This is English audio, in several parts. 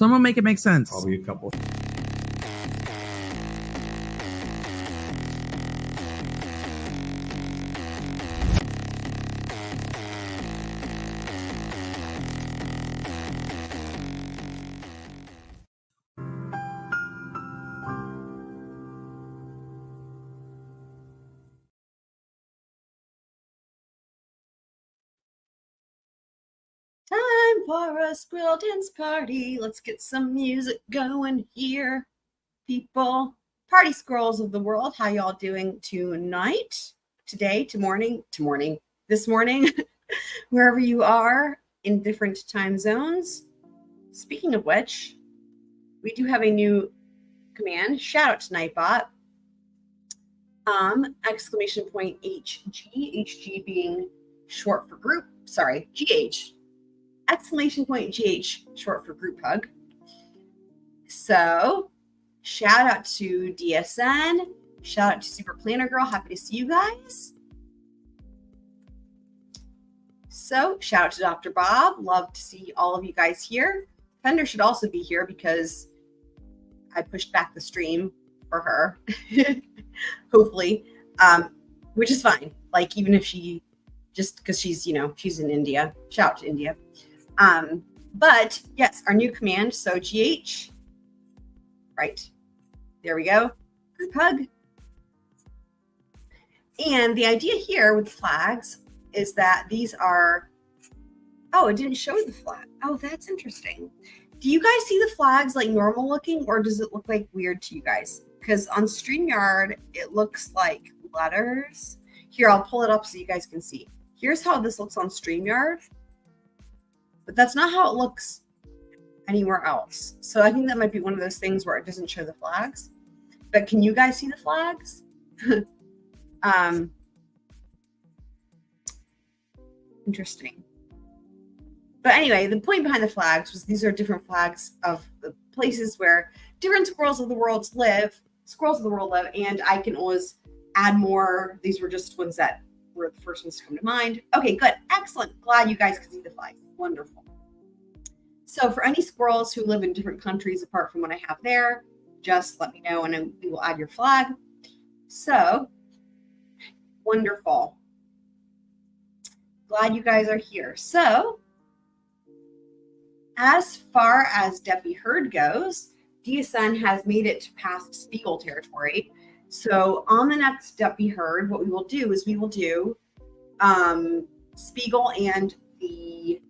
Someone make it make sense. Probably a couple. Time for a squirrel dance party. Let's get some music going here, people. Party squirrels of the world, how y'all doing tonight, today, this morning, wherever you are in different time zones. Speaking of which, we do have a new command. Shout out to Nightbot. Exclamation point HG, HG being short for group, GH. Exclamation point GH, short for group hug. So, shout out to DSN. Shout out to Super Planner Girl. Happy to see you guys. So, shout out to Dr. Bob. Love to see all of you guys here. Fender should also be here because I pushed back the stream for her. Hopefully. Which is fine. Like, even if she, just because she's in India. Shout out to India. But yes, our new command. So GH, right. There we go. Group hug. And the idea here with the flags is that these are, it didn't show the flag. Oh, that's interesting. Do you guys see the flags like normal looking, or does it look like weird to you guys? Because on StreamYard, it looks like letters. Here, I'll pull it up so you guys can see. Here's how this looks on StreamYard. But that's not how it looks anywhere else. So I think that might be one of those things where it doesn't show the flags. But can you guys see the flags? Interesting. But anyway, the point behind the flags was these are different flags of the places where different squirrels of the world live, and I can always add more. These were just ones that were the first ones to come to mind. Okay, good. Excellent. Glad you guys could see the flags. Wonderful. So for any squirrels who live in different countries apart from what I have there, just let me know and we will add your flag. So, wonderful. Glad you guys are here. So, as far as Deputy Heard goes, DSN has made it to past Spiegel territory. So on the next Deputy Heard, what we will do is we will do Spiegel and the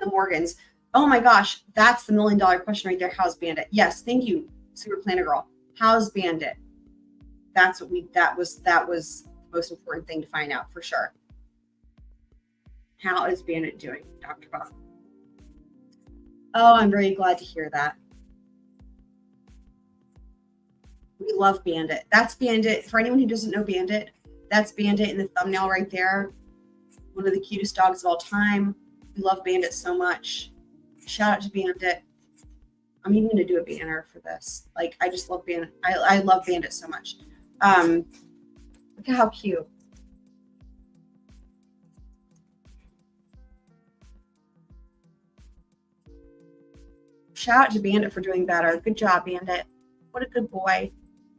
Morgans. Oh my gosh, that's the $1 million question right there. How's Bandit? Yes, thank you, Super Planner Girl. How's Bandit? That was the most important thing to find out for sure. How is Bandit doing, Dr. Bob? Oh, I'm very glad to hear that. We love Bandit. That's Bandit. For anyone who doesn't know Bandit, that's Bandit in the thumbnail right there. One of the cutest dogs of all time. We love Bandit so much. Shout out to Bandit. I'm even going to do a banner for this. Like, I just love Bandit. I love Bandit so much. Look at how cute. Shout out to Bandit for doing better. Good job, Bandit. What a good boy.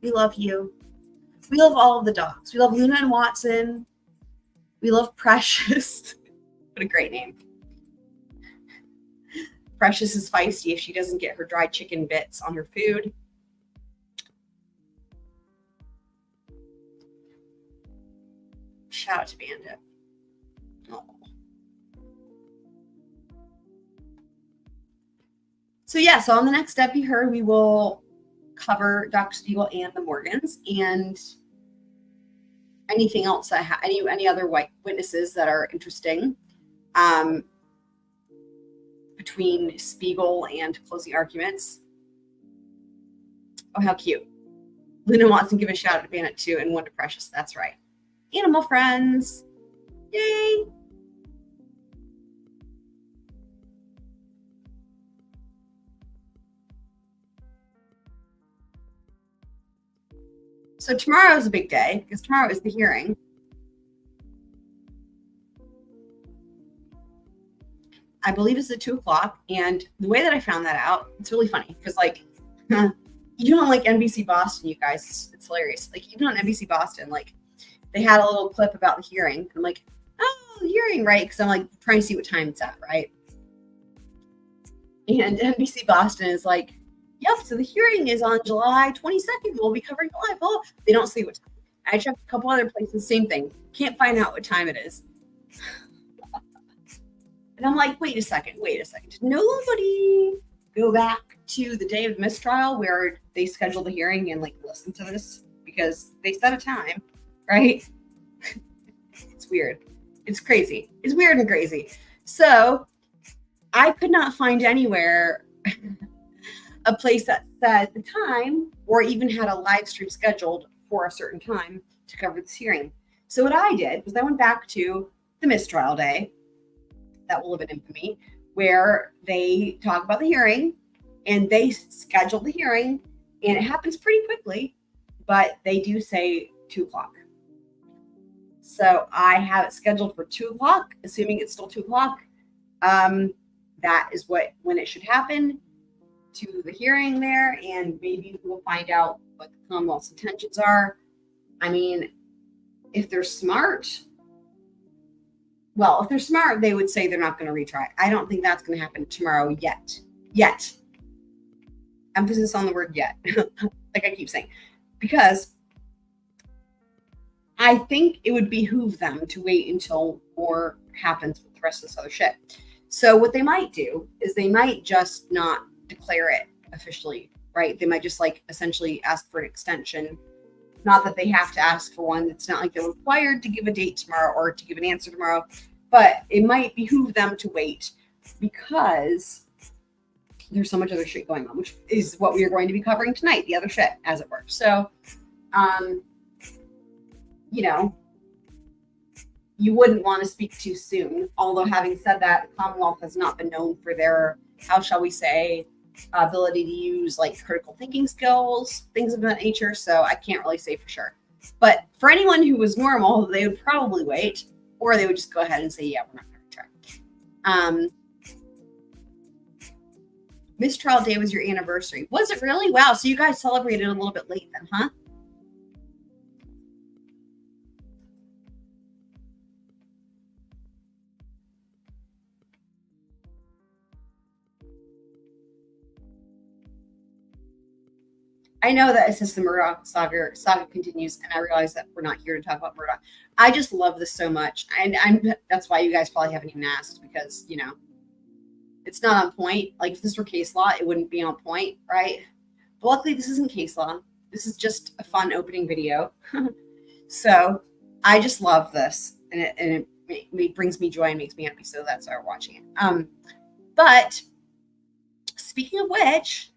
We love you. We love all of the dogs. We love Luna and Watson. We love Precious. What a great name. Precious is feisty if she doesn't get her dried chicken bits on her food. Shout out to Bandit. Oh. So yeah, so on the next step you heard, we will cover Dr. Spiegel and the Morgans and anything else that any other white witnesses that are interesting between Spiegel and closing arguments. Oh, how cute. Luna wants to give a shout out to Bandit too and one to Precious. That's right. Animal friends. Yay. So tomorrow is a big day because tomorrow is the hearing. I believe it's at 2:00. And the way that I found that out, it's really funny because like even on like NBC Boston, you guys, it's hilarious. Like even on NBC Boston, like they had a little clip about the hearing. I'm like, oh, the hearing, right? Because I'm like trying to see what time it's at, right? And NBC Boston is like, yep, so the hearing is on July 22nd. We'll be covering live. Oh, they don't say what time. I checked a couple other places, same thing. Can't find out what time it is. And I'm like, wait a second. Did nobody go back to the day of mistrial where they scheduled the hearing and like listen to this? Because they set a time, right? It's weird. It's crazy. It's weird and crazy. So I could not find anywhere a place that said the time or even had a live stream scheduled for a certain time to cover this hearing. So what I did was I went back to the mistrial day, that will live in infamy, where they talk about the hearing and they schedule the hearing, and it happens pretty quickly, but they do say 2:00. So I have it scheduled for 2:00, assuming it's still 2:00. That is when it should happen, to the hearing there, and maybe we'll find out what the Commonwealth's intentions are. I mean, if they're smart, they would say they're not going to retry. I don't think that's going to happen tomorrow yet. Emphasis on the word yet, like I keep saying, because I think it would behoove them to wait until more happens with the rest of this other shit. So what they might do is they might just not declare it officially, right? They might just like essentially ask for an extension. Not that they have to ask for one. It's not like they're required to give a date tomorrow or to give an answer tomorrow, but it might behoove them to wait because there's so much other shit going on, which is what we are going to be covering tonight, the other shit, as it were. So, you wouldn't want to speak too soon. Although having said that, the Commonwealth has not been known for their, how shall we say, ability to use like critical thinking skills, things of that nature. So I can't really say for sure. But for anyone who was normal, they would probably wait, or they would just go ahead and say, yeah, we're not going to try. Mistrial day was your anniversary. Was it really? Wow. So you guys celebrated a little bit late then, huh? I know that it says the Murdoch saga continues, and I realize that we're not here to talk about Murdoch. I just love this so much, and that's why you guys probably haven't even asked, because it's not on point. Like if this were case law, it wouldn't be on point, right? But luckily, this isn't case law. This is just a fun opening video. So I just love this, and it brings me joy and makes me happy. So that's why we're watching it. But speaking of which,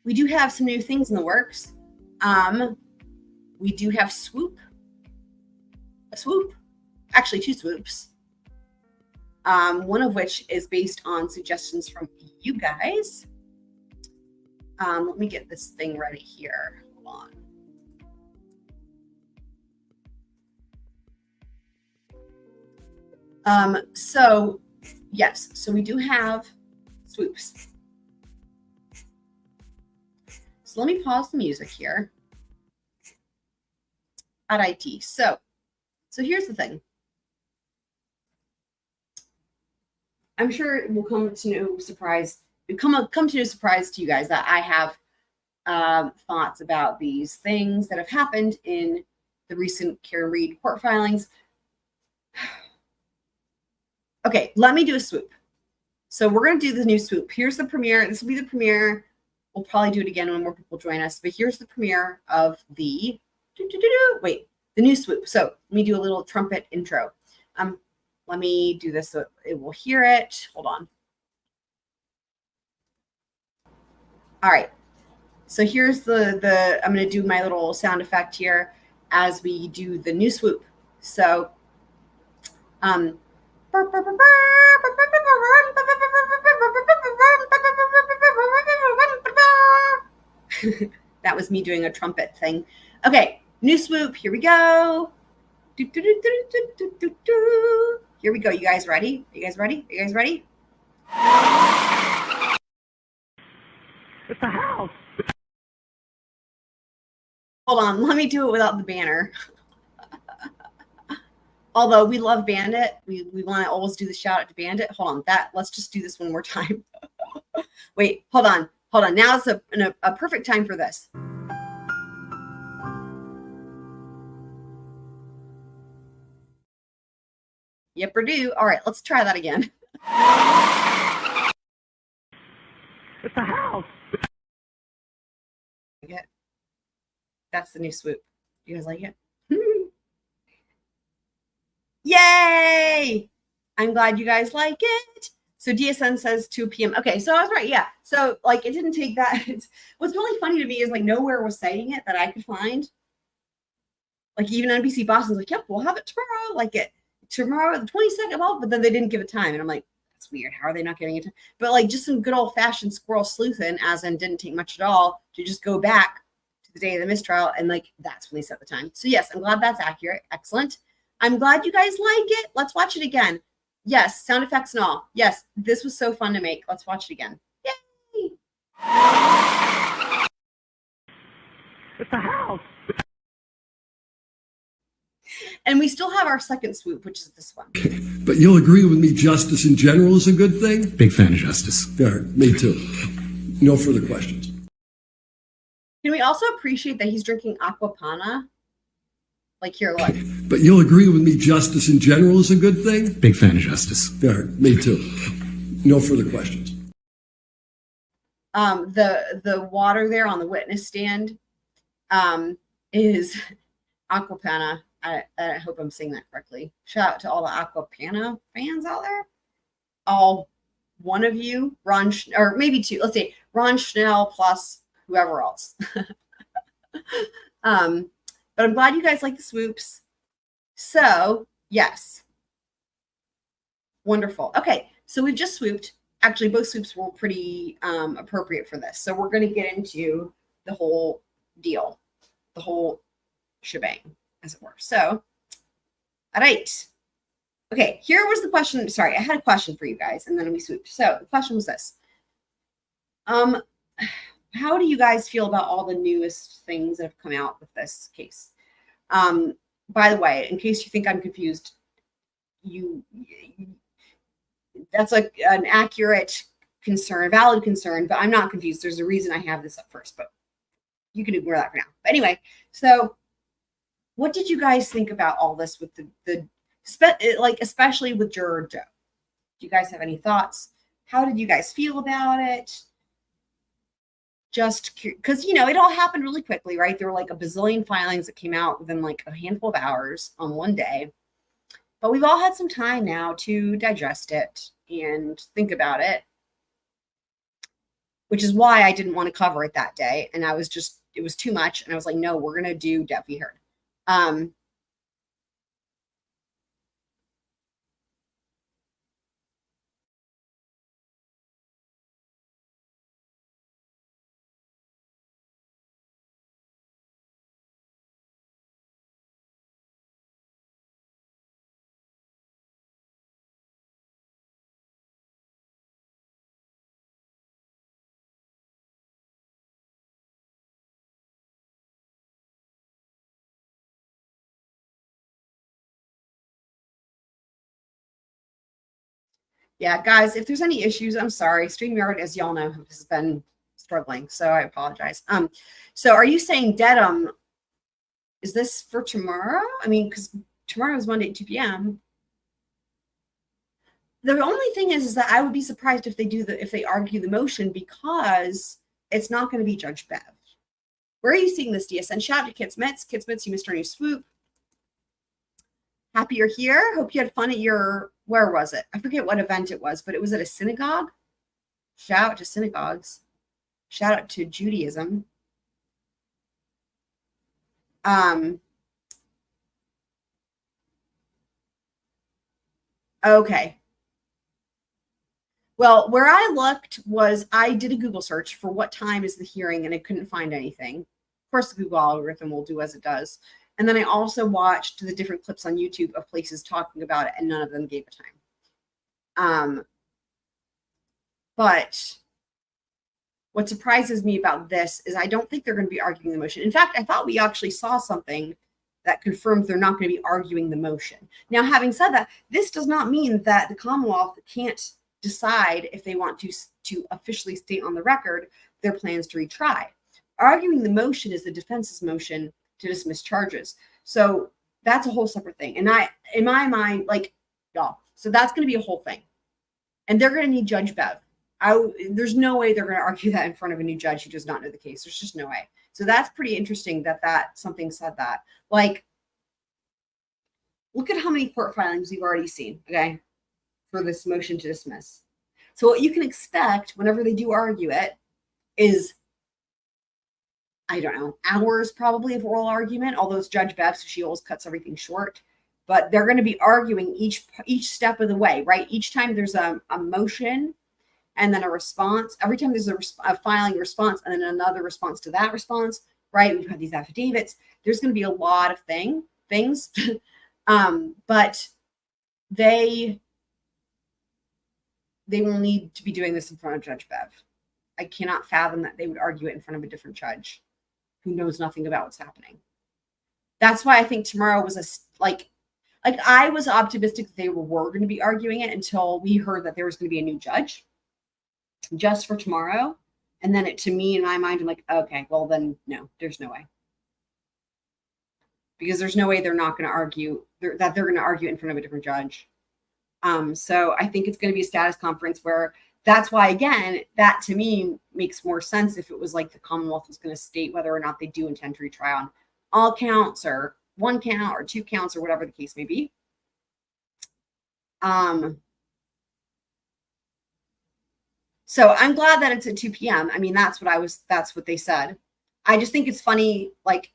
we do have some new things in the works. We do have Swoop. A Swoop. Actually, 2 Swoops. One of which is based on suggestions from you guys. Let me get this thing ready here. Hold on. So yes, so we do have Swoops. So let me pause the music here at IT. So here's the thing. I'm sure it will come to no surprise. Come to no surprise to you guys that I have thoughts about these things that have happened in the recent Karen Reed court filings. Okay, let me do a swoop. So we're going to do the new swoop. Here's the premiere. This will be the premiere. We'll probably do it again when more people join us. But here's the premiere of the new swoop. So let me do a little trumpet intro. Let me do this so it will hear it. Hold on. All right. So here's the I'm going to do my little sound effect here as we do the new swoop. So that was me doing a trumpet thing. Okay, new swoop. Here we go. Here we go. You guys ready? Are you guys ready? It's a house. Hold on, let me do it without the banner. Although we love Bandit, we want to always do the shout out to Bandit. Hold on, let's just do this one more time. Wait, hold on. Now is a perfect time for this. Yep, or do. All right, let's try that again. It's a house. That's the new Swoop. You guys like it? Yay! I'm glad you guys like it. So DSN says 2 p.m. Okay, so I was right. Yeah. So like it didn't take that. What's really funny to me is like nowhere was citing it that I could find. Like even NBC Boston's like, yep, we'll have it tomorrow. Like it tomorrow, the 22nd of all, but then they didn't give a time. And I'm like, that's weird. How are they not giving it time? But like just some good old fashioned squirrel sleuthing, as in didn't take much at all to just go back to the day of the mistrial. And like that's when they set the time. So yes, I'm glad that's accurate. Excellent. I'm glad you guys like it. Let's watch it again. Yes, sound effects and all. Yes, this was so fun to make. Let's watch it again. Yay! It's a house. And we still have our second swoop, which is this one. Okay. But you'll agree with me, justice in general is a good thing? Big fan of justice. Fair. Me too. No further questions. Can we also appreciate that he's drinking aquapana? Like here, look. But you'll agree with me, justice in general is a good thing? Big fan of justice. Fair. Me too. No further questions. The water there on the witness stand is aquapana. I hope I'm saying that correctly. Shout out to all the aquapana fans out there. All one of you, Ron, or maybe two. Let's say Ron Schnell plus whoever else. But I'm glad you guys like the swoops. So yes, wonderful. Okay, so we've just swooped. Actually, both swoops were pretty appropriate for this. So we're going to get into the whole deal, the whole shebang, as it were. So, all right. Okay, here was the question. Sorry, I had a question for you guys, and then we swooped. So the question was this. How do you guys feel about all the newest things that have come out with this case? By the way, in case you think I'm confused, that's like an accurate concern, valid concern, but I'm not confused. There's a reason I have this up first, but you can ignore that for now. But anyway, so what did you guys think about all this with especially with Juror Doe? Do you guys have any thoughts? How did you guys feel about it? Just because, you know, it all happened really quickly, right? There were like a bazillion filings that came out within like a handful of hours on one day. But we've all had some time now to digest it and think about it, which is why I didn't want to cover it that day. And I was just, it was too much. And I was like, no, we're going to do Deputy Heard. Yeah, guys, if there's any issues, I'm sorry. StreamYard, as y'all know, has been struggling, so I apologize. So are you saying Dedham, is this for tomorrow? I mean, because tomorrow is Monday at 2 p.m. The only thing is that I would be surprised if they argue the motion, because it's not going to be Judge Bev. Where are you seeing this, DSN? Shout out to Kids Mitz. Kids Mitz, you missed our new swoop. Happy you're here. Hope you had fun at your, where was it? I forget what event it was, but it was at a synagogue. Shout out to synagogues. Shout out to Judaism. Okay. Well, where I looked was I did a Google search for what time is the hearing, and I couldn't find anything. Of course, the Google algorithm will do as it does. And then I also watched the different clips on YouTube of places talking about it, and none of them gave a time. But what surprises me about this is I don't think they're going to be arguing the motion. In fact, I thought we actually saw something that confirms they're not going to be arguing the motion. Now, having said that, this does not mean that the Commonwealth can't decide if they want to officially state on the record their plans to retry. Arguing the motion is the defense's motion to dismiss charges. So that's a whole separate thing. And in my mind, like, y'all, so that's going to be a whole thing. And they're going to need Judge Bev. There's no way they're going to argue that in front of a new judge who does not know the case. There's just no way. So that's pretty interesting that something said that. Like, look at how many court filings we've already seen, okay, for this motion to dismiss. So what you can expect whenever they do argue it is, I don't know, hours probably of oral argument, although it's Judge Bev, so she always cuts everything short. But they're going to be arguing each step of the way, right? Each time there's a motion and then a response. Every time there's a filing response and then another response to that response, right? We've got these affidavits. There's going to be a lot of things. But they will need to be doing this in front of Judge Bev. I cannot fathom that they would argue it in front of a different judge who knows nothing about what's happening. That's why I think tomorrow was like I was optimistic that they were going to be arguing it until we heard that there was going to be a new judge just for tomorrow. And then to me, in my mind, I'm like, okay, well then, no, there's no way. Because there's no way they're not going to argue, that they're going to argue in front of a different judge. So I think it's going to be a status conference where that's why, again, that to me makes more sense if it was like the Commonwealth was going to state whether or not they do intend to retry on all counts or one count or two counts or whatever the case may be. So I'm glad that it's at 2 p.m. I mean, that's what they said. I just think it's funny, like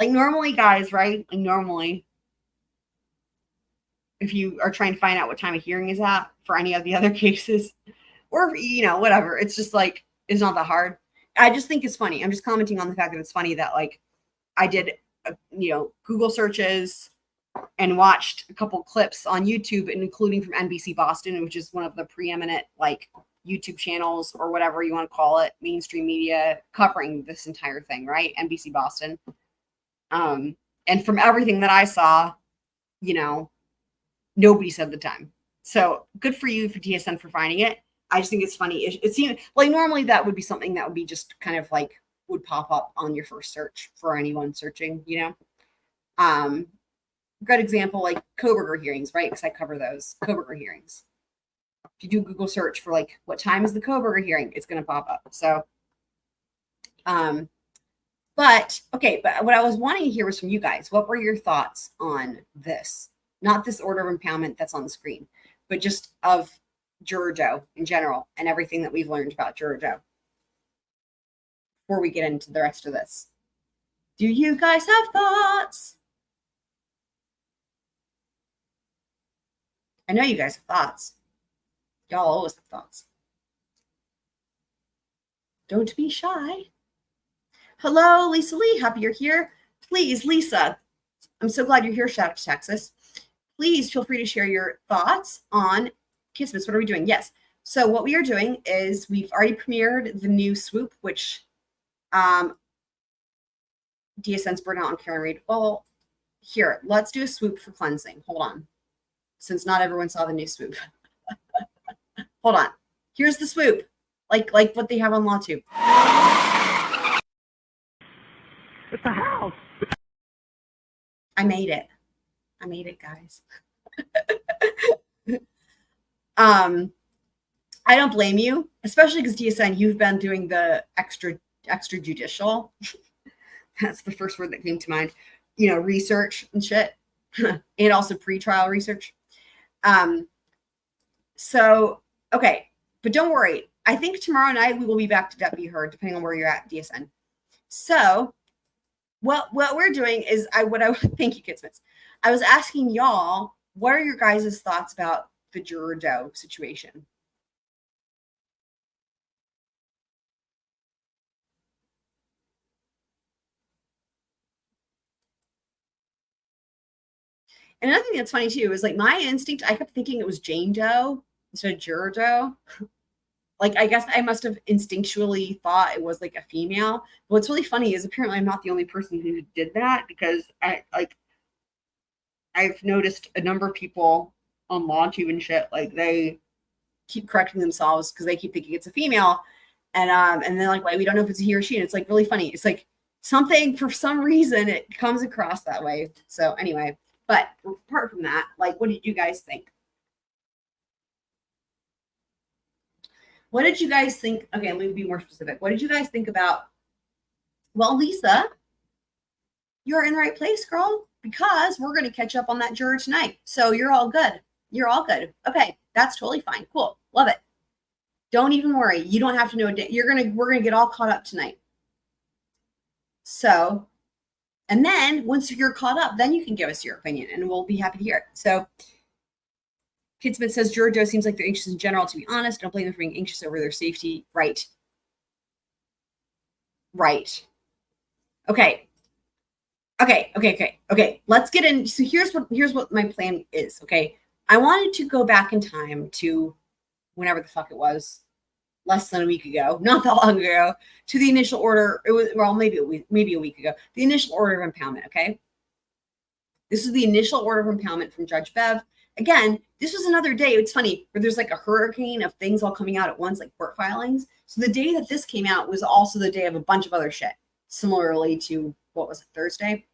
normally, guys, right? Like normally, if you are trying to find out what time a hearing is at for any of the other cases, or, whatever, it's just like, it's not that hard. I just think it's funny. I'm just commenting on the fact that it's funny that, like, I did, Google searches and watched a couple clips on YouTube, including from NBC Boston, which is one of the preeminent, like, YouTube channels or whatever you want to call it, mainstream media covering this entire thing, right? NBC Boston. And from everything that I saw, nobody said the time. So good for you, for TSN, for finding it. I just think it's funny. It seemed like normally that would be something that would be just kind of like would pop up on your first search for anyone searching, Good example, like Koberger hearings, right? Because I cover those Koberger hearings. If you do Google search for like, what time is the Koberger hearing? It's going to pop up. So, but what I was wanting to hear was from you guys. What were your thoughts on this? Not this order of impoundment that's on the screen, but just of Juror Doe in general and everything that we've learned about Juror Doe before we get into the rest of this. Do you guys have thoughts? I know you guys have thoughts. Y'all always have thoughts. Don't be shy. Hello, Lisa Lee. Happy you're here. Please, Lisa, I'm so glad you're here. Shout out to Texas. Please feel free to share your thoughts on Kismet. What are we doing? Yes. So what we are doing is we've already premiered the new Swoop, which DSN's burned out on Karen Reed. Well, here, let's do a Swoop for cleansing. Hold on. Since not everyone saw the new Swoop. Hold on. Here's the Swoop. Like what they have on LawTube. It's a house. I made it, guys. I don't blame you, especially because DSN, you've been doing the extrajudicial. That's the first word that came to mind. Research and shit, and also pretrial research. So okay, but don't worry. I think tomorrow night we will be back to deputy heard, depending on where you're at, DSN. So what we're doing is thank you, Kidsmiths. I was asking y'all, what are your guys' thoughts about the Juror Doe situation? And another thing that's funny too is like my instinct, I kept thinking it was Jane Doe instead of Juror Doe. Like, I guess I must have instinctually thought it was like a female. But what's really funny is apparently I'm not the only person who did that, because I've noticed a number of people on LawTube and shit, like they keep correcting themselves because they keep thinking it's a female. And then like, wait, we don't know if it's a he or she. And it's like really funny. It's like something, for some reason, it comes across that way. So anyway, but apart from that, like, what did you guys think? What did you guys think? Okay, let me be more specific. What did you guys think about, well, Lisa, you're in the right place, girl, because we're going to catch up on that juror tonight. So you're all good. You're all good. Okay, that's totally fine. Cool. Love it. Don't even worry. You don't have to know a day. We're going to get all caught up tonight. So, and then once you're caught up, then you can give us your opinion and we'll be happy to hear it. So Kid Smith says, Juror Doe seems like they're anxious in general, to be honest. Don't blame them for being anxious over their safety. Right. Right. Okay. Let's get in. So here's what my plan is. Okay. I wanted to go back in time to whenever the fuck it was, less than a week ago, not that long ago, to the initial order. It was, well, maybe a week ago, the initial order of impoundment. Okay. This is the initial order of impoundment from Judge Bev. Again, this was another day. It's funny where there's like a hurricane of things all coming out at once, like court filings. So the day that this came out was also the day of a bunch of other shit, similarly to, what was it, Thursday?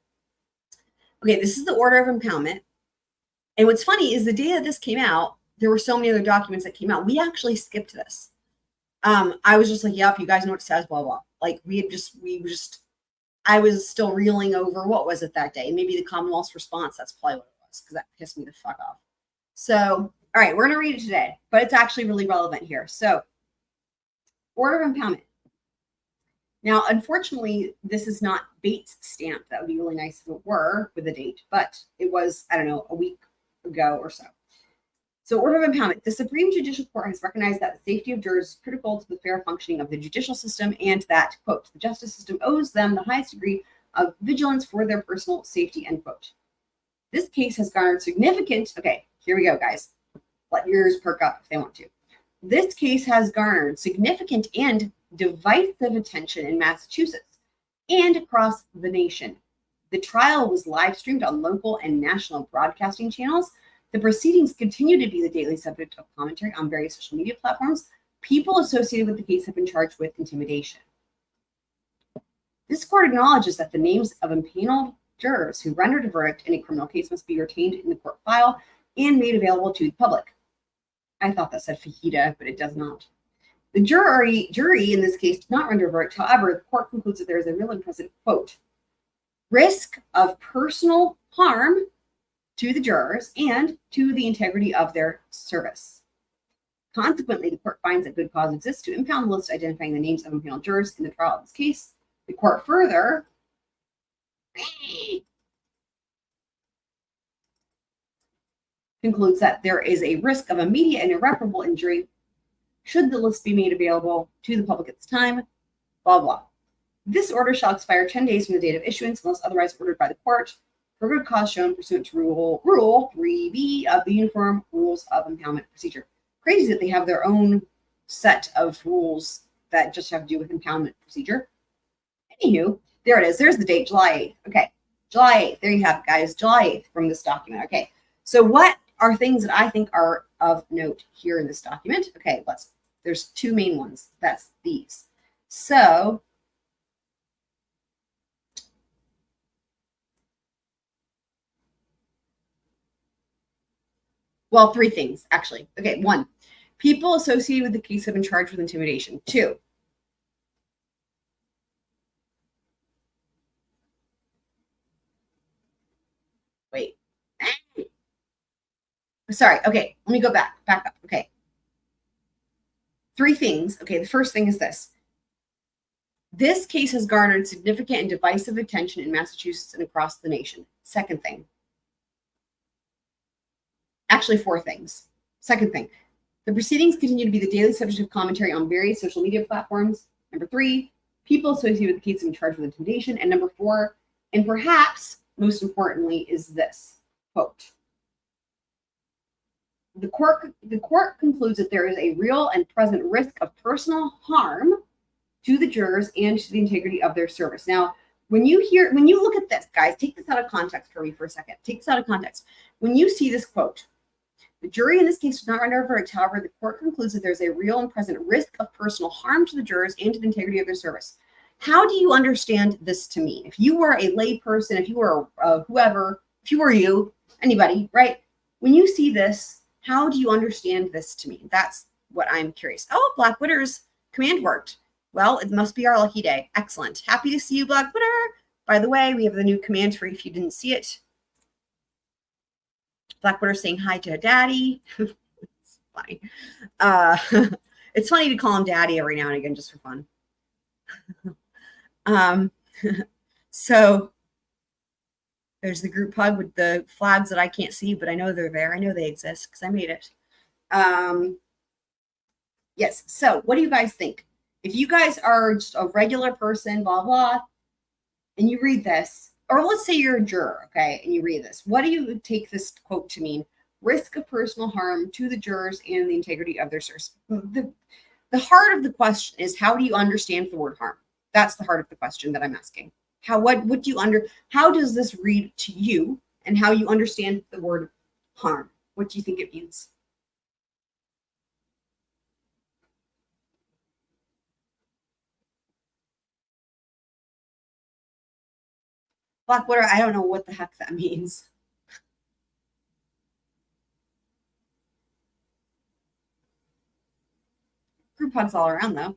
Okay, this is the order of impoundment. And what's funny is the day that this came out, there were so many other documents that came out. We actually skipped this. I was just like, yep, you guys know what it says, blah, blah. Like I was still reeling over, what was it that day? Maybe the Commonwealth's response. That's probably what it was, because that pissed me the fuck off. So, all right, we're going to read it today, but it's actually really relevant here. So, order of impoundment. Now, unfortunately, this is not Bates stamped. That would be really nice if it were with a date, but it was, I don't know, a week ago or so. So, order of impoundment. The Supreme Judicial Court has recognized that the safety of jurors is critical to the fair functioning of the judicial system, and that, quote, the justice system owes them the highest degree of vigilance for their personal safety, end quote. This case has garnered significant, okay, here we go, guys. Let your ears perk up if they want to. This case has garnered significant and divisive attention in Massachusetts and across the nation. The trial was live streamed on local and national broadcasting channels. The proceedings continue to be the daily subject of commentary on various social media platforms. People associated with the case have been charged with intimidation. This court acknowledges that the names of impaneled jurors who rendered a verdict in a criminal case must be retained in the court file and made available to the public. I thought that said fajita, but it does not. The jury in this case did not render a verdict. However, the court concludes that there is a real and present, quote, risk of personal harm to the jurors and to the integrity of their service. Consequently, the court finds that good cause exists to impound the list identifying the names of impaneled jurors in the trial of this case. The court further concludes that there is a risk of immediate and irreparable injury should the list be made available to the public at this time, blah, blah. This order shall expire 10 days from the date of issuance unless otherwise ordered by the court for good cause shown pursuant to Rule 3B of the Uniform Rules of Impoundment Procedure. Crazy that they have their own set of rules that just have to do with impoundment procedure. Anywho, there it is. There's the date, July 8th. Okay, July 8th. There you have it, guys. July 8th from this document. Okay, so what are things that I think are of note here in this document? Okay, there's two main ones. That's these. So, well, three things, actually. Okay, one, people associated with the case have been charged with intimidation. Two, wait. Sorry, okay, let me go back up. Okay. Three things. Okay, the first thing is this. This case has garnered significant and divisive attention in Massachusetts and across the nation. Second thing. Actually, four things. Second thing. The proceedings continue to be the daily subject of commentary on various social media platforms. Number three, people associated with the case have been charged with intimidation. And number four, and perhaps most importantly, is this, quote, the court concludes that there is a real and present risk of personal harm to the jurors and to the integrity of their service. Now, when you look at this, guys, take this out of context for me for a second. Take this out of context. When you see this quote, the jury in this case does not render a verdict. However, the court concludes that there's a real and present risk of personal harm to the jurors and to the integrity of their service. How do you understand this to mean? If you were a lay person, if you were whoever, if you were anybody, right? When you see this, how do you understand this to mean? That's what I'm curious. Oh, Blackwitter's command worked. Well, it must be our lucky day. Excellent. Happy to see you, Blackwitter. By the way, we have the new command for you if you didn't see it. Blackwater saying hi to daddy. It's funny. It's funny to call him daddy every now and again just for fun. So there's the group hug with the flags that I can't see, but I know they're there. I know they exist because I made it. Yes. So what do you guys think? If you guys are just a regular person, blah, blah, and you read this, or let's say you're a juror, okay, and you read this, what do you take this quote to mean? Risk of personal harm to the jurors and the integrity of their service. The heart of the question is, how do you understand the word harm? That's the heart of the question that I'm asking. How does this read to you, and how you understand the word harm? What do you think it means? Blackwater, I don't know what the heck that means. Group hugs all around, though.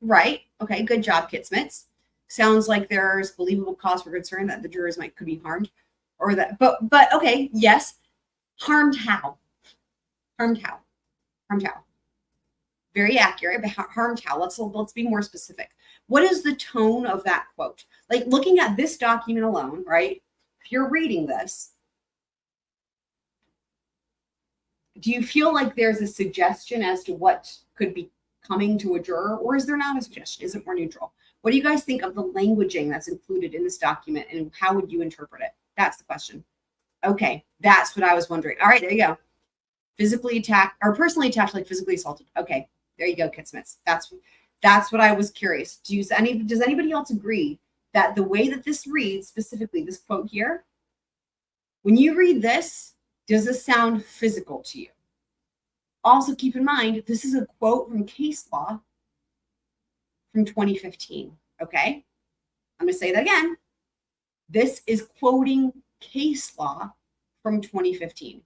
Right. Okay. Good job, Kitsmits. Sounds like there's believable cause for concern that the jurors could be harmed, or that. But okay. Yes. Harmed how? Harmed how? Harmed how? Very accurate. But harmed how? Let's be more specific. What is the tone of that quote? Like looking at this document alone, right? If you're reading this, do you feel like there's a suggestion as to what could be coming to a juror, or is there not a suggestion? Is it more neutral? What do you guys think of the languaging that's included in this document, and how would you interpret it? That's the question. Okay, that's what I was wondering. All right, there you go. Physically attacked or personally attacked, like physically assaulted. Okay, there you go, Kitsmits. That's what I was curious. Does anybody else agree that the way that this reads, specifically this quote here, when you read this, does this sound physical to you? Also, keep in mind, this is a quote from case law from 2015, okay? I'm going to say that again. This is quoting case law from 2015.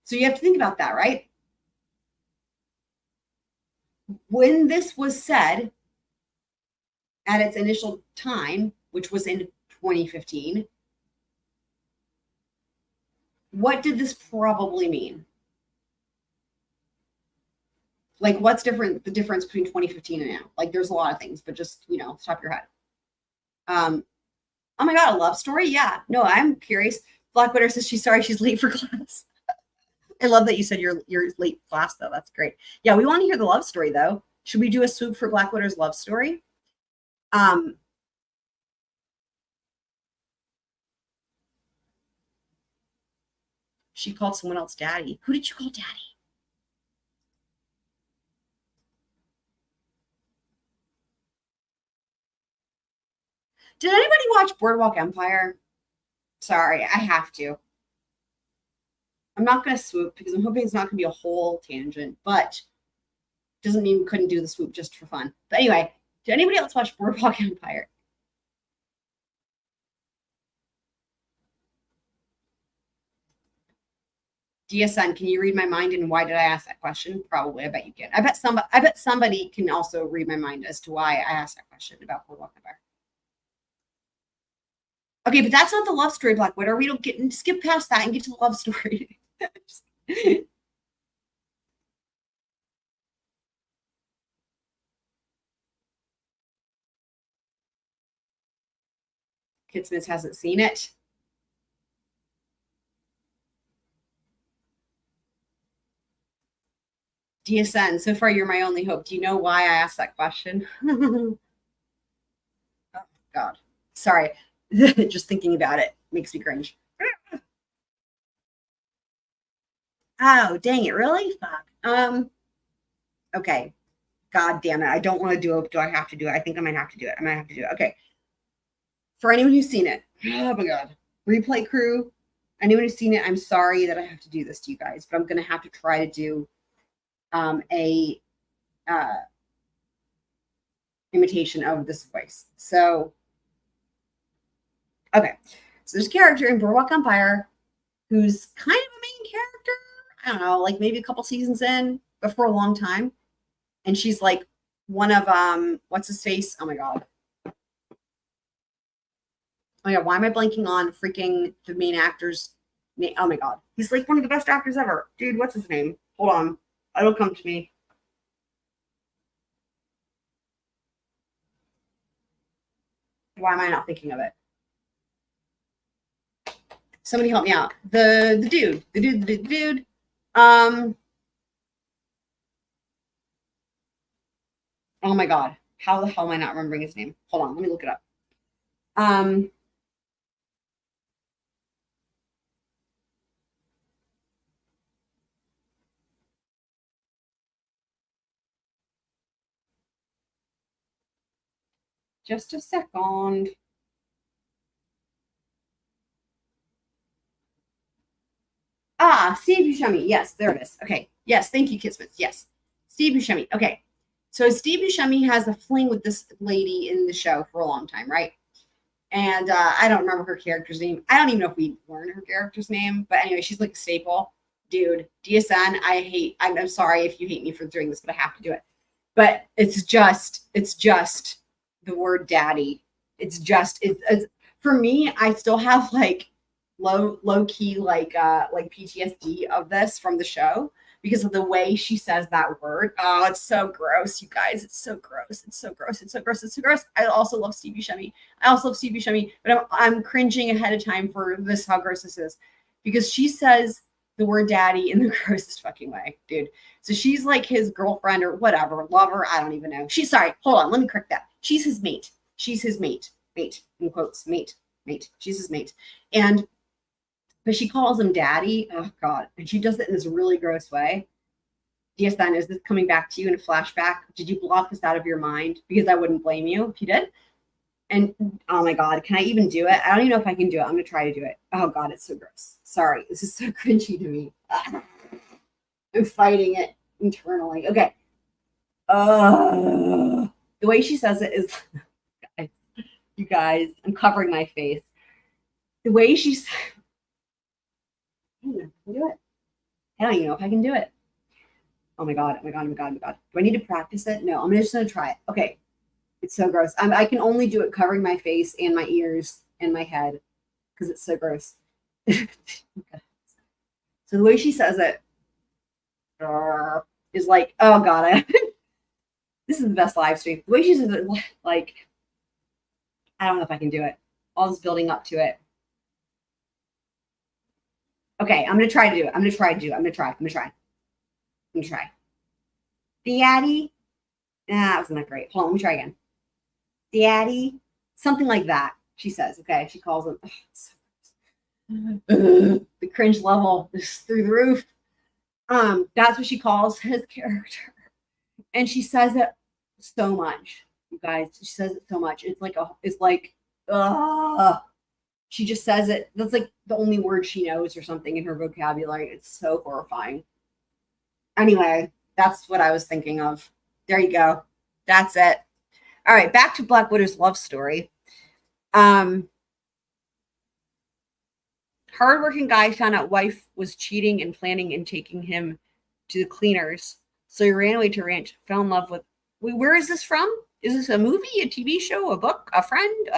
So you have to think about that, right? When this was said at its initial time, which was in 2015, what did this probably mean? Like, what's the difference between 2015 and now? Like, there's a lot of things, but just, top of your head. Oh my God, a love story? Yeah. No, I'm curious. Blackwater says she's sorry she's late for class. I love that you said you're late for class, though. That's great. Yeah, we want to hear the love story, though. Should we do a swoop for Blackwater's love story? She called someone else daddy. Who did you call daddy? Did anybody watch Boardwalk Empire? Sorry, I have to. I'm not going to swoop because I'm hoping it's not going to be a whole tangent, but doesn't mean we couldn't do the swoop just for fun. But anyway, did anybody else watch Boardwalk Empire? DSN, can you read my mind, and why did I ask that question? Probably. I bet you can. I bet somebody can also read my mind as to why I asked that question about Boardwalk Empire. Okay, but that's not the love story, Blackwater. We don't skip past that and get to the love story. Kitsmith hasn't seen it. DSN, so far you're my only hope. Do you know why I asked that question? Oh, God. Sorry. Just thinking about it makes me cringe. Oh, dang it. Really? Fuck. Okay. God damn it. I don't want to do it. Do I have to do it? I think I might have to do it. I might have to do it. Okay. For anyone who's seen it, oh my God. Replay crew, anyone who's seen it, I'm sorry that I have to do this to you guys, but I'm going to have to try to do a imitation of this voice. So, okay. So there's a character in Boardwalk Empire who's kind of a main character. I don't know, like maybe a couple seasons in, but for a long time. And she's like one of what's his face? Oh my God. Oh my God, why am I blanking on freaking the main actor's name? Oh my God. He's like one of the best actors ever. Dude, what's his name? Hold on. It'll come to me. Why am I not thinking of it? Somebody help me out. The dude. Oh my God. How the hell am I not remembering his name? Hold on, let me look it up. Just a second. Steve Buscemi. Yes, there it is. Okay. Yes, thank you, Kismet. Yes. Steve Buscemi. Okay. So Steve Buscemi has a fling with this lady in the show for a long time, right? And I don't remember her character's name. I don't even know if we learned her character's name, but anyway, she's like a staple. Dude, DSN, I'm sorry if you hate me for doing this, but I have to do it. But it's just the word daddy. It's for me, I still have like low key like PTSD of this from the show because of the way she says that word. Oh, it's so gross, you guys. It's so gross. It's so gross. It's so gross. It's so gross. I also love Steve Buscemi. But I'm cringing ahead of time for this, how gross this is, because she says the word daddy in the grossest fucking way, dude. So she's like his girlfriend or whatever, lover. I don't even know. Hold on. Let me correct that. She's his mate. She's his mate. Mate, in quotes, mate. She's his mate. But she calls him daddy. Oh God. And she does it in this really gross way. DSN, is this coming back to you in a flashback? Did you block this out of your mind? Because I wouldn't blame you if you did. And oh my God, can I even do it? I don't even know if I can do it. I'm going to try to do it. Oh God, it's so gross. Sorry. This is so cringy to me. I'm fighting it internally. Okay. The way she says it is, you guys, I'm covering my face. The way she's, I don't do it. I don't even know if I can do it. Oh my God. Do I need to practice it? No, I'm just going to try it. Okay. It's so gross. I can only do it covering my face and my ears and my head because it's so gross. So the way she says it is like, oh God, this is the best live stream. The way she says it, like, I don't know if I can do it. All this building up to it. Okay, I'm going to try to do it. I'm going to try. Daddy. That wasn't that great. Hold on, let me try again. Daddy. Something like that, she says. Okay, she calls him. The cringe level is through the roof. That's what she calls his character. And she says it so much, you guys. She says it so much. She just says it. That's like the only word she knows or something in her vocabulary. It's so horrifying. Anyway, that's what I was thinking of. There you go. That's it. All right, back to Black Widow's love story. Hardworking guy found out wife was cheating and planning and taking him to the cleaners. So he ran away to ranch, fell in love with. Wait, where is this from? Is this a movie, a TV show, a book, a friend?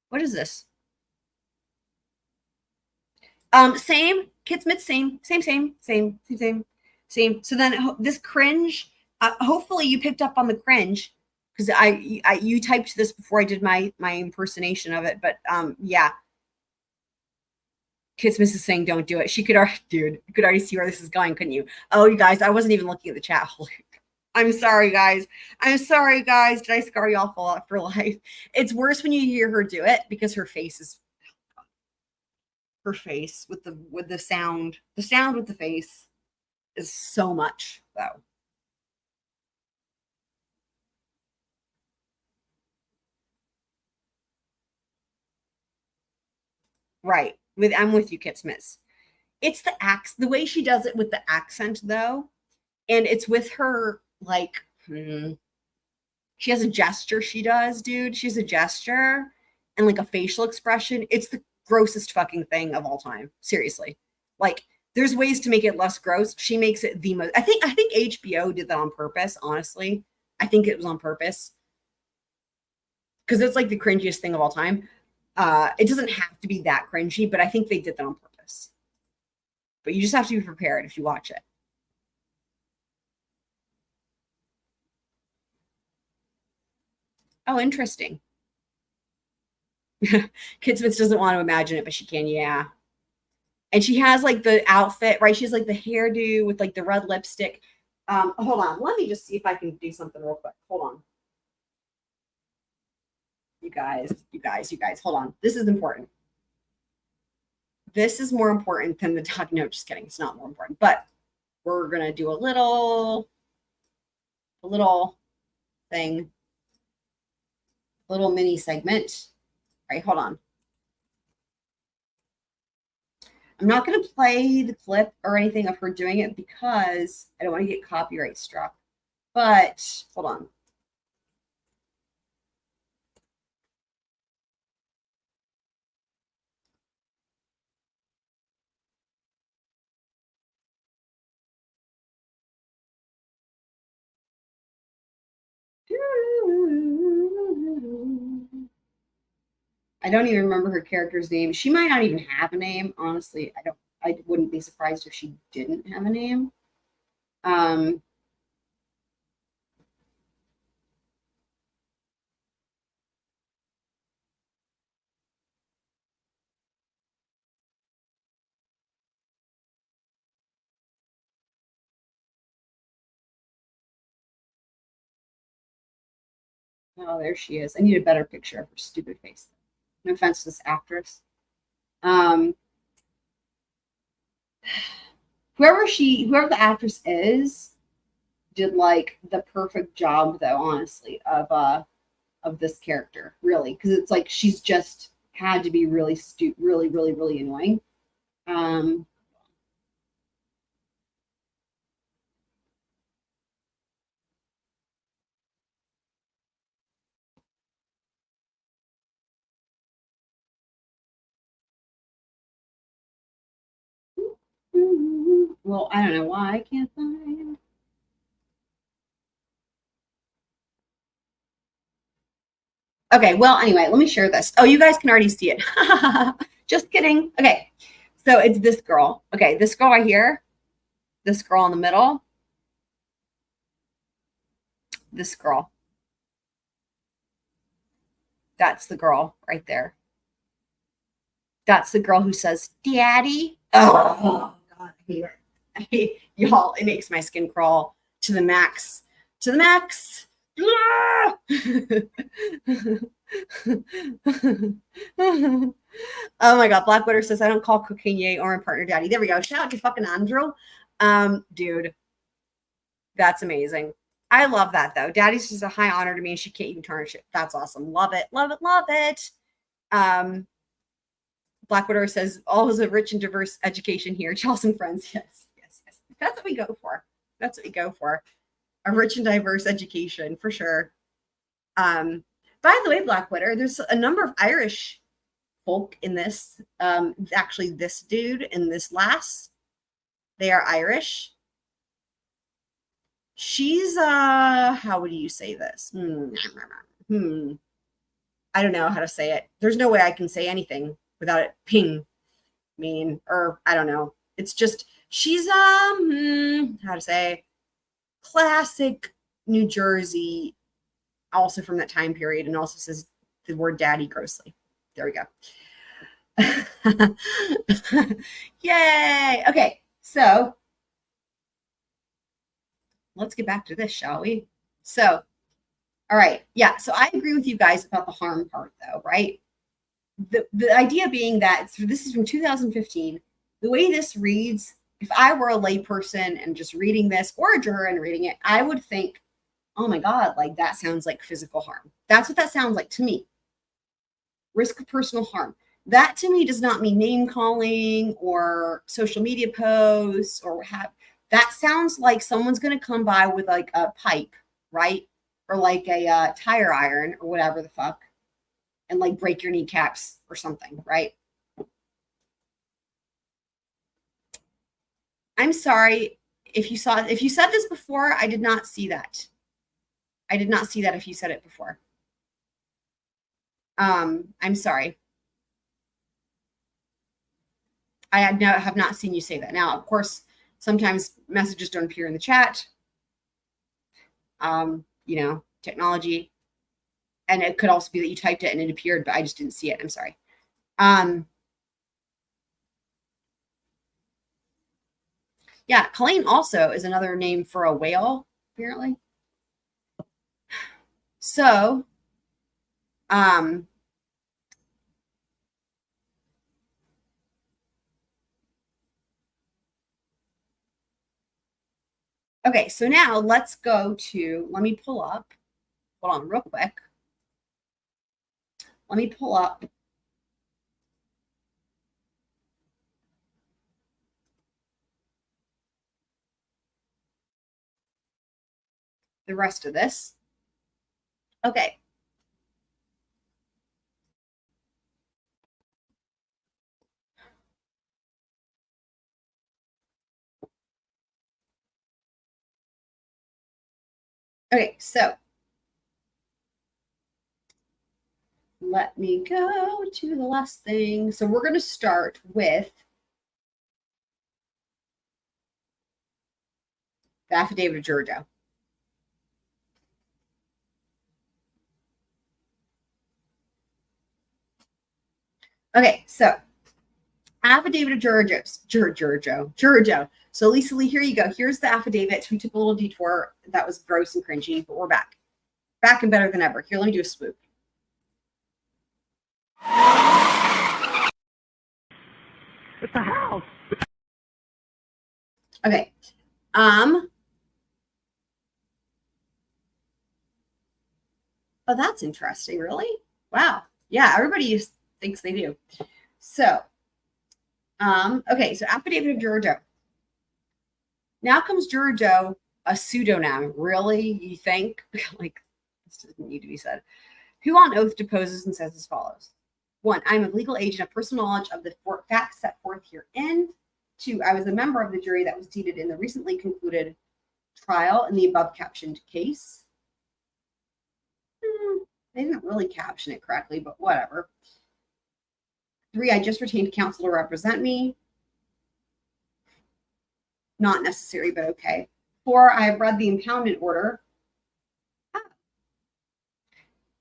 What is this? Same. Kidsmith, same. So then this cringe, hopefully you picked up on the cringe because you typed this before I did my impersonation of it. But yeah. Kidsmith is saying don't do it. You could already see where this is going, couldn't you? Oh, you guys, I wasn't even looking at the chat. I'm sorry, guys. I'm sorry, guys. Did I scar y'all for life? It's worse when you hear her do it because her face with the sound. The sound with the face is so much, though. Right. I'm with you, Kit Smith. It's the way she does it with the accent, though, and it's with her like. She has a gesture she does, dude. She has a gesture and like a facial expression. It's the grossest fucking thing of all time. Seriously. Like, there's ways to make it less gross. She makes it the most. I think HBO did that on purpose, honestly. I think it was on purpose. Because it's like the cringiest thing of all time. It doesn't have to be that cringy, but I think they did that on purpose. But you just have to be prepared if you watch it. Oh, interesting. Kit Smith doesn't want to imagine it, but she can, yeah. And she has like the outfit, right? She's like the hairdo with like the red lipstick. Hold on. Let me just see if I can do something real quick. Hold on. You guys, hold on. This is important. This is more important than the talk. No, just kidding. It's not more important, but we're going to do a little thing, a little mini segment. All right, hold on. I'm not going to play the clip or anything of her doing it because I don't want to get copyright struck. But hold on. I don't even remember her character's name. She might not even have a name. Honestly, I wouldn't be surprised if she didn't have a name. Oh, there she is. I need a better picture of her stupid face. No offense to this actress. Whoever the actress is, did like the perfect job, though. Honestly, of this character, really, because it's like she's just had to be really really annoying. Well, I don't know why I can't find. Okay, well, anyway, let me share this. Oh, you guys can already see it. Just kidding. Okay, so it's this girl. Okay, this girl right here. This girl in the middle. This girl. That's the girl right there. That's the girl who says, Daddy. Oh, God, I hate her. I hate y'all. It makes my skin crawl to the max. To the max. Oh my God. Blackwater says, I don't call cocaine yay or my partner daddy. There we go. Shout out to fucking Andrew. Dude, that's amazing. I love that though. Daddy's just a high honor to me and she can't even tarnish it. That's awesome. Love it. Love it. Love it. Blackwater says, all is a rich and diverse education here. Charles and friends. Yes. That's what we go for. That's what we go for. A rich and diverse education for sure. By the way, Blackwater, there's a number of Irish folk in this. Actually, this dude and this lass, they are Irish. She's how would you say this? I don't know how to say it. There's no way I can say anything without it or I don't know. It's just she's how to say classic New Jersey, also from that time period, and also says the word daddy grossly. There we go. Yay. Okay, so let's get back to this, shall we? So, all right. Yeah. So I agree with you guys about the harm part, though, right? The idea being that this is from 2015. The way this reads, if I were a layperson and just reading this, or a juror and reading it, I would think, oh my God, like that sounds like physical harm. That's what that sounds like to me. Risk of personal harm. That to me does not mean name calling or social media posts or that sounds like someone's going to come by with like a pipe, right? Or like a tire iron or whatever the fuck, and like break your kneecaps or something, right? I'm sorry if you said this before. I did not see that. I did not see that if you said it before. I'm sorry. I have not seen you say that. Now, of course, sometimes messages don't appear in the chat. Technology. And it could also be that you typed it and it appeared, but I just didn't see it. I'm sorry. Yeah, Colleen also is another name for a whale, apparently. So, okay, so now let's go to, let me pull up, hold on real quick. Let me pull up the rest of this. Okay. Okay, so let me go to the last thing. So we're going to start with the Affidavit of Juror Doe. Okay, so Affidavit of Juror Doe. So Lisa Lee, here you go. Here's the affidavit. We took a little detour. That was gross and cringy, but we're back. Back and better than ever. Here, let me do a swoop. It's a house. Okay. Oh, that's interesting. Really? Wow. Yeah, everybody thinks they do. So, okay, so Affidavit of Juror Doe. Now comes Juror Doe, a pseudonym. Really? You think? Like, this doesn't need to be said. Who on oath deposes and says as follows. 1, I'm of legal age and have personal knowledge of the facts set forth herein. 2, I was a member of the jury that was seated in the recently concluded trial in the above captioned case. They didn't really caption it correctly, but whatever. 3, I just retained counsel to represent me. Not necessary, but okay. 4, I have read the impoundment order.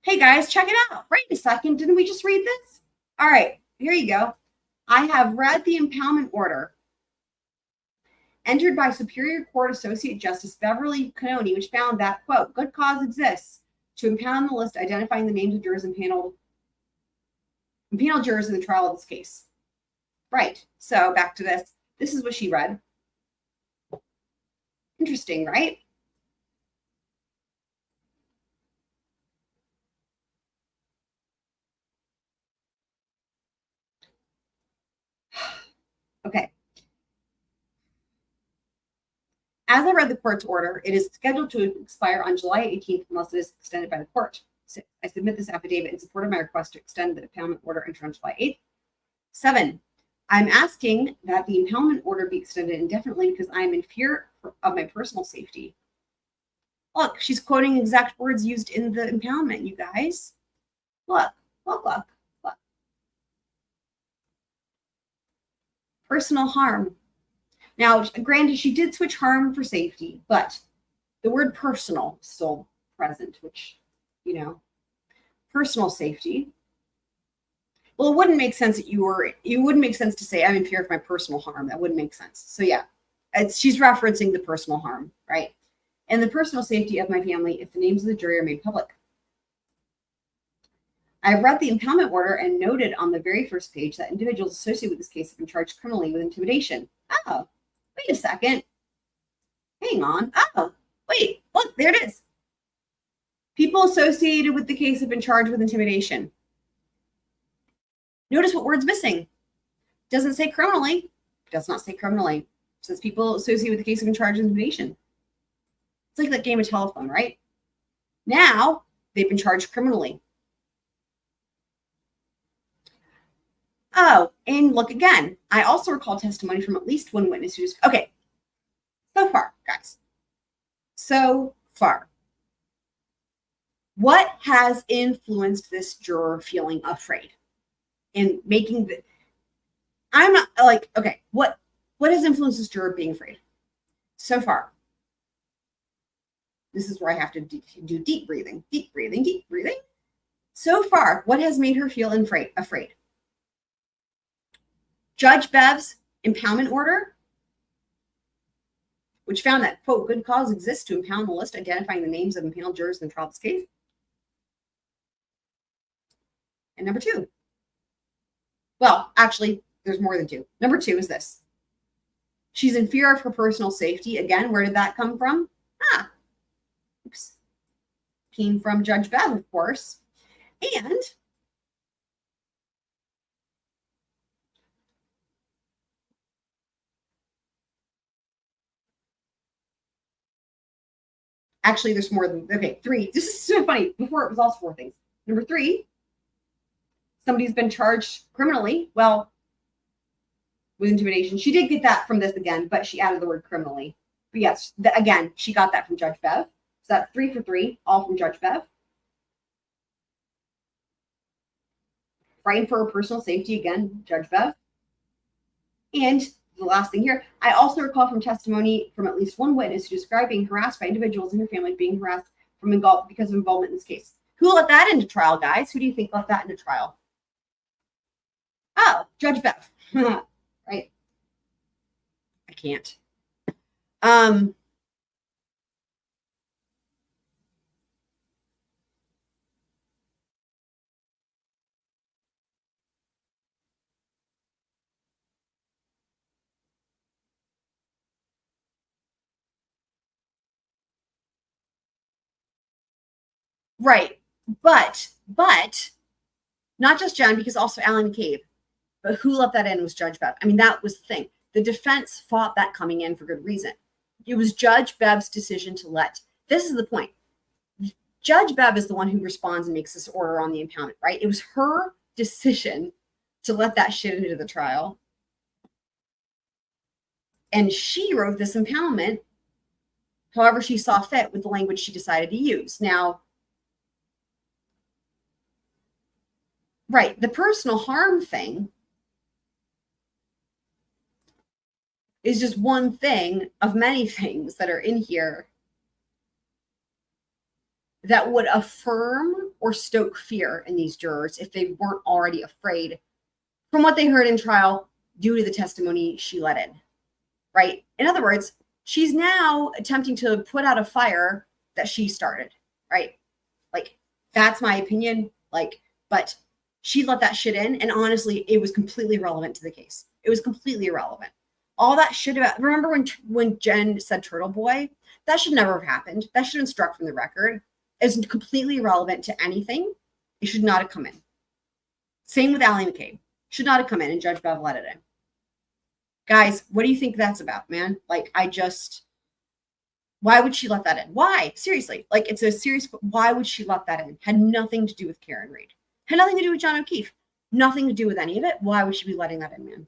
Hey guys, check it out. Wait a second. Didn't we just read this? All right, here you go. I have read the impoundment order entered by Superior Court Associate Justice Beverly Cononi, which found that, quote, good cause exists to impound the list identifying the names of jurors and panel jurors in the trial of this case. Right. So back to this. This is what she read. Interesting, right? Okay. As I read the court's order, it is scheduled to expire on July 18th unless it is extended by the court. 6, I submit this affidavit in support of my request to extend the impoundment order until on July 8th. 7, I'm asking that the impoundment order be extended indefinitely because I am in fear of my personal safety. Look, she's quoting exact words used in the impoundment, you guys. Look. Personal harm. Now, granted, she did switch harm for safety, but the word personal is still present, which, personal safety. Well, it wouldn't make sense that it wouldn't make sense to say I'm in fear of my personal harm. That wouldn't make sense. So yeah, she's referencing the personal harm, right? and the personal safety of my family if the names of the jury are made public. I have read the impoundment order and noted on the very first page that individuals associated with this case have been charged criminally with intimidation. Oh, wait a second. Hang on. Oh, wait, look, there it is. People associated with the case have been charged with intimidation. Notice what word's missing. Doesn't say criminally. Does not say criminally. It says people associated with the case have been charged with intimidation. It's like that game of telephone, right? Now they've been charged criminally. Oh, and look again. I also recall testimony from at least one witness who's okay. So far, guys. So far. What has influenced this juror feeling afraid and making the I'm not like, okay, what has influenced this juror being afraid? So far. This is where I have to do deep breathing. So far, what has made her feel afraid? Judge Bev's impoundment order, which found that, quote, good cause exists to impound the list identifying the names of impaneled jurors in the trial of this case. And number two. Well, actually, there's more than two. Number two is this. She's in fear of her personal safety. Again, where did that come from? Oops. Came from Judge Bev, of course. And actually, there's more than, okay, three. This is so funny. Before it was also four things. Number three, somebody's been charged criminally. Well, with intimidation. She did get that from this again, but she added the word criminally. But yes, again, she got that from Judge Bev. So that's 3 for 3, all from Judge Bev. Frightened for her personal safety, again, Judge Bev. And the last thing here, I also recall from testimony from at least one witness who described being harassed by individuals in her family being harassed because of involvement in this case. Who let that into trial, guys? Who do you think let that into trial? Oh, Judge Bev. Right? I can't. Right. But not just Jen, because also Alan McCabe. But who let that in was Judge Bev. I mean, that was the thing. The defense fought that coming in for good reason. It was Judge Bev's decision to let. This is the point. Judge Bev is the one who responds and makes this order on the impoundment, right? It was her decision to let that shit into the trial. And she wrote this impoundment however she saw fit with the language she decided to use. Now, right, the personal harm thing is just one thing of many things that are in here that would affirm or stoke fear in these jurors if they weren't already afraid from what they heard in trial due to the testimony she let in, right? In other words, she's now attempting to put out a fire that she started, right? Like, that's my opinion, like, but she let that shit in, and honestly, it was completely irrelevant to the case. It was completely irrelevant. All that shit about, remember when Jen said Turtle Boy? That should never have happened. That should have been struck from the record. It's completely irrelevant to anything. It should not have come in. Same with Allie McCabe. Should not have come in, and Judge Bev let it in. Guys, what do you think that's about, man? Like, why would she let that in? Why? Seriously. Like, it's a serious, why would she let that in? Had nothing to do with Karen Reed. Had nothing to do with John O'Keefe. Nothing to do with any of it. Why would she be letting that in, man?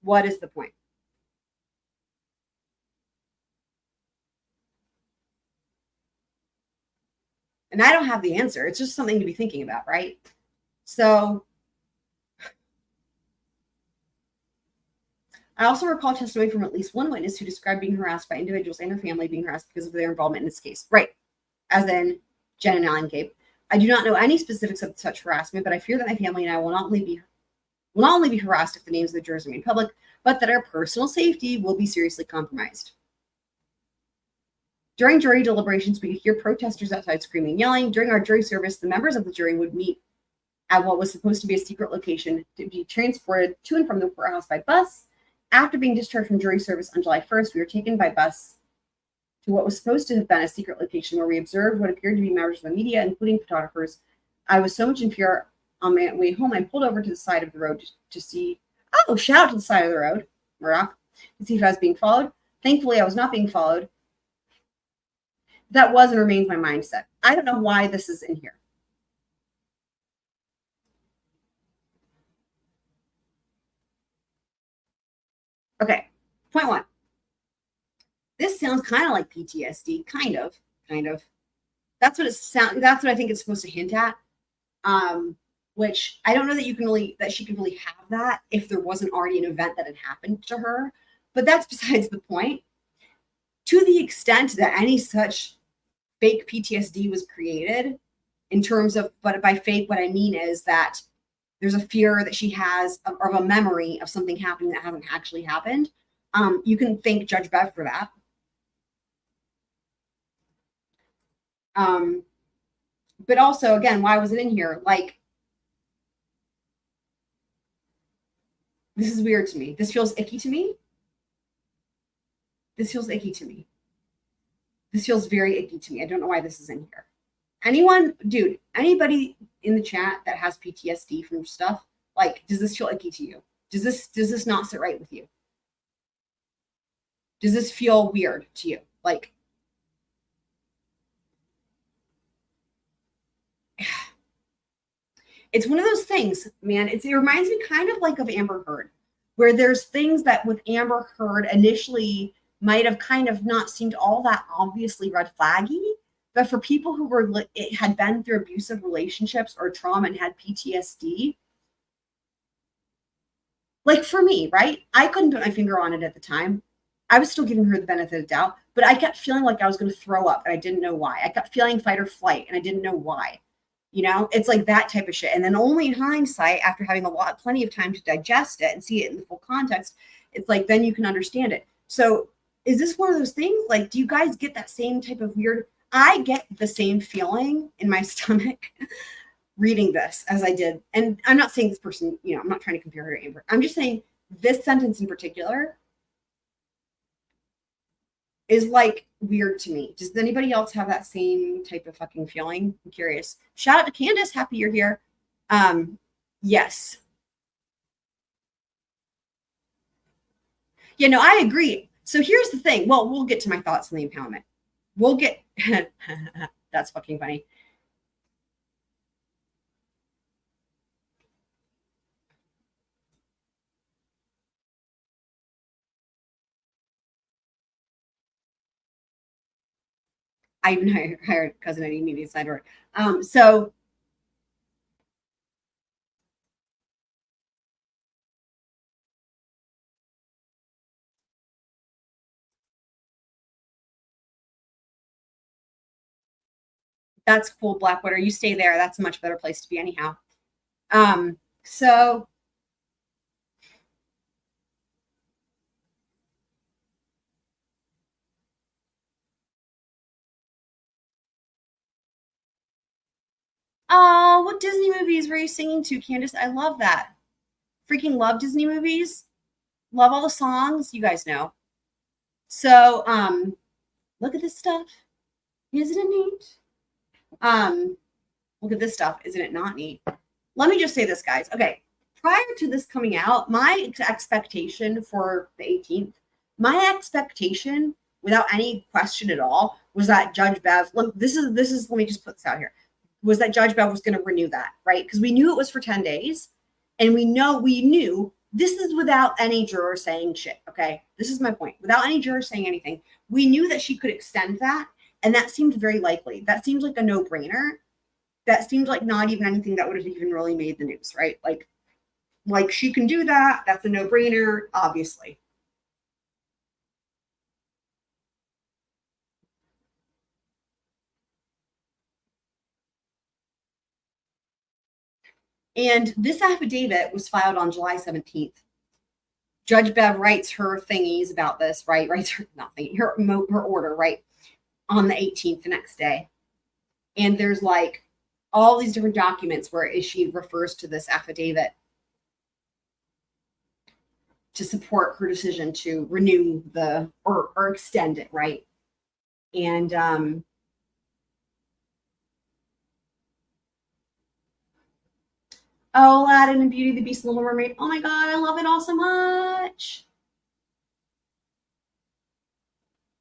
What is the point? And I don't have the answer. It's just something to be thinking about, right? So I also recall testimony from at least one witness who described being harassed by individuals and her family being harassed because of their involvement in this case. Right. As in Jen and Alan Cape. I do not know any specifics of such harassment, but I fear that my family and I will not only be will not only be harassed if the names of the jurors are made public, but that our personal safety will be seriously compromised. During jury deliberations, we could hear protesters outside screaming and yelling. During our jury service, the members of the jury would meet at what was supposed to be a secret location to be transported to and from the courthouse by bus. After being discharged from jury service on July 1st, we were taken by bus to what was supposed to have been a secret location where we observed what appeared to be members of the media, including photographers. I was so much in fear on my way home, I pulled over to the side of the road to see, shout out to the side of the road, Murdoch, to see if I was being followed. Thankfully, I was not being followed. That was and remains my mindset. I don't know why this is in here. Okay, point one. This sounds kind of like PTSD, kind of. That's what it sounds. That's what I think it's supposed to hint at. Which I don't know that she can really have that if there wasn't already an event that had happened to her. But that's besides the point. To the extent that any such fake PTSD was created, in terms of, but by fake, what I mean is that there's a fear that she has of a memory of something happening that hasn't actually happened. You can thank Judge Bev for that. But also, again, why was it in here? Like, this is weird to me. This feels icky to me. This feels icky to me. This feels very icky to me. I don't know why this is in here. Anybody in the chat that has PTSD from stuff, like, does this feel icky to you? Does this not sit right with you? Does this feel weird to you? Like, it's one of those things, man. It reminds me kind of like of Amber Heard, where there's things that with Amber Heard initially might have kind of not seemed all that obviously red flaggy, but for people who had been through abusive relationships or trauma and had PTSD, like for me, right? I couldn't put my finger on it at the time. I was still giving her the benefit of the doubt, but I kept feeling like I was going to throw up and I didn't know why. I kept feeling fight or flight and I didn't know why. You know, it's like that type of shit. And then only in hindsight, after having plenty of time to digest it and see it in the full context, it's like, then you can understand it. So is this one of those things? Like, do you guys get that same type of weird? I get the same feeling in my stomach reading this as I did. And I'm not saying this person, you know, I'm not trying to compare her to Amber. I'm just saying this sentence in particular is like weird to me. Does anybody else have that same type of fucking feeling? I'm curious. Shout out to Candace. Happy you're here. Yes. Yeah, no, I agree. So here's the thing. Well, we'll get to my thoughts on the impoundment. We'll get, that's fucking funny. I even hired cousin Eddie media side work. So that's cool, Blackwater. You stay there. That's a much better place to be anyhow. So oh, what Disney movies were you singing to, Candace? I love that. Freaking love Disney movies. Love all the songs. You guys know. So look at this stuff. Isn't it neat? Look at this stuff. Isn't it not neat? Let me just say this, guys. Okay. Prior to this coming out, my expectation for the 18th, my expectation, without any question at all, was that Judge Bev, this is, let me just put this out here, was that Judge Bev was going to renew that, right? Because we knew it was for 10 days. And we knew this is without any juror saying shit, okay? This is my point. Without any juror saying anything, we knew that she could extend that. And that seemed very likely. That seemed like a no-brainer. That seemed like not even anything that would have even really made the news, right? Like she can do that. That's a no-brainer, obviously. And this affidavit was filed on July 17th. Judge Bev writes her thingies about this, right? Writes her, not thingy, her order, right? On the 18th, the next day. And there's like all these different documents where she refers to this affidavit to support her decision to renew or extend it, right? And oh, Aladdin and Beauty, the Beast, and the Little Mermaid. Oh my God, I love it all so much.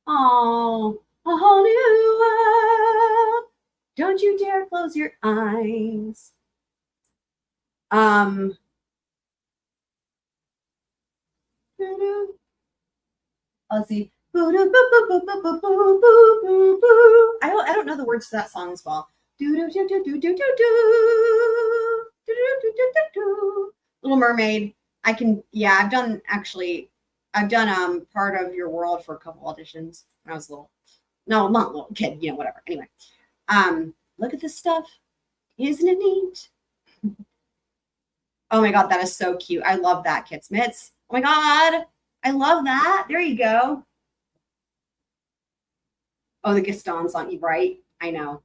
Oh, a whole new world. Don't you dare close your eyes. Let's see. I don't know the words to that song as well. Little Mermaid. I've done part of Your World for a couple auditions when I was not little kid, whatever. Anyway, look at this stuff. Isn't it neat? Oh my God, that is so cute. I love that, Kit Smits. Oh my God, I love that. There you go. Oh, the Gaston song, you right? I know.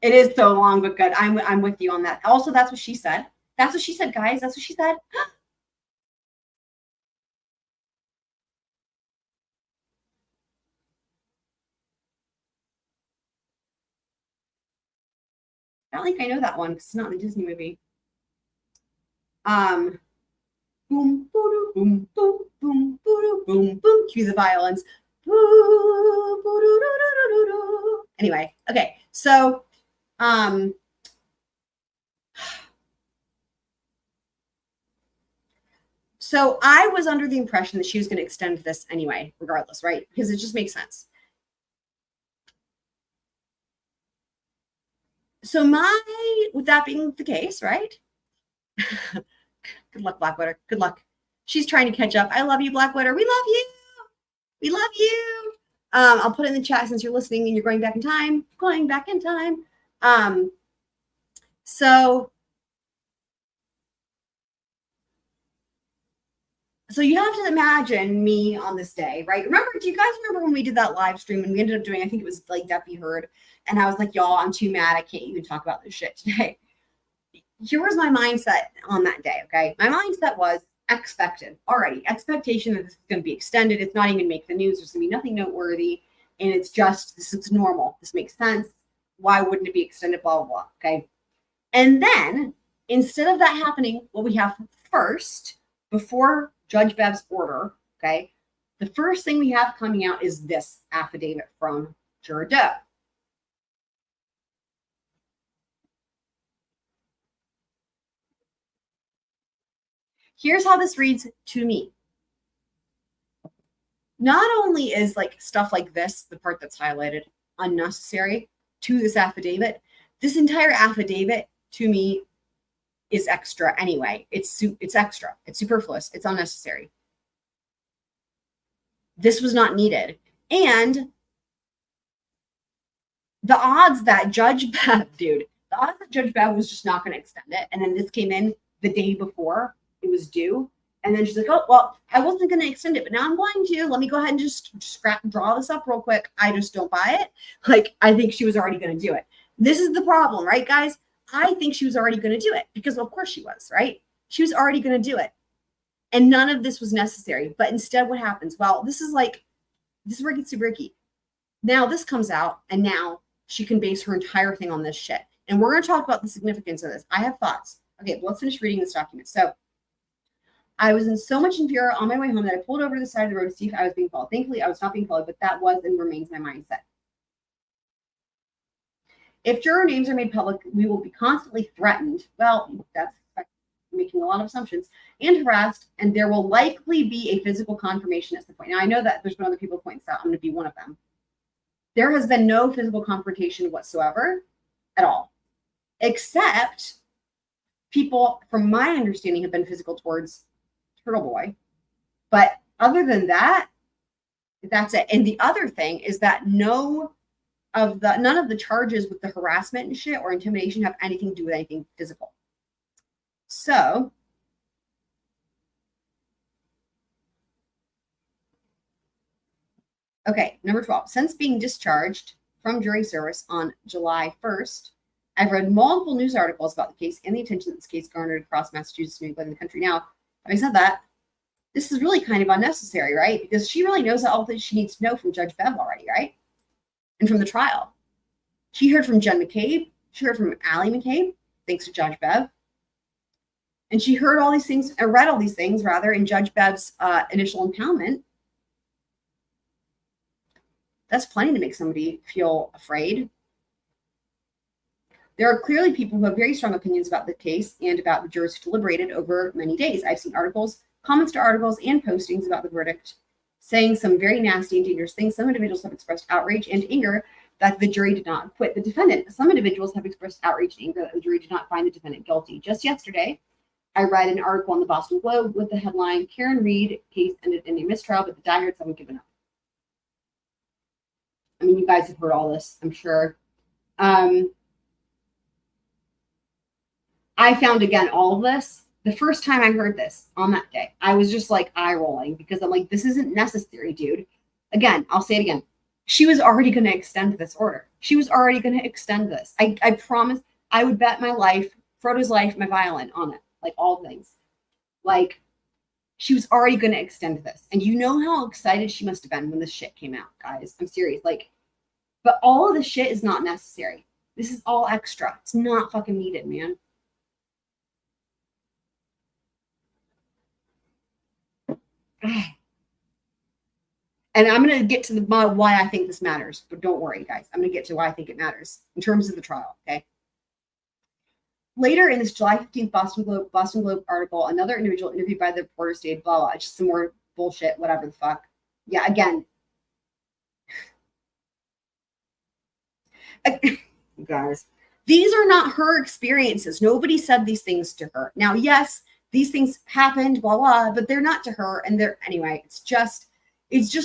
It is so long, but good. I'm with you on that. Also, that's what she said. That's what she said, guys. That's what she said. I don't think I know that one because it's not in the Disney movie. Boom, boom, boom, boom, boom, boom, boom, boom. Cue the violins. Anyway, okay. So, so I was under the impression that she was going to extend this anyway, regardless, right? Because it just makes sense. So with that being the case, right? Good luck, Blackwater. Good luck. She's trying to catch up. I love you, Blackwater. We love you. We love you. I'll put it in the chat since you're listening and you're going back in time. Going back in time. So you have to imagine me on this day, right? Do you guys remember when we did that live stream and we ended up doing, I think it was like Duffy Heard, and I was like, y'all, I'm too mad. I can't even talk about this shit today. Here was my mindset on that day, okay? My mindset was expected already. Expectation that this is going to be extended. It's not even going to make the news. There's going to be nothing noteworthy. And it's just, this is normal. This makes sense. Why wouldn't it be extended? Blah, blah, blah, okay? And then, instead of that happening, what we have first, before Judge Bev's order, okay, the first thing we have coming out is this affidavit from Juror Doe. Here's how this reads to me. Not only is like stuff like this, the part that's highlighted, unnecessary to this affidavit, this entire affidavit to me is extra anyway. It's extra. It's superfluous. It's unnecessary. This was not needed. And the odds that Judge Bev was just not going to extend it. And then this came in the day before it was due. And then she's like, oh, well, I wasn't going to extend it, but now I'm going to. Let me go ahead and just draw this up real quick. I just don't buy it. Like, I think she was already going to do it. This is the problem, right, guys? I think she was already going to do it because, of course, she was, right? She was already going to do it. And none of this was necessary. But instead, what happens? Well, this is where it gets super icky. Now this comes out, and now she can base her entire thing on this shit. And we're going to talk about the significance of this. I have thoughts. Okay, but let's finish reading this document. So, I was in so much in fear on my way home that I pulled over to the side of the road to see if I was being followed. Thankfully, I was not being followed, but that was and remains my mindset. If juror names are made public, we will be constantly threatened. Well, that's making a lot of assumptions, and harassed, and there will likely be a physical confrontation at some point. Now, I know that there's been other people points out. I'm going to be one of them. There has been no physical confrontation whatsoever at all, except people, from my understanding, have been physical towards Turtle Boy. But other than that, that's it. And the other thing is that no of the charges with the harassment and shit or intimidation have anything to do with anything physical. So okay, number 12. Since being discharged from jury service on July 1st, I've read multiple news articles about the case and the attention that this case garnered across Massachusetts, New England, and the country. Now, having said that, this is really kind of unnecessary, right? Because she really knows all that she needs to know from Judge Bev already, right? And from the trial. She heard from Jen McCabe. She heard from Allie McCabe, thanks to Judge Bev. And she heard all these things, or read all these things, rather, in Judge Bev's initial impoundment. That's plenty to make somebody feel afraid. There are clearly people who have very strong opinions about the case and about the jurors who deliberated over many days. I've seen articles, comments to articles, and postings about the verdict saying some very nasty and dangerous things. Some individuals have expressed outrage and anger that the jury did not acquit the defendant. Some individuals have expressed outrage and anger that the jury did not find the defendant guilty. Just yesterday, I read an article in the Boston Globe with the headline, Karen Reed case ended in a mistrial, but the diehards haven't given up. I mean, you guys have heard all this, I'm sure. I found, again, all of this. The first time I heard this on that day, I was just like eye rolling because I'm like, this isn't necessary, dude. Again, I'll say it again. She was already going to extend this order. She was already going to extend this. I promise I would bet my life, Frodo's life, my violin on it, like all things. Like, she was already going to extend this. And you know how excited she must have been when this shit came out, guys. I'm serious. Like, but all of this shit is not necessary. This is all extra. It's not fucking needed, man. And I'm going to get to the why I think this matters, but don't worry, guys. I'm going to get to why I think it matters in terms of the trial, okay? Later in this July 15th Boston Globe article, another individual interviewed by the reporter stated, blah, blah, just some more bullshit, whatever the fuck. Yeah, again. Guys, these are not her experiences. Nobody said these things to her. Now, yes, these things happened, blah, blah, but they're not to her. And they're, anyway, it's just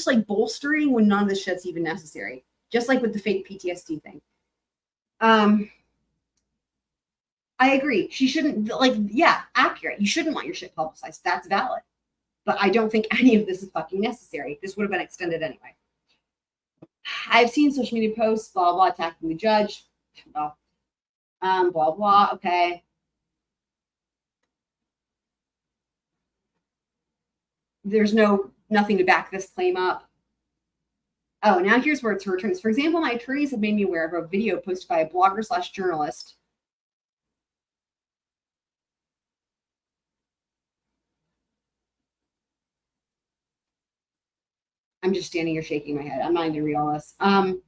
like bolstering when none of this shit's even necessary. Just like with the fake PTSD thing. I agree. She shouldn't, like, yeah, accurate. You shouldn't want your shit publicized. That's valid. But I don't think any of this is fucking necessary. This would have been extended anyway. I've seen social media posts, blah, blah, attacking the judge. Blah, blah, okay. There's nothing to back this claim up. Oh, now here's where it's her attorneys. For example, my attorneys have made me aware of a video posted by a blogger/journalist. I'm just standing here shaking my head. I'm not going to read all this. I'm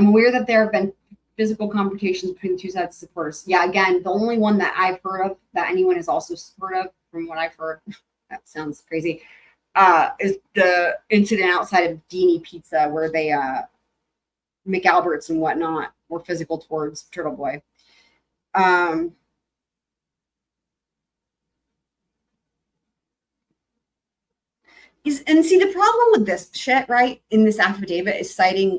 aware that there have been physical confrontations between the two sides of supporters. Yeah, again, the only one that I've heard of that anyone has also heard of, from what I've heard, that sounds crazy, is the incident outside of Deanie Pizza where they, McAlberts and whatnot, were physical towards Turtle Boy. And see, the problem with this shit, right, in this affidavit is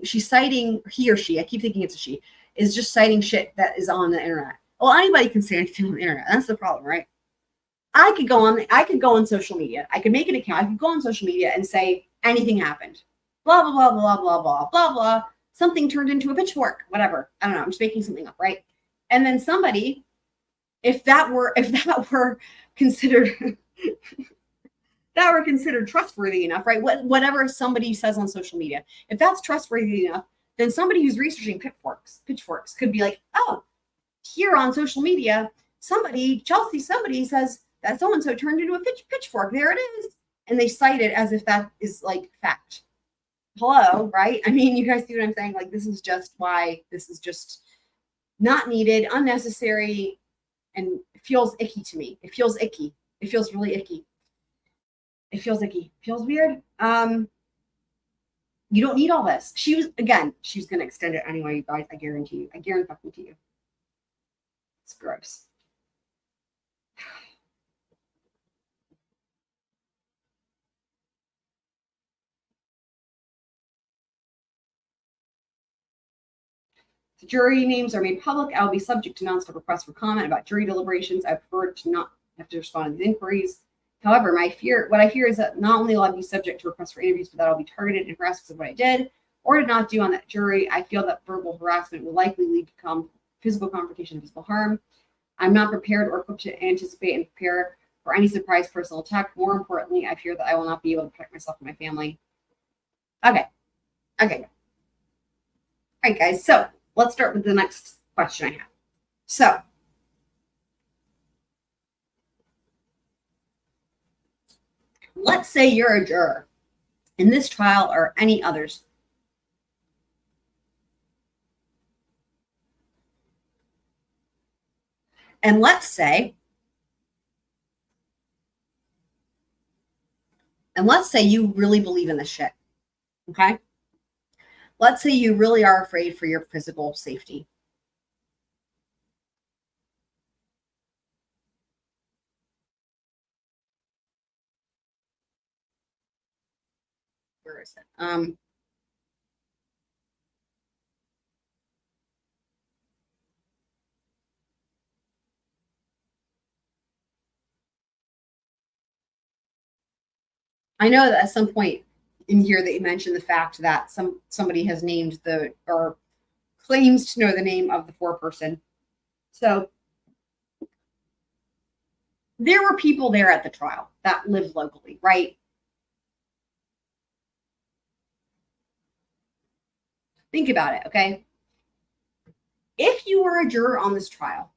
she's citing, he or she, I keep thinking it's a she, is just citing shit that is on the internet. Well, anybody can say anything on the internet. That's the problem, right? I could go on social media. I could make an account. I could go on social media and say anything happened. Blah, blah, blah, blah, blah, blah, blah, blah. Something turned into a pitchfork, whatever. I don't know. I'm just making something up, right? And then somebody, if that were considered trustworthy enough, right? Whatever somebody says on social media, if that's trustworthy enough, then somebody who's researching pitchforks could be like, oh, here on social media, somebody says that so-and-so turned into a pitchfork. There it is. And they cite it as if that is like fact. Hello, right? I mean, you guys see what I'm saying? Like, this is just why this is just not needed, unnecessary, and it feels icky to me. It feels icky. It feels really icky. It feels icky. Feels weird. You don't need all this. She's going to extend it anyway, you guys. I guarantee you. I guarantee to you. It's gross. The jury names are made public. I will be subject to nonstop requests for comment about jury deliberations. I prefer to not have to respond to these inquiries. However, what I fear is that not only will I be subject to requests for interviews, but that I'll be targeted and harassed because of what I did or did not do on that jury. I feel that verbal harassment will likely lead to physical confrontation and physical harm. I'm not prepared or equipped to anticipate and prepare for any surprise personal attack. More importantly, I fear that I will not be able to protect myself and my family. Okay. All right, guys. So let's start with the next question I have. So, let's say you're a juror in this trial or any others. And let's say you really believe in this shit. Okay? Let's say you really are afraid for your physical safety. Where is it? I know that at some point in here that you mentioned the fact that somebody has named or claims to know the name of the foreperson. So there were people there at the trial that live locally, right? Think about it, okay? If you were a juror on this trial,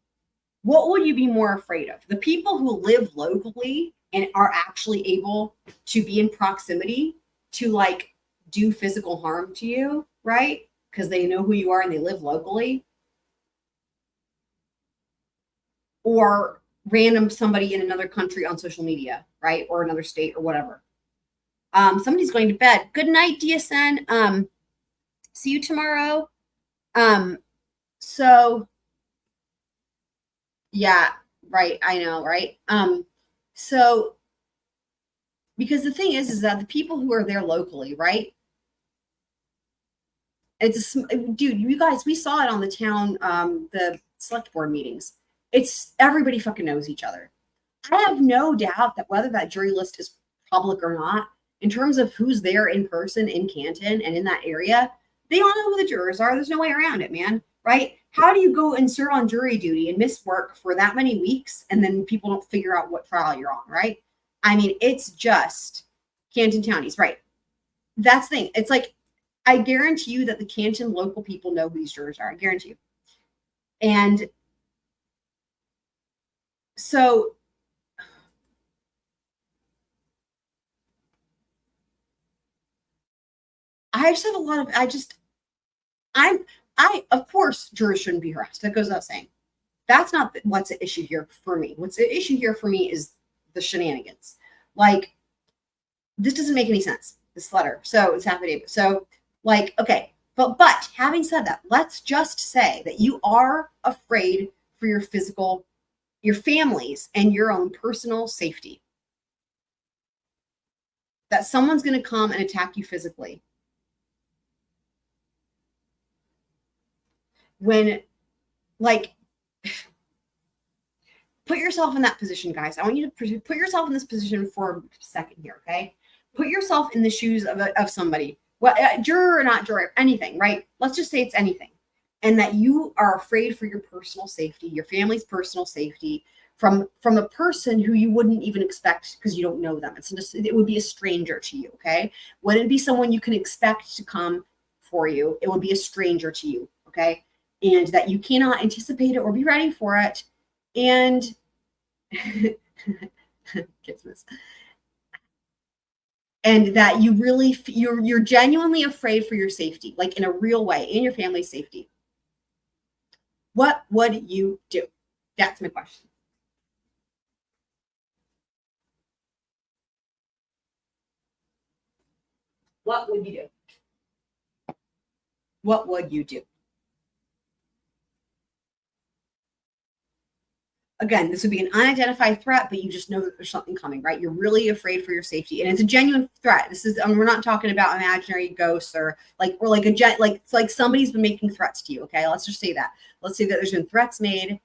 what would you be more afraid of? The people who live locally and are actually able to be in proximity to like do physical harm to you, right? Because they know who you are and they live locally. Or random somebody in another country on social media, right? Or another state or whatever. Somebody's going to bed. Good night, DSN. See you tomorrow. So yeah, right. I know, right? So because the thing is that the people who are there locally, right? Dude, you guys, we saw it on the town, the select board meetings. It's everybody fucking knows each other. I have no doubt that whether that jury list is public or not, in terms of who's there in person in Canton and in that area, they all know who the jurors are. There's no way around it, man. Right? How do you go and serve on jury duty and miss work for that many weeks and then people don't figure out what trial you're on, right? I mean, it's just Canton townies, right? That's the thing. It's like, I guarantee you that the Canton local people know who these jurors are. I guarantee you. And so I just have a lot of, of course, jurors shouldn't be harassed. That goes without saying. That's not what's the issue here for me. What's the issue here for me is the shenanigans. Like, this doesn't make any sense, this letter. So it's affidavit. So, like, okay. But having said that, let's just say that you are afraid for your family's and your own personal safety. That someone's going to come and attack you physically. When, like, put yourself in that position, guys. I want you to put yourself in this position for a second here, okay? Put yourself in the shoes of somebody, well, juror or not juror, anything, right? Let's just say it's anything. And that you are afraid for your personal safety, your family's personal safety, from a person who you wouldn't even expect because you don't know them. It would be a stranger to you, okay? Wouldn't be someone you can expect to come for you. It would be a stranger to you, okay? And that you cannot anticipate it or be ready for it. And and that you really you're genuinely afraid for your safety, like in a real way, in your family's safety. What would you do? That's my question. What would you do? What would you do? Again, this would be an unidentified threat, but you just know that there's something coming, right? You're really afraid for your safety, and it's a genuine threat. This is, we're not talking about imaginary ghosts or like somebody's been making threats to you. Okay, let's just say that. Let's say that there's been threats made,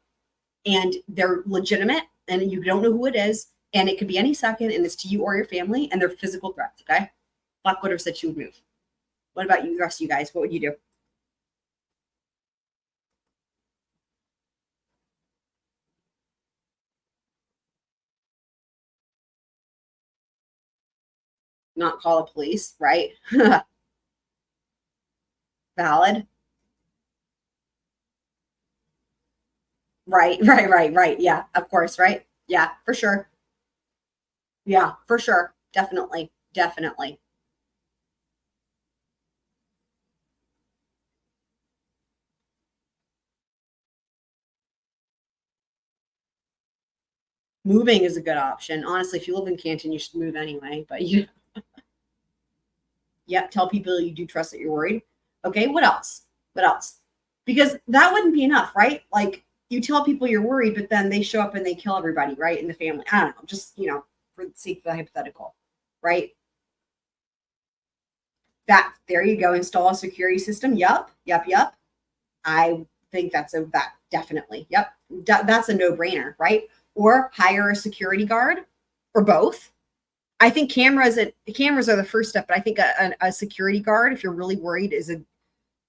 and they're legitimate, and you don't know who it is, and it could be any second, and it's to you or your family, and they're physical threats. Okay, Black would have said she would move. What about you, the rest of you guys? What would you do? Not call the police, right? Valid. Right. Yeah, of course, right? Yeah, for sure. Yeah, for sure. Definitely. Definitely. Moving is a good option. Honestly, if you live in Canton, you should move anyway. But you, yep, tell people you do trust that you're worried. Okay, what else? What else? Because that wouldn't be enough, right? Like you tell people you're worried, but then they show up and they kill everybody, right? In the family. I don't know, just, for the sake of the hypothetical, right? That, there you go. Install a security system. Yep. I think that definitely. Yep. That's a no-brainer, right? Or hire a security guard, or both. I think cameras are the first step, but I think a security guard, if you're really worried,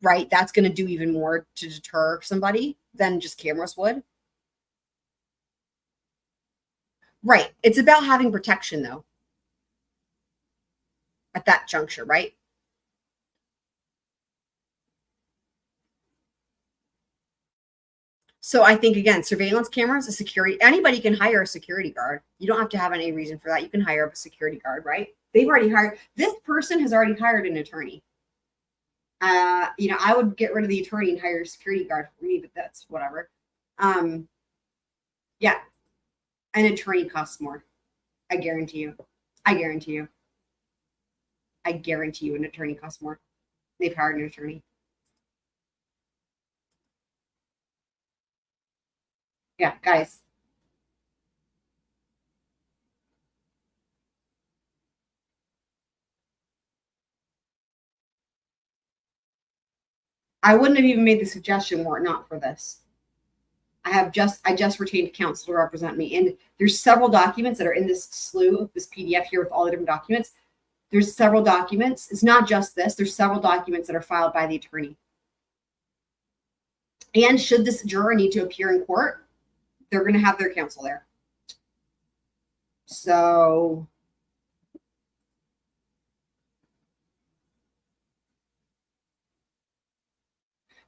right. That's going to do even more to deter somebody than just cameras would. Right. It's about having protection though. At that juncture, right? So I think, again, surveillance cameras, anybody can hire a security guard. You don't have to have any reason for that. You can hire a security guard, right? This person has already hired an attorney. I would get rid of the attorney and hire a security guard for me, but that's whatever. Yeah. An attorney costs more. I guarantee you. I guarantee you an attorney costs more. They've hired an attorney. Yeah, guys. I wouldn't have even made the suggestion were it not for this. I just retained counsel to represent me. And there's several documents that are in this slew, this PDF here with all the different documents. There's several documents. It's not just this. There's several documents that are filed by the attorney. And should this juror need to appear in court, they're going to have their counsel there. So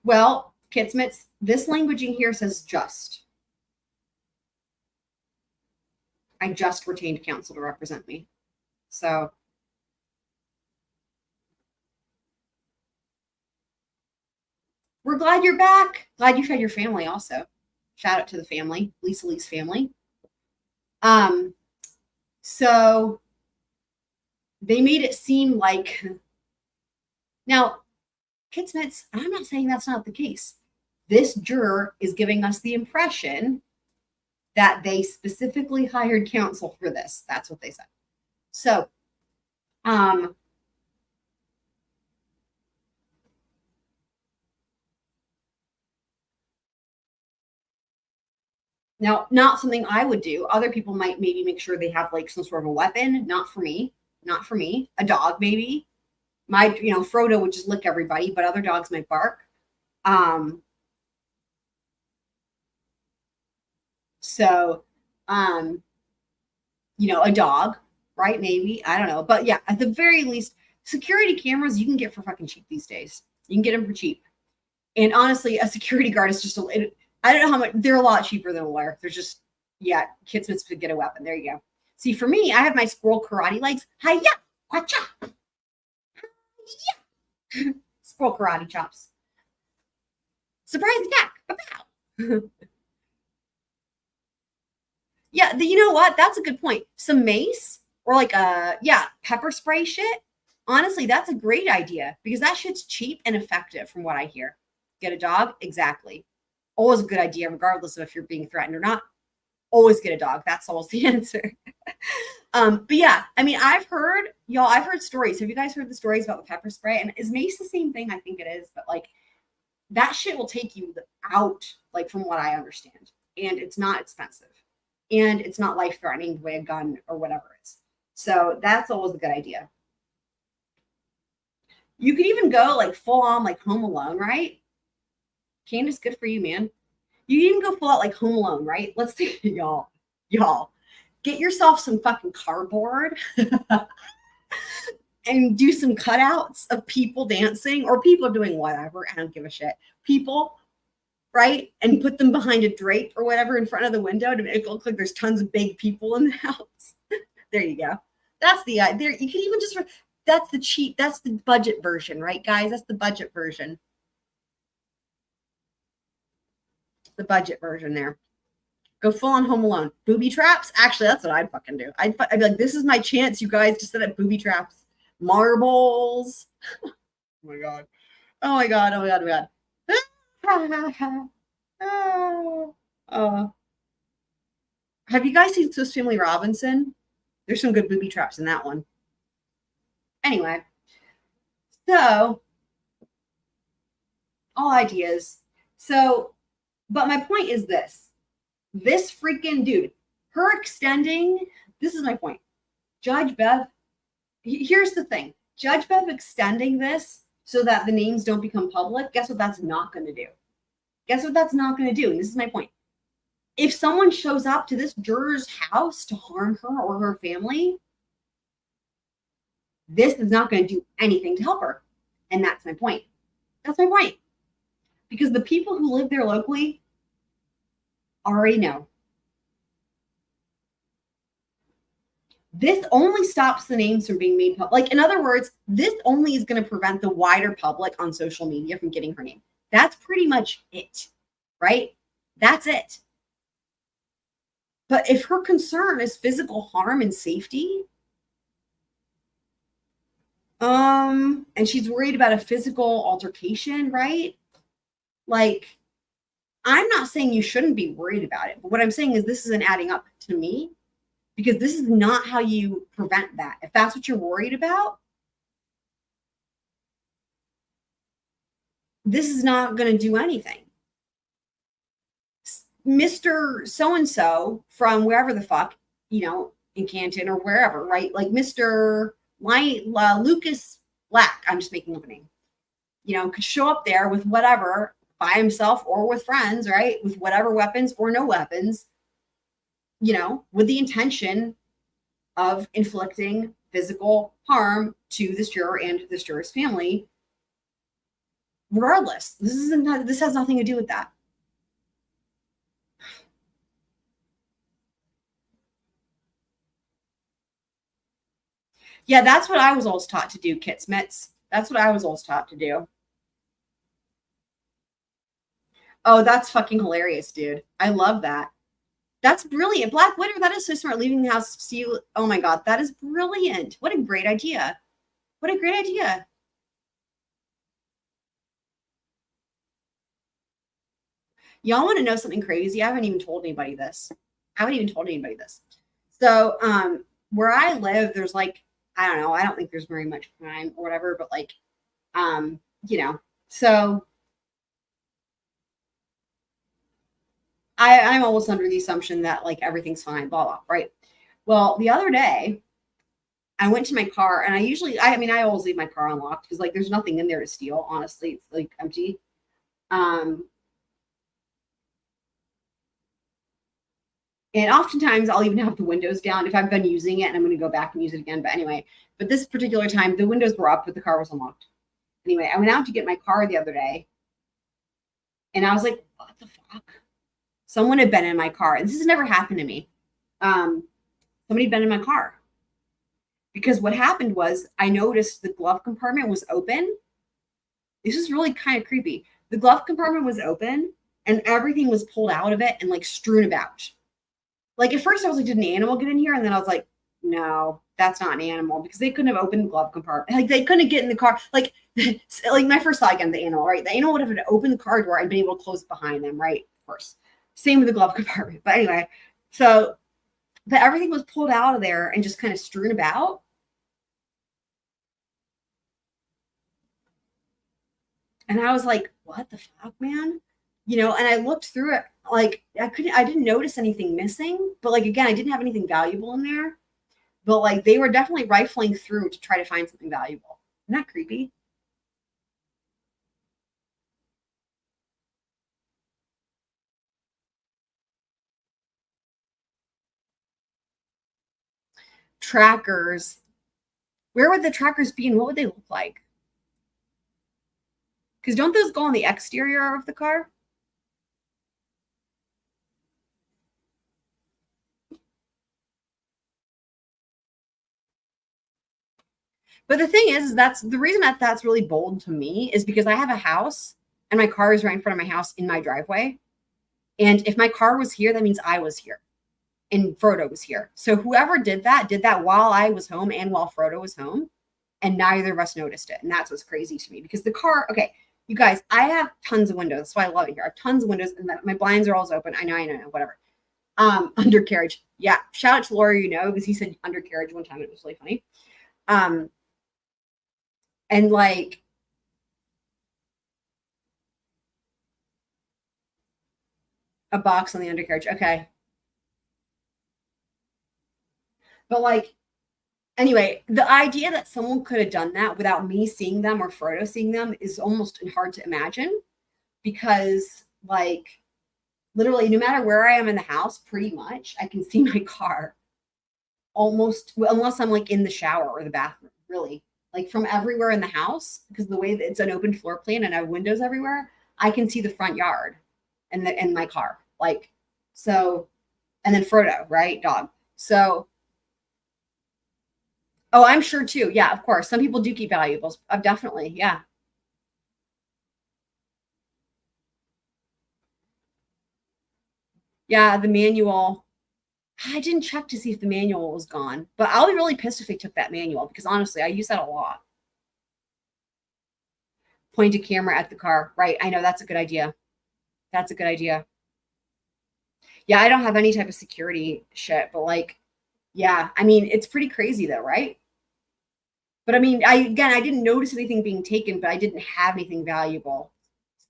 well, Kitsmits, this languaging here says just. I just retained counsel to represent me. So we're glad you're back. Glad you've had your family also. Shout out to the family, Lisa Lee's family. So they made it seem like, now, Kitsmits, I'm not saying that's not the case. This juror is giving us the impression that they specifically hired counsel for this. That's what they said. So, now, not something I would do. Other people might maybe make sure they have like some sort of a weapon. Not for me. Not for me. A dog, maybe. Frodo would just lick everybody, but other dogs might bark. So, a dog, right? Maybe. I don't know. But yeah, at the very least, security cameras you can get for fucking cheap these days. You can get them for cheap. And honestly, a security guard is just I don't know how much, they're a lot cheaper than a lawyer. They're just, Kitsmits could get a weapon. There you go. See, for me, I have my squirrel karate legs. Hiya, kwacha. Yeah. Squirrel karate chops. Surprise attack. Pow. Yeah, you know what? That's a good point. Some mace or like pepper spray shit. Honestly, that's a great idea because that shit's cheap and effective from what I hear. Get a dog? Exactly. Always a good idea, regardless of if you're being threatened or not. Always get a dog. That's always the answer. But yeah, I mean, I've heard stories. Have you guys heard the stories about the pepper spray? And is mace the same thing? I think it is, but like that shit will take you out, like from what I understand. And it's not expensive. And it's not life-threatening the way a gun or whatever is. So that's always a good idea. You could even go like full on like Home Alone, right? Candace, good for you, man. You can even go full out like Home Alone, right? Let's see, y'all, get yourself some fucking cardboard and do some cutouts of people dancing or people doing whatever. I don't give a shit. People, right? And put them behind a drape or whatever in front of the window to make it look like there's tons of big people in the house. There you go. That's the there. You can even just that's the cheap. That's the budget version, right, guys? That's the budget version. The budget version there. Go full on Home Alone. Booby traps? Actually, that's what I'd fucking do. I'd be like, this is my chance, you guys, to set up booby traps. Marbles. Oh my God. Oh my God. Oh my God. Oh my God. Have you guys seen Swiss Family Robinson? There's some good booby traps in that one. Anyway. So, all ideas. So, but my point is this freaking dude, her extending, this is my point. Judge Bev, here's the thing. Judge Bev extending this so that the names don't become public, guess what that's not going to do? Guess what that's not going to do? And this is my point. If someone shows up to this juror's house to harm her or her family, this is not going to do anything to help her. And that's my point. That's my point. Because the people who live there locally already know. This only stops the names from being made public. Like, in other words, this only is going to prevent the wider public on social media from getting her name. That's pretty much it, right? That's it. But if her concern is physical harm and safety, and she's worried about a physical altercation, right? Like, I'm not saying you shouldn't be worried about it, but what I'm saying is this isn't adding up to me because this is not how you prevent that. If that's what you're worried about, this is not going to do anything. Mr. So-and-so from wherever the fuck, in Canton or wherever, right? Like Mr. Lucas Black, I'm just making up a name, could show up there with whatever by himself or with friends, right? With whatever weapons or no weapons, with the intention of inflicting physical harm to this juror and to this juror's family. Regardless, this has nothing to do with that. Yeah, that's what I was always taught to do, Kit Smits. That's what I was always taught to do. Oh, that's fucking hilarious, dude. I love that. That's brilliant. Black Widow, that is so smart. Leaving the house to see you. Oh my God, that is brilliant. What a great idea. What a great idea. Y'all want to know something crazy? I haven't even told anybody this. So, where I live, there's like, I don't know. I don't think there's very much crime or whatever, but like, so I'm almost under the assumption that like everything's fine, blah, blah, right? Well, the other day I went to my car and I always leave my car unlocked because like there's nothing in there to steal. Honestly, it's like empty. And oftentimes I'll even have the windows down if I've been using it and I'm going to go back and use it again. But anyway, this particular time, the windows were up, but the car was unlocked. Anyway, I went out to get my car the other day and I was like, what the fuck? Someone had been in my car. And this has never happened to me. Somebody had been in my car. Because what happened was I noticed the glove compartment was open. This is really kind of creepy. The glove compartment was open and everything was pulled out of it and like strewn about. Like at first I was like, did an animal get in here? And then I was like, no, that's not an animal because they couldn't have opened the glove compartment. Like they couldn't get in the car. Like my first thought again, the animal, right? The animal would have opened the car door and been able to close it behind them, right? Of course. Same with the glove compartment. But anyway, so but everything was pulled out of there and just kind of strewn about. And I was like, what the fuck, man? You know, and I looked through it, like I didn't notice anything missing, but like again, I didn't have anything valuable in there. But like they were definitely rifling through to try to find something valuable. Isn't that creepy? Trackers. Where would the trackers be and what would they look like? Because don't those go on the exterior of the car? But the thing is that's the reason that that's really bold to me is because I have a house and my car is right in front of my house in my driveway. And if my car was here, that means I was here and Frodo was here. So whoever did that while I was home and while Frodo was home. And neither of us noticed it. And that's what's crazy to me because the car, okay, you guys, I have tons of windows. That's why I love it here. I have tons of windows and my blinds are always open. I know, whatever. Undercarriage. Yeah. Shout out to Laura, because he said undercarriage one time. It was really funny. And like, a box on the undercarriage. Okay. But like, anyway, the idea that someone could have done that without me seeing them or Frodo seeing them is almost hard to imagine because like literally no matter where I am in the house, pretty much I can see my car almost unless I'm like in the shower or the bathroom, really. Like from everywhere in the house, because the way that it's an open floor plan and I have windows everywhere, I can see the front yard and my car. Like, so, and then Frodo, right? Dog. So, oh, I'm sure too. Yeah, of course. Some people do keep valuables. Definitely. Yeah. Yeah, the manual. I didn't check to see if the manual was gone, but I'll be really pissed if they took that manual because honestly, I use that a lot. Point a camera at the car. Right. I know that's a good idea. That's a good idea. Yeah, I don't have any type of security shit, but like, yeah, I mean, it's pretty crazy though, right? But I mean, I didn't notice anything being taken, but I didn't have anything valuable.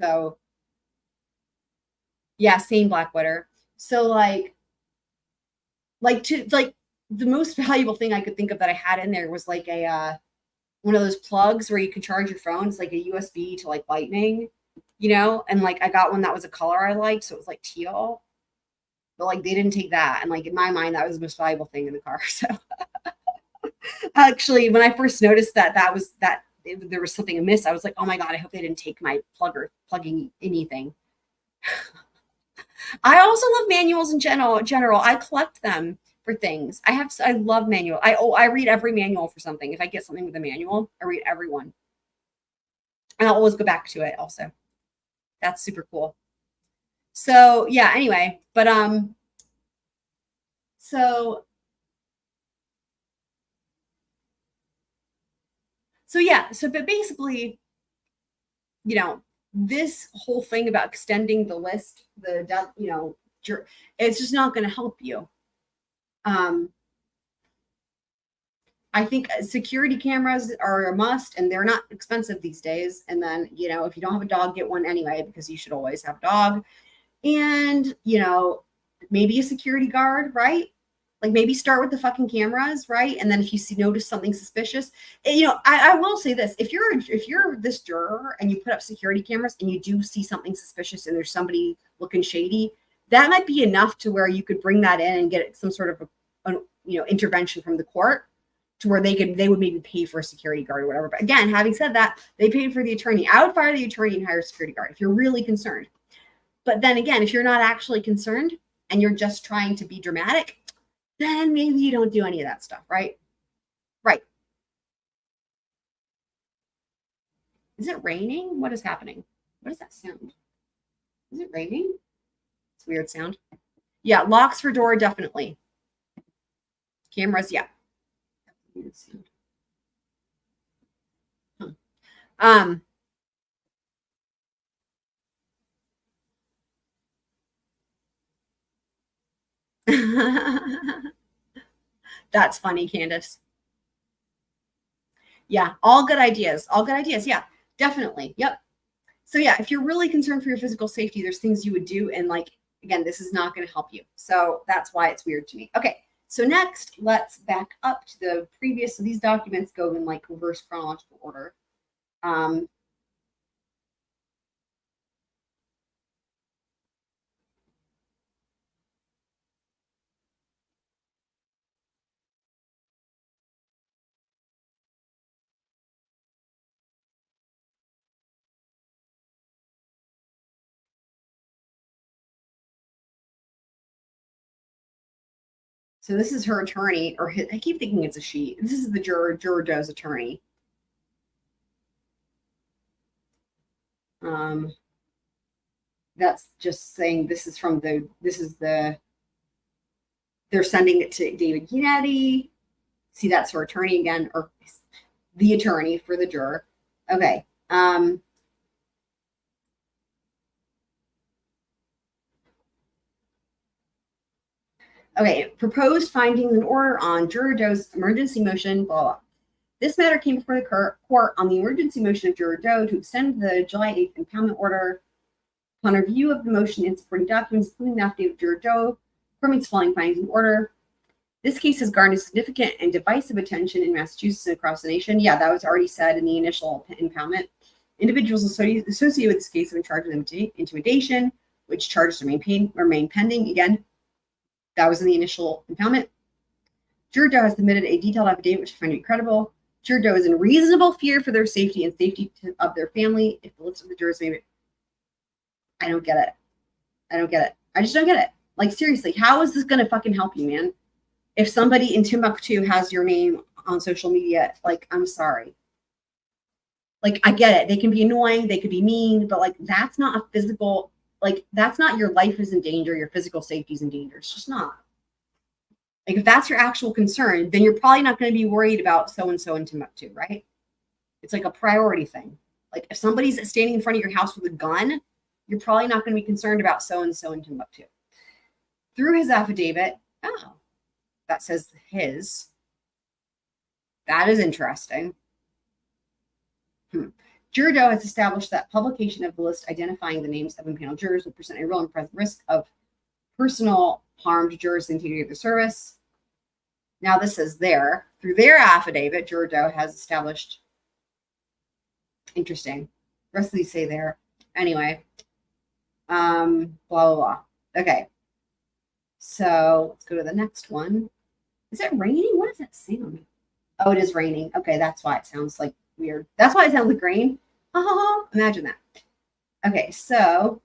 So yeah, same Blackwater. So like the most valuable thing I could think of that I had in there was like a one of those plugs where you can charge your phone. It's like a USB to like lightning, and like I got one that was a color I liked, so it was like teal. But like they didn't take that. And like in my mind, that was the most valuable thing in the car. So actually, when I first noticed that there was something amiss, I was like, oh my God, I hope they didn't take my plugging anything. I also love manuals in general. I collect them for things. I love manual. I read every manual for something. If I get something with a manual, I read every one. And I'll always go back to it also. That's super cool. So yeah, anyway, but so yeah, but basically, this whole thing about extending the list, it's just not going to help you. I think security cameras are a must and they're not expensive these days. And then, if you don't have a dog, get one anyway, because you should always have a dog. And, maybe a security guard, right? Like maybe start with the fucking cameras, right? And then if you notice something suspicious, I will say this: if you're this juror and you put up security cameras and you do see something suspicious and there's somebody looking shady, that might be enough to where you could bring that in and get some sort of intervention from the court to where they would maybe pay for a security guard or whatever. But again, having said that, they paid for the attorney. I would fire the attorney and hire a security guard if you're really concerned. But then again, if you're not actually concerned and you're just trying to be dramatic, then maybe you don't do any of that stuff, right? Right. Is it raining? What is happening? What is that sound? Is it raining? It's a weird sound. Yeah, locks for door, definitely. Cameras, yeah. That's funny, Candace. Yeah, all good ideas. All good ideas. Yeah, definitely. Yep. So yeah, if you're really concerned for your physical safety, there's things you would do. And like, again, this is not going to help you. So that's why it's weird to me. Okay. So next, let's back up to the previous. So these documents go in like reverse chronological order. So this is her attorney, or I keep thinking it's a she. This is the Juror Doe's attorney. That's just saying this is from the, they're sending it to David Giannetti. See, that's her attorney again, or the attorney for the juror. Okay. Okay, proposed findings and order on Juror Doe's emergency motion, blah, blah. This matter came before the court on the emergency motion of Juror Doe to extend the July 8th impoundment order. Upon review of the motion and supporting documents, including the affidavit of Juror Doe, affirming its following findings and order. This case has garnered significant and divisive attention in Massachusetts and across the nation. Yeah, that was already said in the initial impoundment. Individuals associated with this case have been charged with intimidation, which charges remain pending. Again, that was in the initial impoundment. Juror Doe has submitted a detailed affidavit, which I find to be credible. Juror Doe is in reasonable fear for their safety and safety of their family. If the list of the jurors may be, I don't get it. I don't get it. I just don't get it. Like, seriously, how is this going to fucking help you, man? If somebody in Timbuktu has your name on social media, like, I'm sorry. Like, I get it. They can be annoying. They could be mean, but like, that's not a physical, like, that's not your life is in danger. Your physical safety is in danger. It's just not. Like, if that's your actual concern, then you're probably not going to be worried about so-and-so in Timbuktu, right? It's like a priority thing. Like, if somebody's standing in front of your house with a gun, you're probably not going to be concerned about so-and-so in Timbuktu. Through his affidavit, oh, that says his. That is interesting. Juror Doe has established that publication of the list identifying the names of impaneled jurors will present a real and present risk of personal harm to jurors' integrity of the service. Now this is there. Through their affidavit, Juror Doe has established. Interesting. The rest of these say there. Anyway. Blah, blah, blah. Okay. So let's go to the next one. Is it raining? What does that sound? Oh, it is raining. Okay, that's why it sounds like weird. That's why it sounds like rain. Imagine that. Okay, so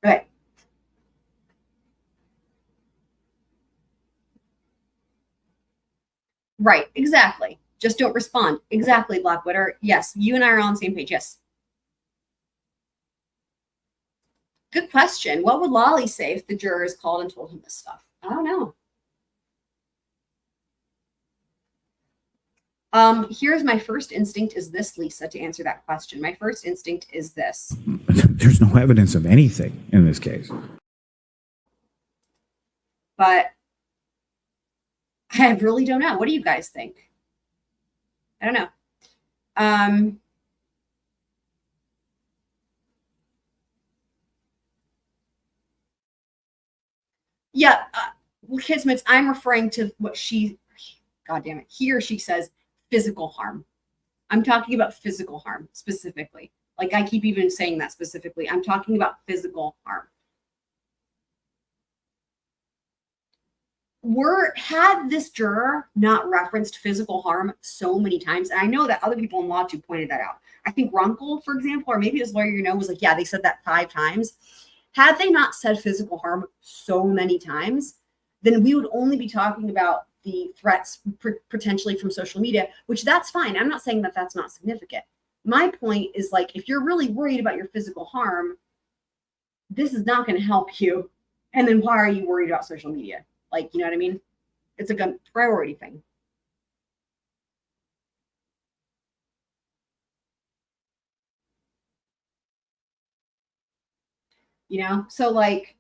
right. Right, exactly. Just don't respond. Exactly, Blackwater. Yes, you and I are on the same page. Yes. Good question. What would Lolly say if the jurors called and told him this stuff? I don't know. Here's my first instinct is this, Lisa, to answer that question. My first instinct is this. There's no evidence of anything in this case. But I really don't know. What do you guys think? I don't know. Yeah, Kismets, I'm referring to what she, God damn it, he or she says physical harm. I'm talking about physical harm specifically. Like, I keep even saying that specifically. I'm talking about physical harm. Had this juror not referenced physical harm so many times, and I know that other people in law too pointed that out. I think Runkle, for example, or maybe his lawyer, was like, yeah, they said that 5 times. Had they not said physical harm so many times, then we would only be talking about the threats potentially from social media, which that's fine. I'm not saying that that's not significant. my point is, like, if you're really worried about your physical harm, this is not going to help you. And then why are you worried about social media? Like, you know what I mean? It's like a priority thing. You know? So, like,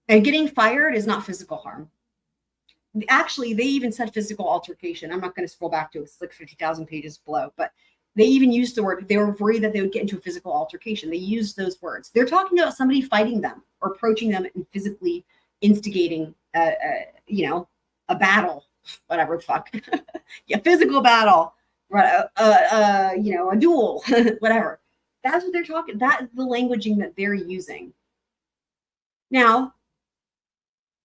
and getting fired is not physical harm. Actually, they even said physical altercation. I'm not going to scroll back to it. It's like 50,000 pages below, but they even used the word, they were worried that they would get into a physical altercation. They used those words. They're talking about somebody fighting them or approaching them and physically instigating, a battle, whatever the fuck. Yeah, physical battle, a duel, whatever. That's what they're talking. That is the languaging that they're using. Now,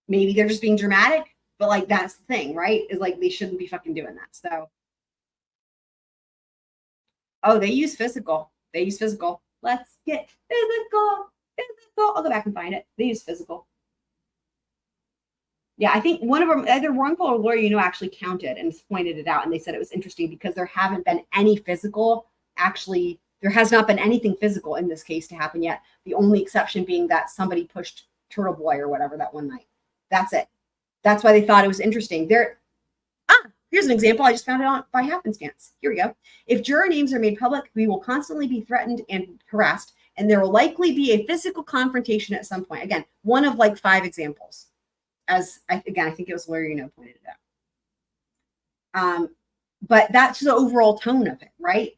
maybe they're just being dramatic, but like that's the thing, right? Is like they shouldn't be fucking doing that. So, oh, they use physical. They use physical. Let's get physical. Physical. I'll go back and find it. They use physical. Yeah, I think one of them, either Ronco or Lawyer, actually counted and pointed it out, and they said it was interesting because there haven't been any physical. Actually, there has not been anything physical in this case to happen yet. The only exception being that somebody pushed Turtle Boy or whatever that one night. That's it. That's why they thought it was interesting. Here's an example. I just found it on by happenstance. Here we go. If juror names are made public, we will constantly be threatened and harassed, and there will likely be a physical confrontation at some point. Again, one of like 5 examples. I think it was Lawyer, pointed it out. But that's the overall tone of it, right?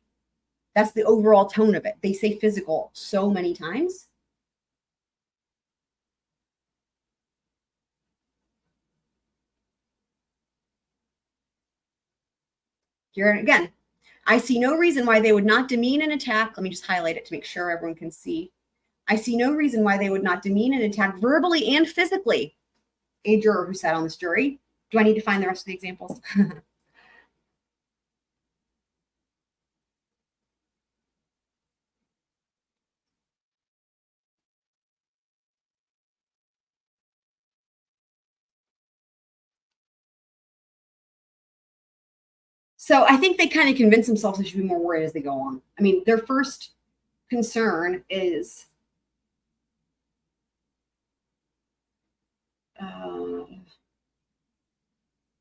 That's the overall tone of it. They say physical so many times. Here again, I see no reason why they would not demean an attack. Let me just highlight it to make sure everyone can see. I see no reason why they would not demean an attack verbally and physically a juror who sat on this jury. Do I need to find the rest of the examples? So I think they kind of convince themselves they should be more worried as they go on. I mean, their first concern is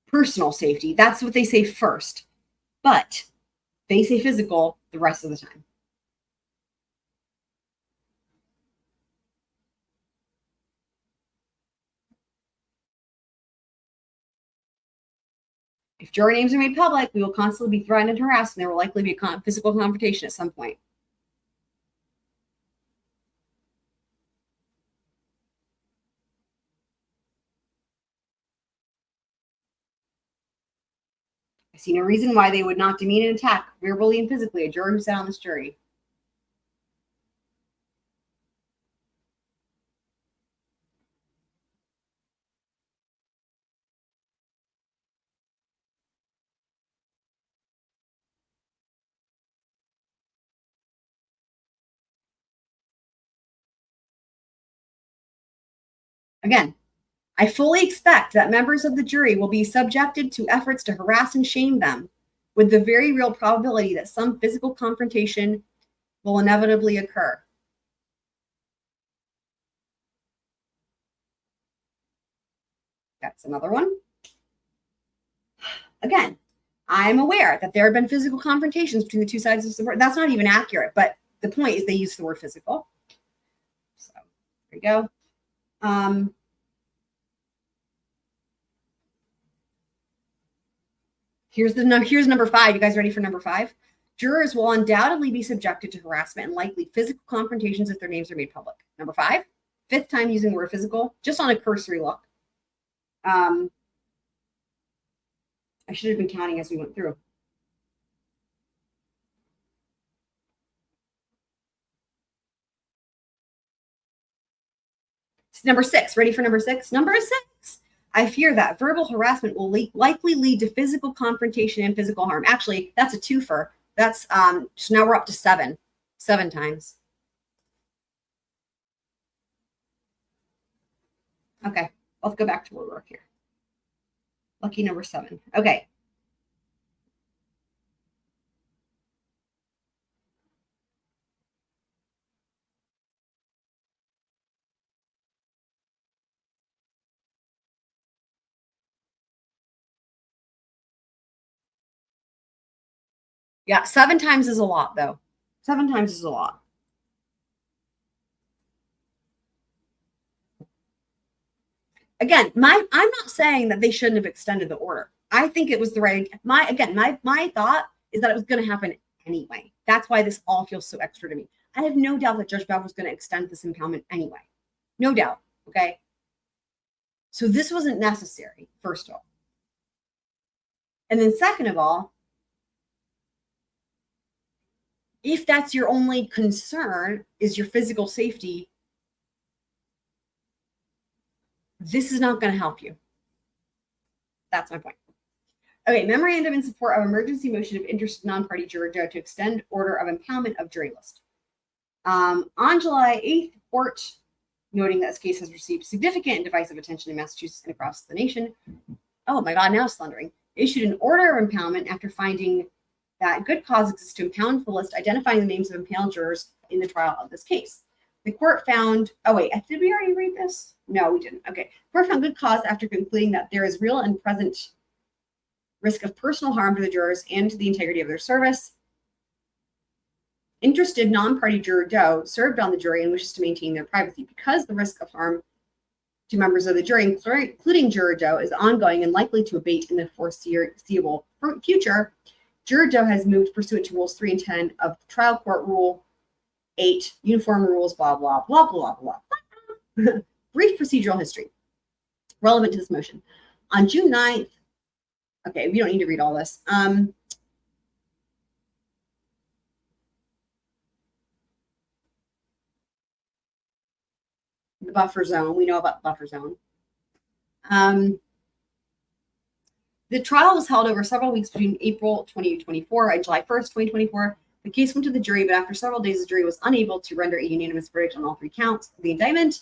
personal safety. That's what they say first. But they say physical the rest of the time. If juror names are made public, we will constantly be threatened and harassed, and there will likely be a physical confrontation at some point. I see no reason why they would not demean and attack verbally and physically a juror who sat on this jury. Again, I fully expect that members of the jury will be subjected to efforts to harass and shame them, with the very real probability that some physical confrontation will inevitably occur. That's another one. Again, I'm aware that there have been physical confrontations between the two sides of the word. That's not even accurate, but the point is they use the word physical. So there you go. Here's number 5. You guys ready for number 5? Jurors will undoubtedly be subjected to harassment and likely physical confrontations if their names are made public. Number 5, 5th time using the word physical, just on a cursory look. I should have been counting as we went through. Number 6, ready for number 6? Number 6. I fear that verbal harassment will likely lead to physical confrontation and physical harm. Actually, that's a twofer. That's so now we're up to 7 times. Okay, let's go back to where we're here. Lucky number 7. Okay. Yeah, 7 times is a lot, though. 7 times is a lot. Again, I'm not saying that they shouldn't have extended the order. I think it was the right. My thought is that it was going to happen anyway. That's why this all feels so extra to me. I have no doubt that Judge Gavel was going to extend this impoundment anyway. No doubt. Okay. So this wasn't necessary, first of all. And then second of all, if that's your only concern is your physical safety, this is not going to help you. That's my point. Okay, memorandum in support of emergency motion of interested non-party juror Doe to extend order of impoundment of jury list. On July 8th, court, noting that this case has received significant and divisive attention in Massachusetts and across the nation. Oh my God, now it's thundering. Issued an order of impoundment after finding that good cause exists to impound the list, identifying the names of impaneled jurors in the trial of this case. The court found, oh wait, did we already read this? No, we didn't. Okay. The court found good cause after concluding that there is real and present risk of personal harm to the jurors and to the integrity of their service. Interested non-party juror Doe served on the jury and wishes to maintain their privacy. Because the risk of harm to members of the jury, including juror Doe, is ongoing and likely to abate in the foreseeable future, juror Doe has moved pursuant to Rules 3 and 10 of the Trial Court Rule 8, Uniform Rules, blah, blah, blah, blah, blah, blah. Brief procedural history relevant to this motion. On June 9th, okay, we don't need to read all this. The buffer zone, we know about the buffer zone. The trial was held over several weeks between April 2024 and July 1st, 2024. The case went to the jury, but after several days, the jury was unable to render a unanimous verdict on all 3 counts of the indictment.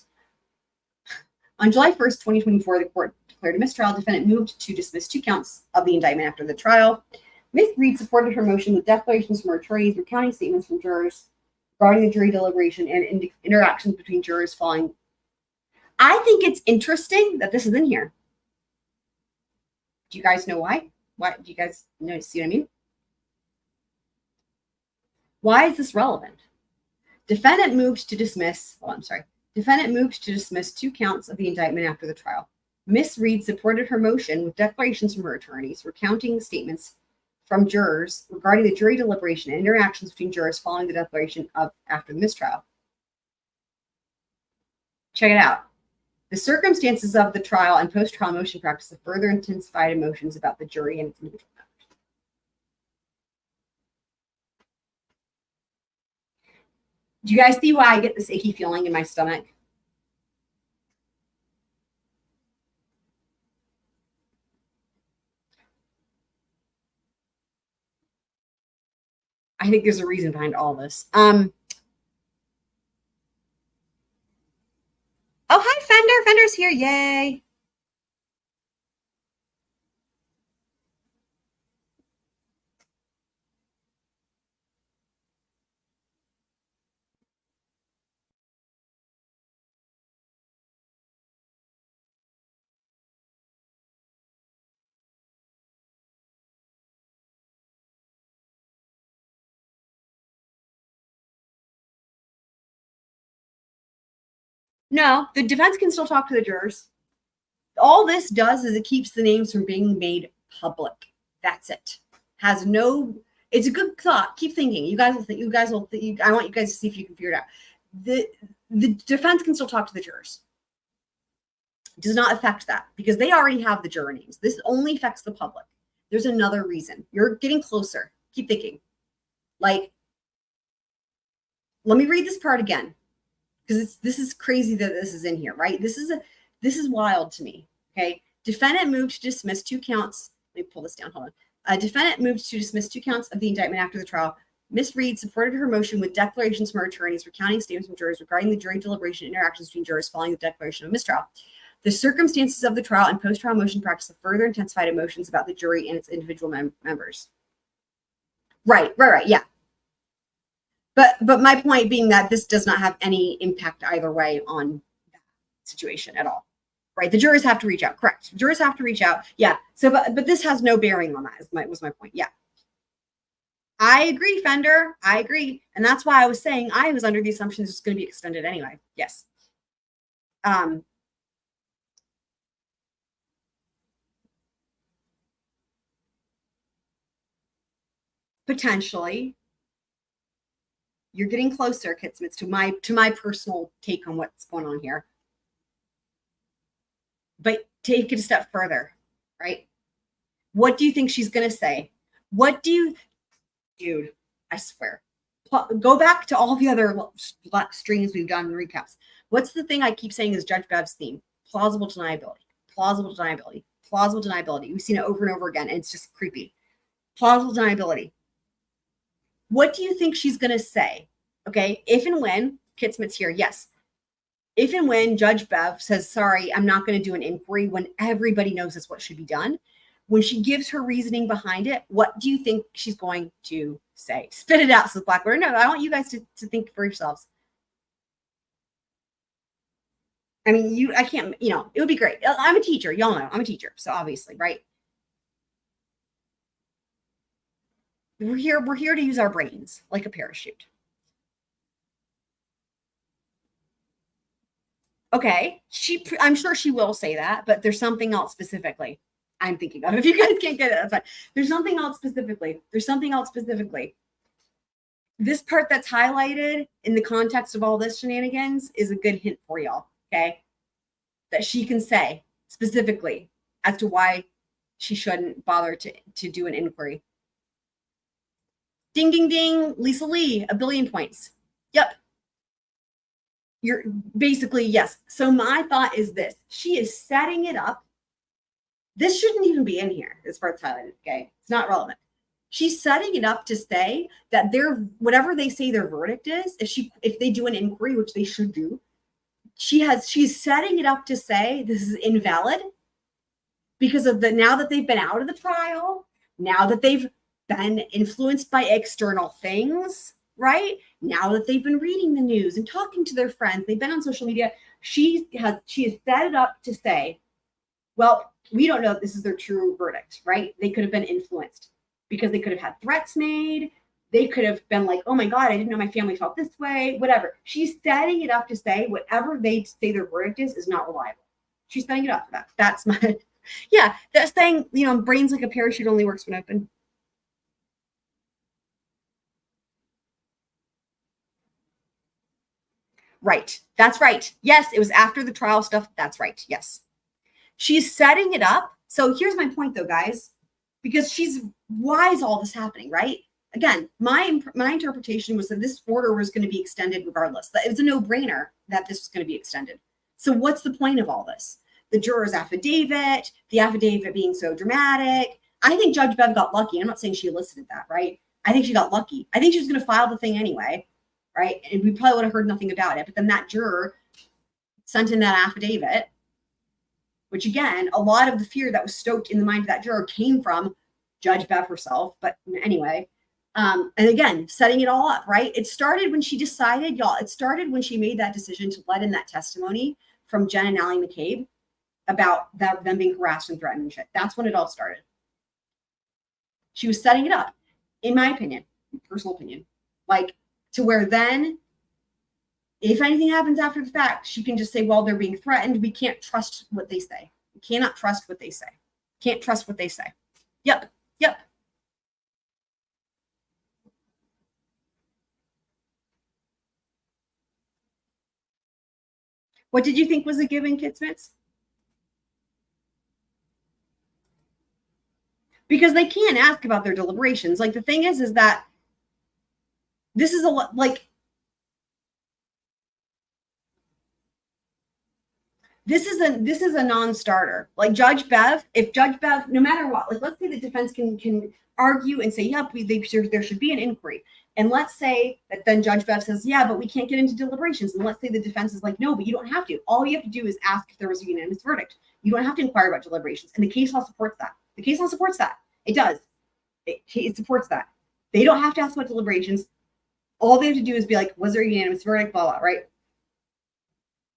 On July 1st, 2024, the court declared a mistrial. Defendant moved to dismiss 2 counts of the indictment after the trial. Ms. Reed supported her motion with declarations from her attorneys, recounting statements from jurors regarding the jury deliberation and interactions between jurors following. I think it's interesting that this is in here. Do you guys know why? Why do you guys know? See what I mean? Why is this relevant? Defendant moved to dismiss. Oh, I'm sorry. Defendant moved to dismiss 2 counts of the indictment after the trial. Ms. Reed supported her motion with declarations from her attorneys, recounting statements from jurors regarding the jury deliberation and interactions between jurors following the declaration of after the mistrial. Check it out. The circumstances of the trial and post-trial motion practice have further intensified emotions about the jury and its individual members. Do you guys see why I get this icky feeling in my stomach? I think there's a reason behind all this. Oh, hi, Fender. Fender's here. Yay. No, the defense can still talk to the jurors. All this does is it keeps the names from being made public. That's it. Has no. It's a good thought. Keep thinking. You guys will think. I want you guys to see if you can figure it out. The defense can still talk to the jurors. It does not affect that because they already have the juror names. This only affects the public. There's another reason. You're getting closer. Keep thinking. Like, let me read this part again. Because this is crazy that this is in here, right? This is wild to me. Okay. Defendant moved to dismiss 2 counts. Let me pull this down. Hold on. Defendant moved to dismiss 2 counts of the indictment after the trial. Ms. Reed supported her motion with declarations from her attorneys, recounting statements from jurors regarding the jury deliberation and interactions between jurors following the declaration of mistrial. The circumstances of the trial and post-trial motion practice have further intensified emotions about the jury and its individual members. Right. Yeah. But my point being that this does not have any impact either way on that situation at all, right? The jurors have to reach out, correct? Jurors have to reach out, yeah. So, but this has no bearing on that. Was my point, yeah. I agree, Fender. I agree. And that's why I was saying I was under the assumption this was going to be extended anyway. Yes. Potentially. You're getting closer, Kitsmits, to my personal take on what's going on here. But take it a step further, right? What do you think she's going to say? What do you, dude, I swear. Go back to all the other streams we've done and recaps. What's the thing I keep saying is Judge Bev's theme? Plausible deniability, plausible deniability, plausible deniability. We've seen it over and over again, and it's just creepy. Plausible deniability. What do you think she's going to say? Okay, if and when Kitsmit's here, yes. If and when Judge Bev says, sorry, I'm not going to do an inquiry when everybody knows that's what should be done, when she gives her reasoning behind it, what do you think she's going to say? Spit it out, says Blackwater. No, I want you guys to think for yourselves. I mean, I can't, it would be great. I'm a teacher. Y'all know I'm a teacher. So obviously, right? We're here to use our brains like a parachute. Okay. I'm sure she will say that, but there's something else specifically I'm thinking of. If you guys can't get it, that's fine. There's something else specifically. This part that's highlighted in the context of all this shenanigans is a good hint for y'all, okay? That she can say specifically as to why she shouldn't bother to do an inquiry. Ding, ding, ding. Lisa Lee, 1 billion points. Yep. You're basically, yes. So my thought is this. She is setting it up. This shouldn't even be in here. This part's highlighted, okay? It's not relevant. She's setting it up to say that whatever they say their verdict is, if they do an inquiry, which they should do, she's setting it up to say this is invalid because of now that they've been out of the trial, now that they've been influenced by external things, right? Now that they've been reading the news and talking to their friends, they've been on social media, she has set it up to say, well, we don't know if this is their true verdict, right? They could have been influenced because they could have had threats made. They could have been like, oh my God, I didn't know my family felt this way, whatever. She's setting it up to say whatever they say their verdict is not reliable. She's setting it up for that. That's my, yeah, that saying, brains like a parachute only works when open. Right. That's right. Yes, it was after the trial stuff. That's right. Yes. She's setting it up. So here's my point though, guys, because why is all this happening, right? Again, my interpretation was that this order was going to be extended regardless. That it was a no-brainer that this was going to be extended. So what's the point of all this? The juror's affidavit, the affidavit being so dramatic. I think Judge Bev got lucky. I'm not saying she elicited that, right? I think she got lucky. I think she was going to file the thing anyway, right? And we probably would have heard nothing about it. But then that juror sent in that affidavit, which again, a lot of the fear that was stoked in the mind of that juror came from Judge Bev herself. But anyway, and again, setting it all up, right? It started when she decided, y'all, it started when she made that decision to let in that testimony from Jen and Allie McCabe about them being harassed and threatened and shit. That's when it all started. She was setting it up, in my opinion, personal opinion, like to where then if anything happens after the fact, she can just say, well, they're being threatened. We can't trust what they say. We cannot trust what they say. Can't trust what they say. Yep. Yep. What did you think was a given, Kitsmits? Because they can't ask about their deliberations. Like the thing is that this is this is a non-starter. Like Judge Bev, if Judge Bev, no matter what, like let's say the defense can argue and say, yep, there should be an inquiry. And let's say that then Judge Bev says, yeah, but we can't get into deliberations. And let's say the defense is like, no, but you don't have to. All you have to do is ask if there was a unanimous verdict. You don't have to inquire about deliberations. And the case law supports that. The case law supports that. It does. It supports that. They don't have to ask about deliberations. All they have to do is be like, was there a unanimous verdict, blah, blah, right?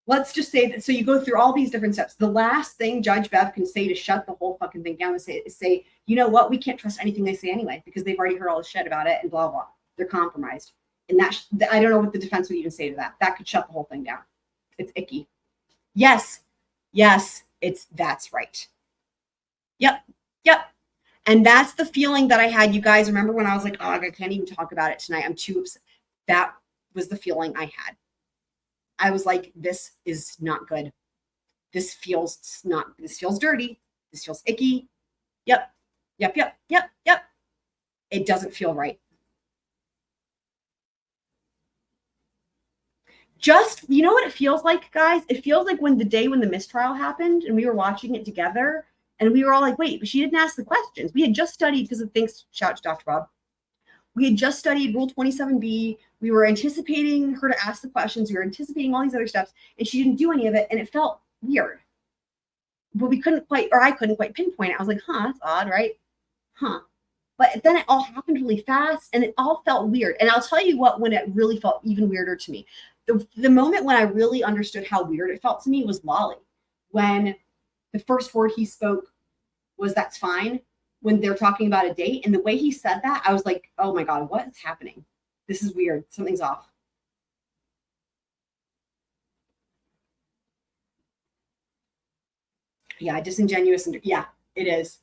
let's just say that. So you go through all these different steps. The last thing Judge Bev can say to shut the whole fucking thing down is say, you know what? We can't trust anything they say anyway, because they've already heard all the shit about it and blah, blah. They're compromised. And I don't know what the defense would even say to that. That could shut the whole thing down. It's icky. Yes, that's right. Yep. And that's the feeling that I had. You guys remember when I was like, oh, I can't even talk about it tonight. I'm too upset. That was the feeling I had. I was like, this is not good. This feels dirty. This feels icky. Yep. It doesn't feel right. Just, you know what it feels like, guys? It feels like when the mistrial happened and we were watching it together and we were all like, wait, but she didn't ask the questions. We had just studied, because of things, shout out to Dr. Bob. We had just studied Rule 27B. We were anticipating her to ask the questions. We were anticipating all these other steps, and she didn't do any of it, and it felt weird. But I couldn't quite pinpoint it. I was like, that's odd, right? But then it all happened really fast, and it all felt weird. And I'll tell you what, when it really felt even weirder to me, the moment when I really understood how weird it felt to me was Lolly. When the first word he spoke was, that's fine, when they're talking about a date. And the way he said that, I was like, oh my God, what is happening? This is weird. Something's off. Yeah, disingenuous. Yeah, it is.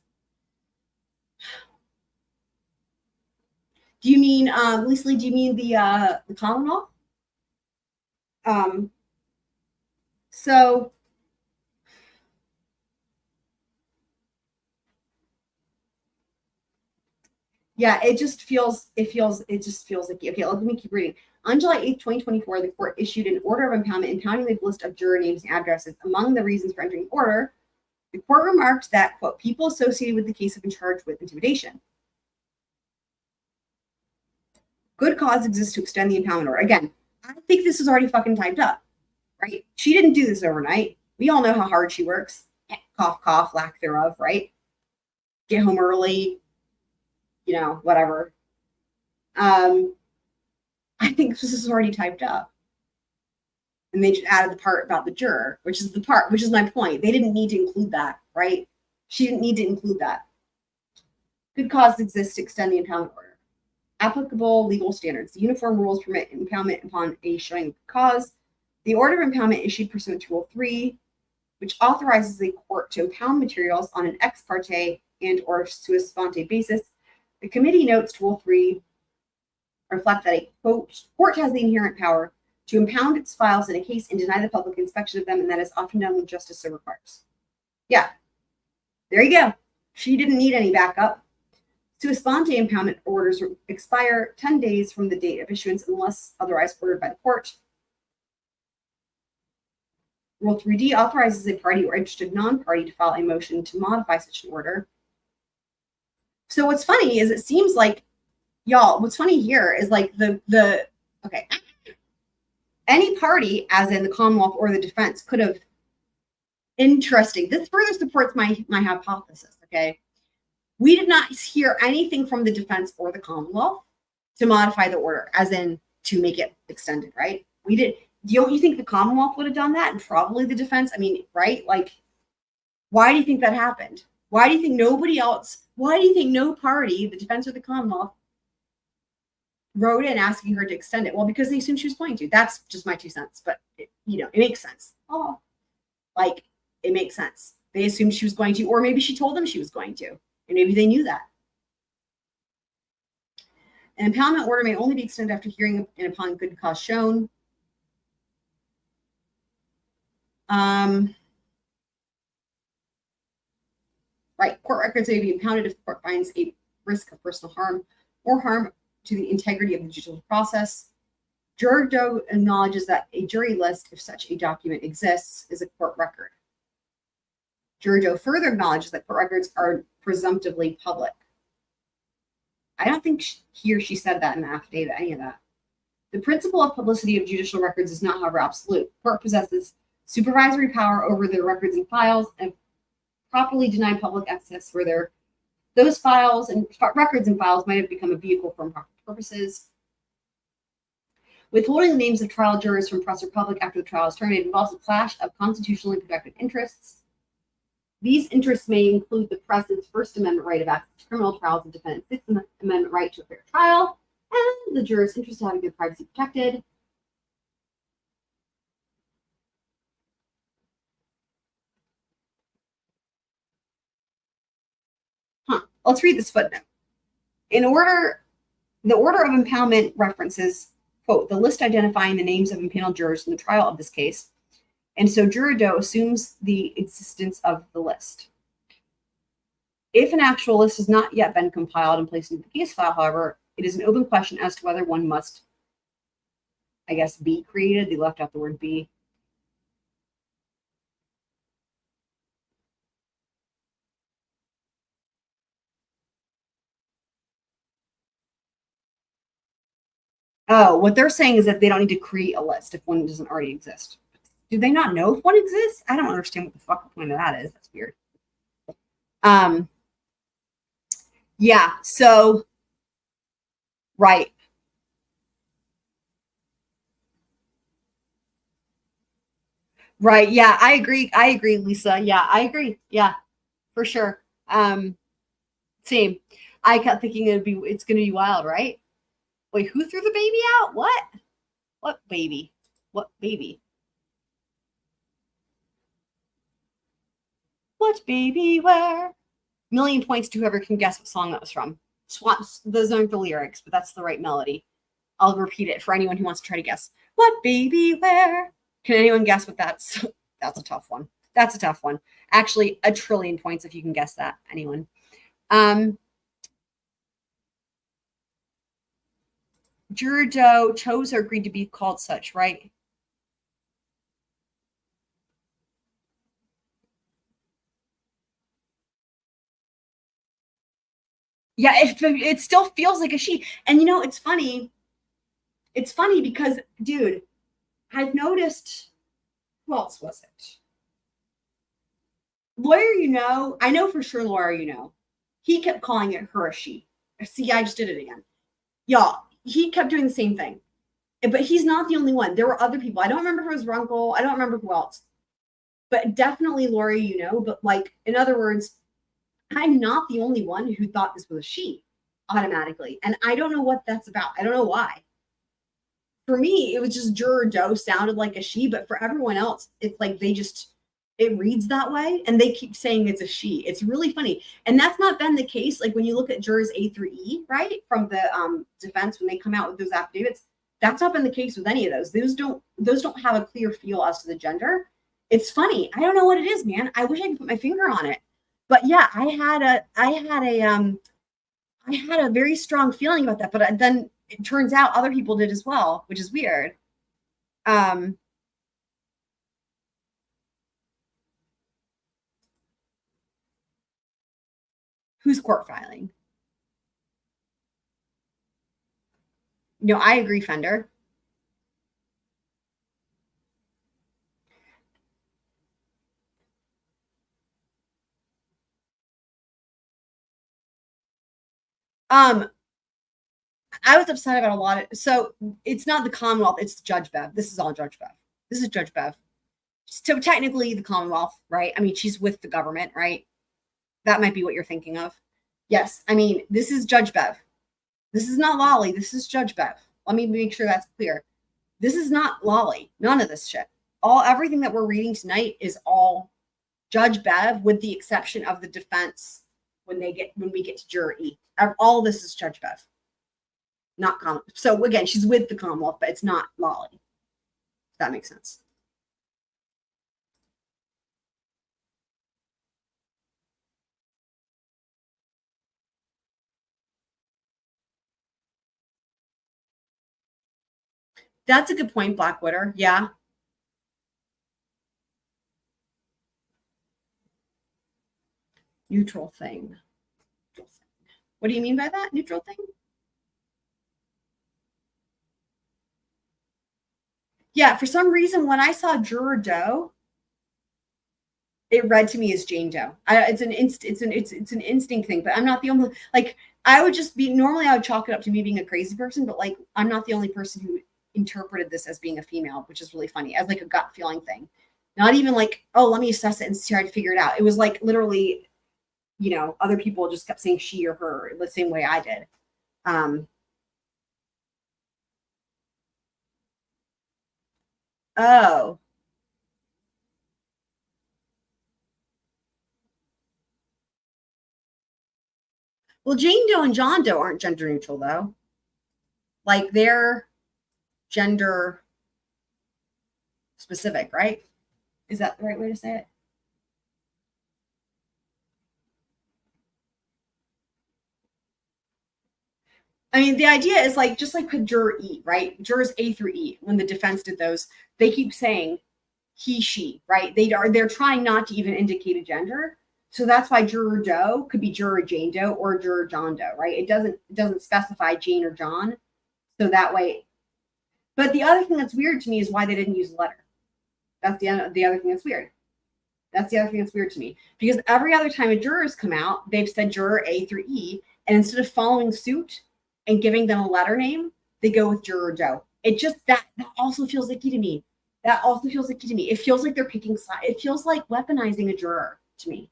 Do you mean, Lisa Lee, do you mean the Commonwealth? So yeah, it just feels like, okay, let me keep reading. On July 8th, 2024, the court issued an order of impoundment impounding the list of juror names and addresses. Among the reasons for entering the order, the court remarked that, quote, people associated with the case have been charged with intimidation. Good cause exists to extend the impoundment order. Again, I think this is already fucking typed up, right? She didn't do this overnight. We all know how hard she works. Cough, cough, lack thereof, right? Get home early, whatever. I think this is already typed up. And they just added the part about the juror, which is my point. They didn't need to include that, right? She didn't need to include that. Good cause exists to extend the impoundment order. Applicable legal standards. The uniform rules permit impoundment upon a showing of cause. The order of impoundment issued pursuant to Rule 3, which authorizes the court to impound materials on an ex parte and or sua sponte basis. The committee notes Rule 3 reflect that a quote, court has the inherent power to impound its files in a case and deny the public inspection of them, and that is often done when justice so requires. Yeah, there you go. She didn't need any backup. Sua sponte impoundment orders expire 10 days from the date of issuance unless otherwise ordered by the court. Rule 3D authorizes a party or interested non-party to file a motion to modify such an order. So what's funny is it seems like, y'all, what's funny here is like okay, any party, as in the Commonwealth or the defense, could have, interesting, this further supports my hypothesis, okay? We did not hear anything from the defense or the Commonwealth to modify the order, as in to make it extended, right? We did. Don't you think the Commonwealth would have done that? And probably the defense. I mean, right? Like, why do you think that happened? Why do you think why do you think no party, the defense or the Commonwealth, wrote in asking her to extend it? Well, because they assumed she was going to. That's just my 2 cents, but it makes sense. Oh, like, it makes sense. They assumed she was going to, or maybe she told them she was going to, and maybe they knew that. An impoundment order may only be extended after hearing and upon good cause shown. Right, court records may be impounded if the court finds a risk of personal harm or harm to the integrity of the judicial process. Juror Doe acknowledges that a jury list, if such a document exists, is a court record. Juror Doe further acknowledges that court records are presumptively public. I don't think he or she said that in the affidavit, any of that. The principle of publicity of judicial records is not, however, absolute. The court possesses supervisory power over the records and files, and properly deny public access where those files and records and files might have become a vehicle for improper purposes. Withholding the names of trial jurors from press or public after the trial is terminated involves a clash of constitutionally protected interests. These interests may include the press's First Amendment right of access to criminal trials and defendant's Sixth Amendment right to a fair trial, and the juror's interest in having their privacy protected. Let's read this footnote. The order of impoundment references, quote, the list identifying the names of impaneled jurors in the trial of this case. And so Juror Doe assumes the existence of the list. If an actual list has not yet been compiled and placed into the case file, however, it is an open question as to whether one must, I guess, be created. They left out the word be. Oh, what they're saying is that they don't need to create a list if one doesn't already exist. Do they not know if one exists? I don't understand what the fuck the point of that is. That's weird. Yeah, so, right. Right, yeah, I agree, Lisa. Yeah, I agree. Yeah, for sure. Same. I kept thinking it's gonna be wild, right? Wait, who threw the baby out? What? What baby? What baby? What baby where? Million points to whoever can guess what song that was from. Swamps, those aren't the lyrics, but that's the right melody. I'll repeat it for anyone who wants to try to guess. What baby where? Can anyone guess what that's? That's a tough one. That's a tough one. Actually, 1 trillion points if you can guess that. Anyone? Juror Doe chose or agreed to be called such, right? Yeah, it still feels like a she. And you know, it's funny. It's funny because, dude, I've noticed. Who else was it? Lawyer, I know for sure Lawyer, he kept calling it her a she. See, I just did it again. Y'all, he kept doing the same thing. But he's not the only one. There were other people. I don't remember if it was Runkle. I don't remember who else. But definitely Lawyer, but like, in other words, I'm not the only one who thought this was a she automatically. And I don't know what that's about. I don't know why. For me, it was just Juror Doe sounded like a she, but for everyone else, it's like it reads that way and they keep saying it's a she. It's really funny. And that's not been the case. Like when you look at jurors A through E, right, from the defense, when they come out with those affidavits, that's not been the case with any of those. Those don't have a clear feel as to the gender. It's funny. I don't know what it is, man. I wish I could put my finger on it. But yeah, I had a very strong feeling about that. But then it turns out other people did as well, which is weird. Who's court filing? No, I agree, Fender. I was upset about a lot of, so it's not the Commonwealth, it's Judge Bev. This is all Judge Bev. This is Judge Bev. So technically the Commonwealth, right? I mean, she's with the government, right? That might be what you're thinking of. Yes. I mean, this is Judge Bev. This is not Lolly. This is Judge Bev. Let me make sure that's clear. This is not Lolly. None of this shit. Everything that we're reading tonight is all Judge Bev, with the exception of the defense when we get to Juror E. All of this is Judge Bev. Not Commonwealth. So again, she's with the Commonwealth, but it's not Lolly. If that makes sense. That's a good point, Blackwater. Yeah. Neutral thing. What do you mean by that? Neutral thing? Yeah, for some reason, when I saw Juror Doe, it read to me as Jane Doe. It's an instinct thing, but I'm not the only, like, I would just be, normally I would chalk it up to me being a crazy person, but like, I'm not the only person who interpreted this as being a female, which is really funny, as like a gut feeling thing. Not even like, oh, let me assess it and try to figure it out. It was like literally, other people just kept saying she or her the same way I did. Oh. Well, Jane Doe and John Doe aren't gender neutral, though. Like, they're gender specific, right? Is that the right way to say it? I mean, the idea is like, just like with Juror E, right? Jurors A through E, when the defense did those, they keep saying he, she, right? They're trying not to even indicate a gender. So that's why Juror Doe could be Juror Jane Doe or Juror John Doe, right? It doesn't specify Jane or John. So that way. But the other thing that's weird to me is why they didn't use a letter. That's the other thing that's weird. That's the other thing that's weird to me. Because every other time a juror's come out, they've said Juror A through E. And instead of following suit and giving them a letter name, they go with Juror Doe. It just, that also feels icky to me. That also feels icky to me. It feels like they're picking sides. It feels like weaponizing a juror to me.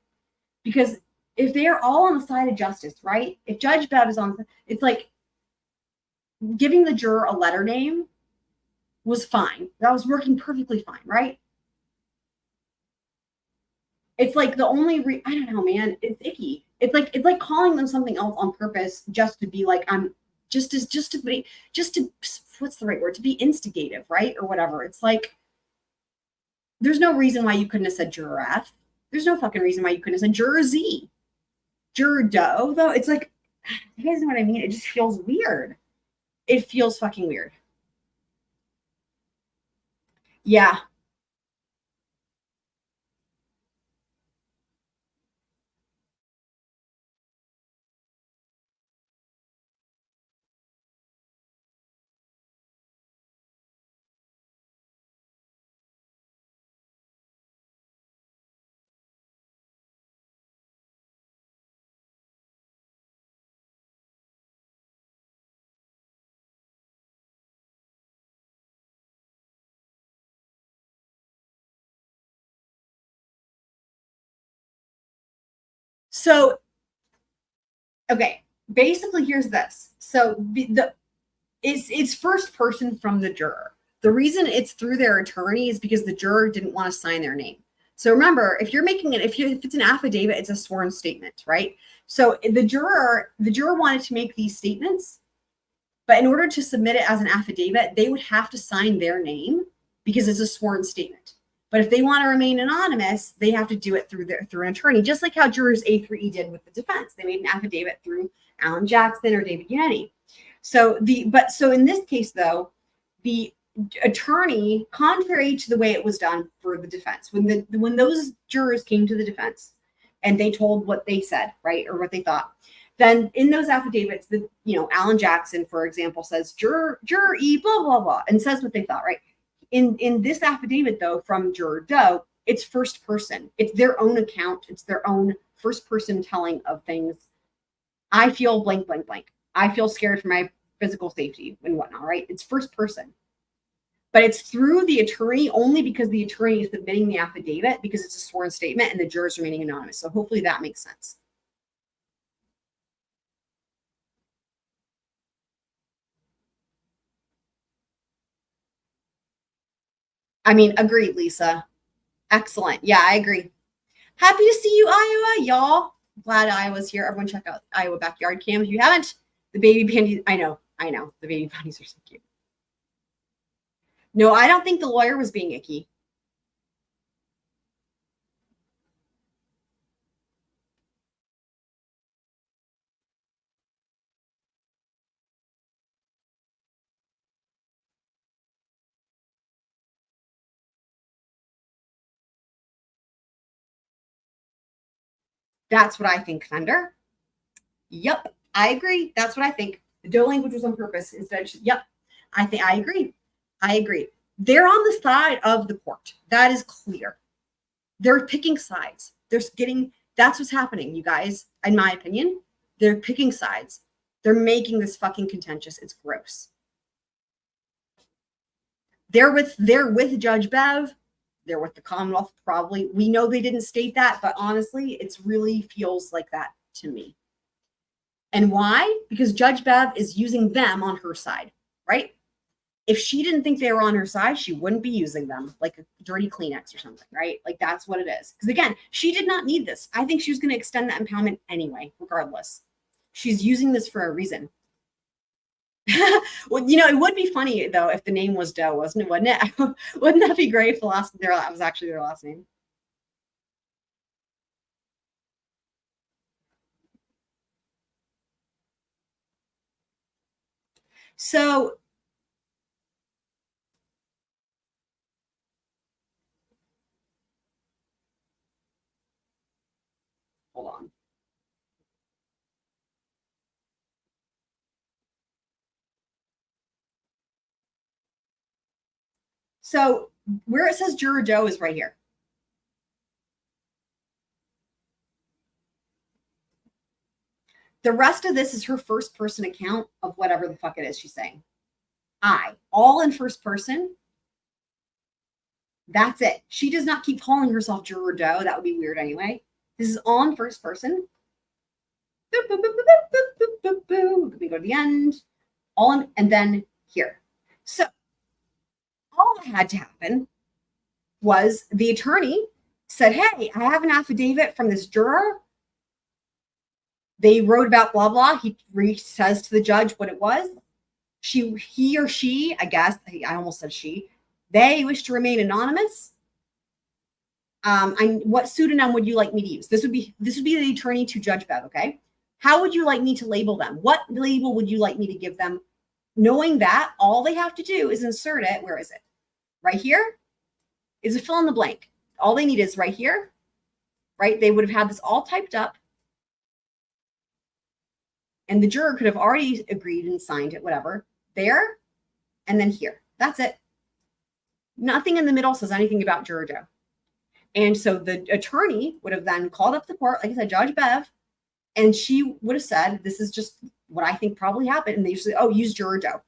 Because if they are all on the side of justice, right? If Judge Bebb is on, it's like giving the juror a letter name was fine. That was working perfectly fine, right? It's like the only I don't know, man. It's icky. It's like calling them something else on purpose just to be like, I'm just to what's the right word? To be instigative, right? Or whatever. It's like, there's no reason why you couldn't have said Juror F. There's no fucking reason why you couldn't have said Juror Z. Juror Doe, though, it's like, you guys know what I mean? It just feels weird. It feels fucking weird. Yeah. So, okay, basically, here's this. So it's first person from the juror. The reason it's through their attorney is because the juror didn't want to sign their name. So remember, if you're making it, if it's an affidavit, it's a sworn statement, right? So the juror wanted to make these statements, but in order to submit it as an affidavit, they would have to sign their name because it's a sworn statement. But if they want to remain anonymous, they have to do it through an attorney, just like how jurors A through E did with the defense. They made an affidavit through Alan Jackson or David Unanimous. So in this case, though, the attorney, contrary to the way it was done for the defense, when those jurors came to the defense and they told what they said, right, or what they thought, then in those affidavits, Alan Jackson, for example, says juror E, blah blah blah, and says what they thought, right? In this affidavit, though, from Juror Doe, it's first person. It's their own account. It's their own first person telling of things. I feel blank, blank, blank. I feel scared for my physical safety and whatnot, right? It's first person. But it's through the attorney only because the attorney is submitting the affidavit because it's a sworn statement and the jurors remaining anonymous. So hopefully that makes sense. I mean, agreed, Lisa. Excellent. Yeah, I agree. Happy to see you, Iowa, y'all. Glad Iowa's here. Everyone check out Iowa Backyard Cam if you haven't. The baby panties, I know. The baby panties are so cute. No, I don't think the lawyer was being icky. That's what I think, Fender. Yep, I agree. That's what I think. The Doe language was on purpose instead. Yep, I agree. I agree. They're on the side of the court. That is clear. They're picking sides. That's what's happening, you guys. In my opinion, they're picking sides. They're making this fucking contentious. It's gross. They're with Judge Bev. They're with the Commonwealth, probably. We know they didn't state that, but honestly, it really feels like that to me. And why? Because Judge Bev is using them on her side, right? If she didn't think they were on her side, she wouldn't be using them like a dirty Kleenex or something, right? Like that's what it is. Because again, she did not need this. I think she was going to extend that impoundment anyway, regardless. She's using this for a reason. Well, it would be funny though if the name was Doe, wasn't it? Wouldn't it? Wouldn't that be great if that was actually their last name? So hold on. So where it says Juror Doe is right here. The rest of this is her first person account of whatever the fuck it is she's saying. All in first person. That's it. She does not keep calling herself Juror Doe. That would be weird anyway. This is all in first person. Boop, boop, boop, boop, boop, boop, boop, boop. Let me go to the end. All in, and then here. So all that had to happen was the attorney said, hey, I have an affidavit from this juror. They wrote about blah, blah. He says to the judge what it was. He or she, I guess, I almost said she, they wish to remain anonymous. What pseudonym would you like me to use? This would be the attorney to Judge Bev, okay? How would you like me to label them? What label would you like me to give them? Knowing that, all they have to do is insert it. Where is it? Right here is a fill in the blank. All they need is right here, right? They would have had this all typed up. And the juror could have already agreed and signed it, whatever. There, and then here. That's it. Nothing in the middle says anything about Juror Doe. And so the attorney would have then called up the court, like I said, Judge Bev, and she would have said, this is just what I think probably happened. And they usually, use Juror Doe.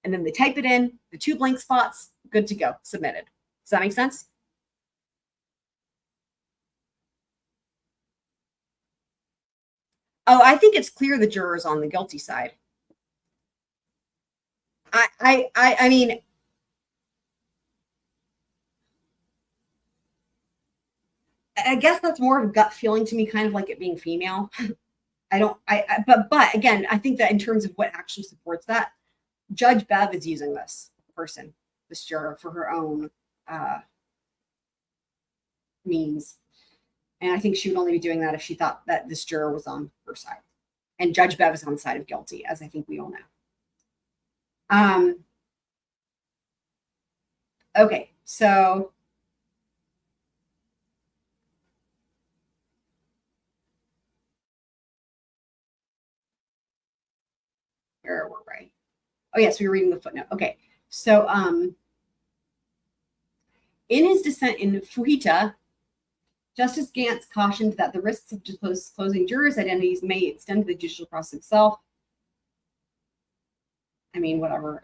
And then they type it in, the 2 blank spots, good to go, submitted. Does that make sense? Oh, I think it's clear the juror is on the guilty side. I mean, I guess that's more of a gut feeling to me, kind of like it being female. But again, I think that in terms of what actually supports that, Judge Bev is using this juror for her own means. And I think she would only be doing that if she thought that this juror was on her side. And Judge Bev is on the side of guilty, as I think we all know. Okay, so where were we? Oh yes, we were reading the footnote. Okay, so in his dissent in Fujita, Justice Gantz cautioned that the risks of disclosing jurors' identities may extend to the judicial process itself. I mean, whatever.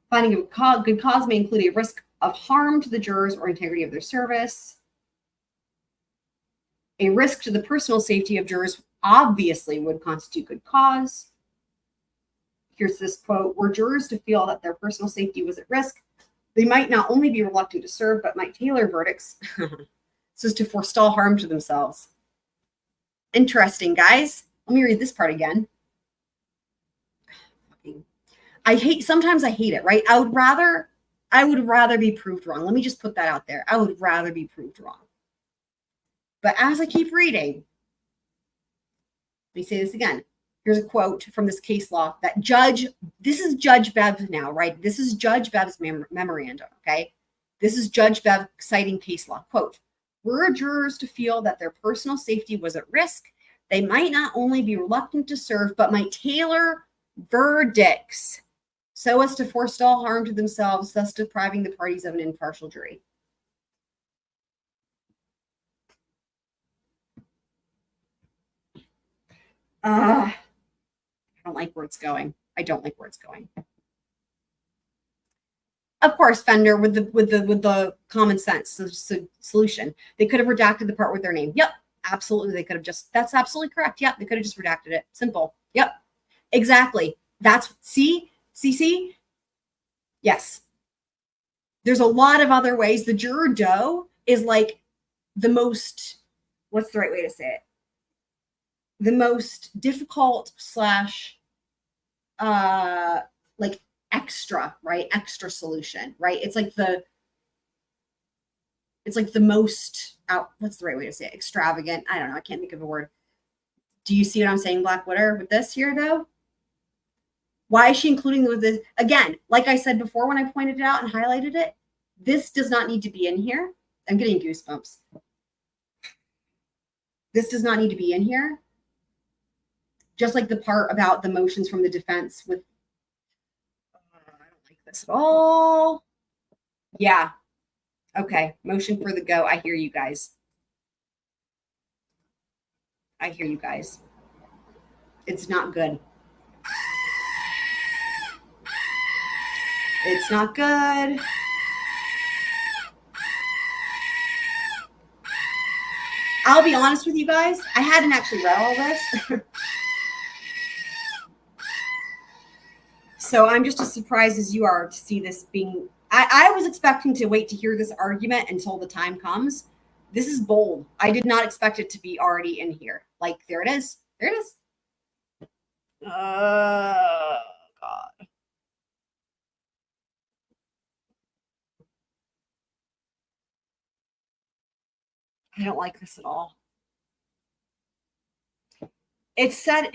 Finding a good cause may include a risk of harm to the jurors or integrity of their service. A risk to the personal safety of jurors obviously would constitute good cause. Here's this quote: were jurors to feel that their personal safety was at risk, they might not only be reluctant to serve, but might tailor verdicts so as to forestall harm to themselves. Interesting, guys. Let me read this part again. Sometimes I hate it, right? I would rather be proved wrong. Let me just put that out there. I would rather be proved wrong. But as I keep reading, let me say this again. Here's a quote from this case law that this is Judge Bev now, right? This is Judge Bev's memorandum, okay? This is Judge Bev citing case law. Quote, were jurors to feel that their personal safety was at risk, they might not only be reluctant to serve, but might tailor verdicts so as to forestall harm to themselves, thus depriving the parties of an impartial jury. I don't like where it's going. I don't like where it's going. of course, Fender with the common sense solution. They could have redacted the part with their name. Yep, absolutely. They could have just. That's absolutely correct. Yep, they could have just redacted it. Simple. Yep, exactly. That's see. Yes. There's a lot of other ways. The Juror Doe is like the most. What's the right way to say it? The most difficult slash like extra, right? Extra solution, right? It's like the most what's the right way to say it? Extravagant. I don't know. I can't think of a word. Do you see what I'm saying, Black Widow, with this here though? Why is she including with this? Again, like I said before when I pointed it out and highlighted it, this does not need to be in here. I'm getting goosebumps. This does not need to be in here. Just like the part about the motions from the defense with, I don't like this at all. Yeah. Okay. Motion for the go. I hear you guys. It's not good. It's not good. I'll be honest with you guys. I hadn't actually read all this. So I'm just as surprised as you are to see this being. I was expecting to wait to hear this argument until the time comes. This is bold. I did not expect it to be already in here. Like, there it is. There it is. God. I don't like this at all. It said.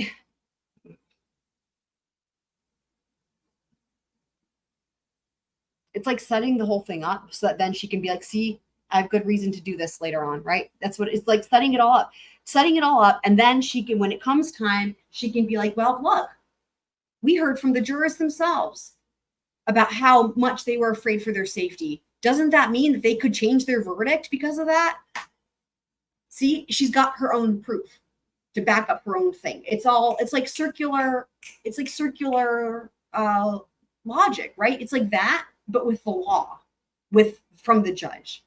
It's like setting the whole thing up so that then she can be like, see, I have good reason to do this later on, right? That's what it's like, setting it all up. And then she can, when it comes time, she can be like, well, look, we heard from the jurors themselves about how much they were afraid for their safety. Doesn't that mean that they could change their verdict because of that? See, she's got her own proof to back up her own thing. It's like circular logic, right? It's like that, but with the law, from the judge.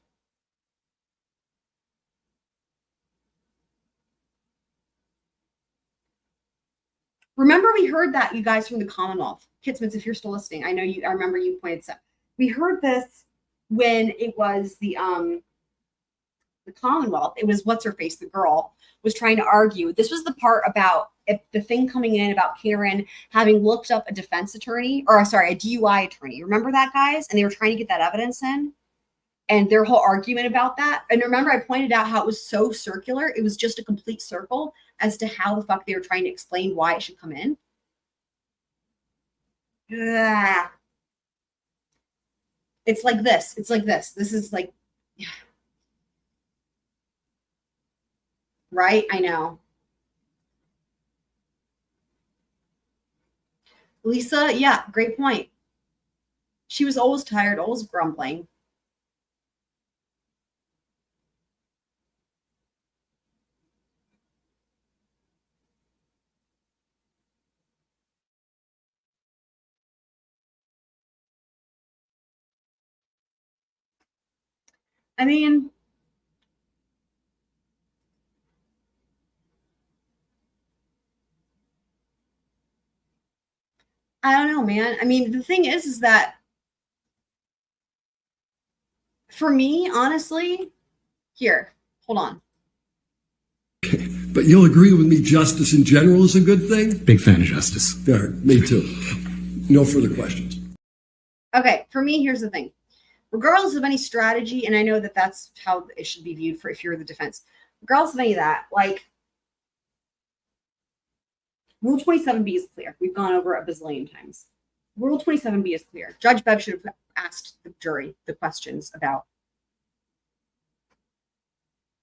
Remember, we heard that, you guys, from the Commonwealth. Kitsmans, if you're still listening, I remember you pointed this out. We heard this when it was the Commonwealth. It was what's her face, the girl was trying to argue. This was the part about the thing coming in about Karen having looked up a defense attorney, or sorry, a DUI attorney. Remember that, guys? And they were trying to get that evidence in, and their whole argument about that. And remember, I pointed out how it was so circular. It was just a complete circle as to how the fuck they were trying to explain why it should come in. Ugh. It's like this. This is like, right? I know. Lisa, yeah, great point. She was always tired, always grumbling. I mean, I don't know, man. I mean, the thing is that for me, honestly, here, hold on. Okay. But you'll agree with me, justice in general is a good thing? Big fan of justice. All right, me too. No further questions. Okay, for me, here's the thing. Regardless of any strategy, and I know that that's how it should be viewed for if you're the defense, regardless of any of that, like, Rule 27B is clear. We've gone over it a bazillion times. Rule 27B is clear. Judge Bev should have asked the jury the questions about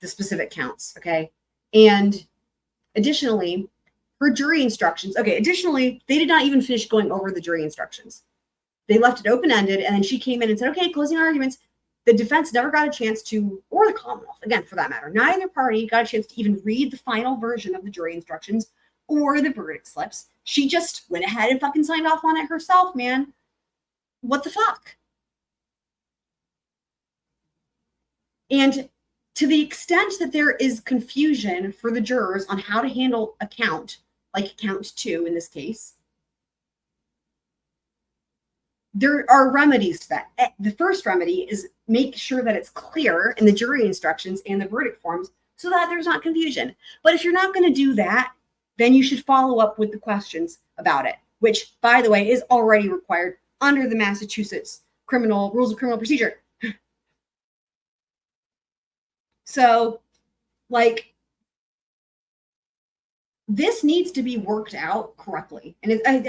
the specific counts, okay? And additionally, for jury instructions, okay, additionally, they did not even finish going over the jury instructions. They left it open-ended, and then she came in and said, okay, closing arguments. The defense never got a chance to, or the Commonwealth, again, for that matter, neither party got a chance to even read the final version of the jury instructions or the verdict slips. She just went ahead and fucking signed off on it herself, man. What the fuck? And to the extent that there is confusion for the jurors on how to handle a count, like count 2 in this case, there are remedies to that. The first remedy is make sure that it's clear in the jury instructions and the verdict forms so that there's not confusion. But if you're not going to do that, then you should follow up with the questions about it, which, by the way, is already required under the Massachusetts Rules of Criminal Procedure. So, like, this needs to be worked out correctly. And I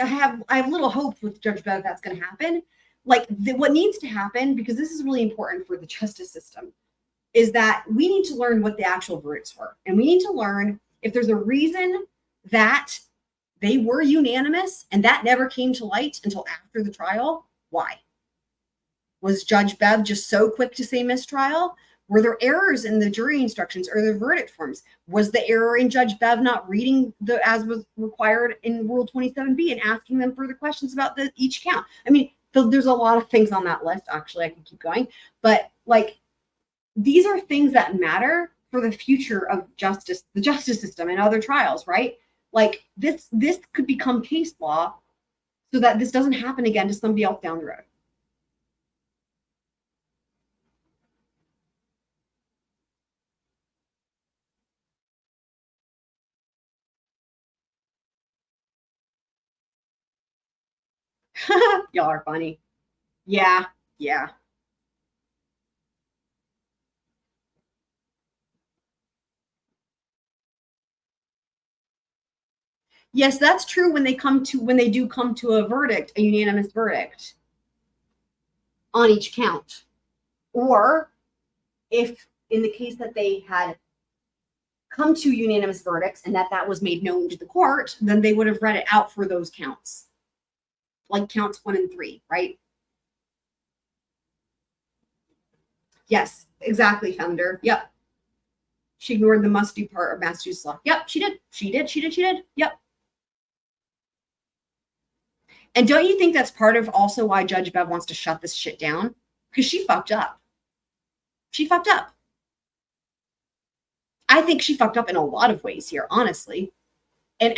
have little hope with Judge Bev that's going to happen. Like, what needs to happen, because this is really important for the justice system, is that we need to learn what the actual verdicts were. And we need to learn if there's a reason that they were unanimous and that never came to light until after the trial, why? Was Judge Bev just so quick to say mistrial? Were there errors in the jury instructions or the verdict forms? Was the error in Judge Bev not reading as was required in Rule 27B and asking them further questions about each count? I mean, there's a lot of things on that list. Actually, I can keep going. But, like, these are things that matter for the future of justice, the justice system and other trials, right? Like, this could become case law so that this doesn't happen again to somebody else down the road. Y'all are funny. Yeah. Yes, that's true when they do come to a verdict, a unanimous verdict on each count. Or if in the case that they had come to unanimous verdicts and that was made known to the court, then they would have read it out for those counts. Like counts 1 and 3, right? Yes, exactly, Founder. Yep. She ignored the must-do part of Massachusetts law. Yep, she did. Yep. And don't you think that's part of also why Judge Bev wants to shut this shit down? Because she fucked up. I think she fucked up in a lot of ways here, honestly. And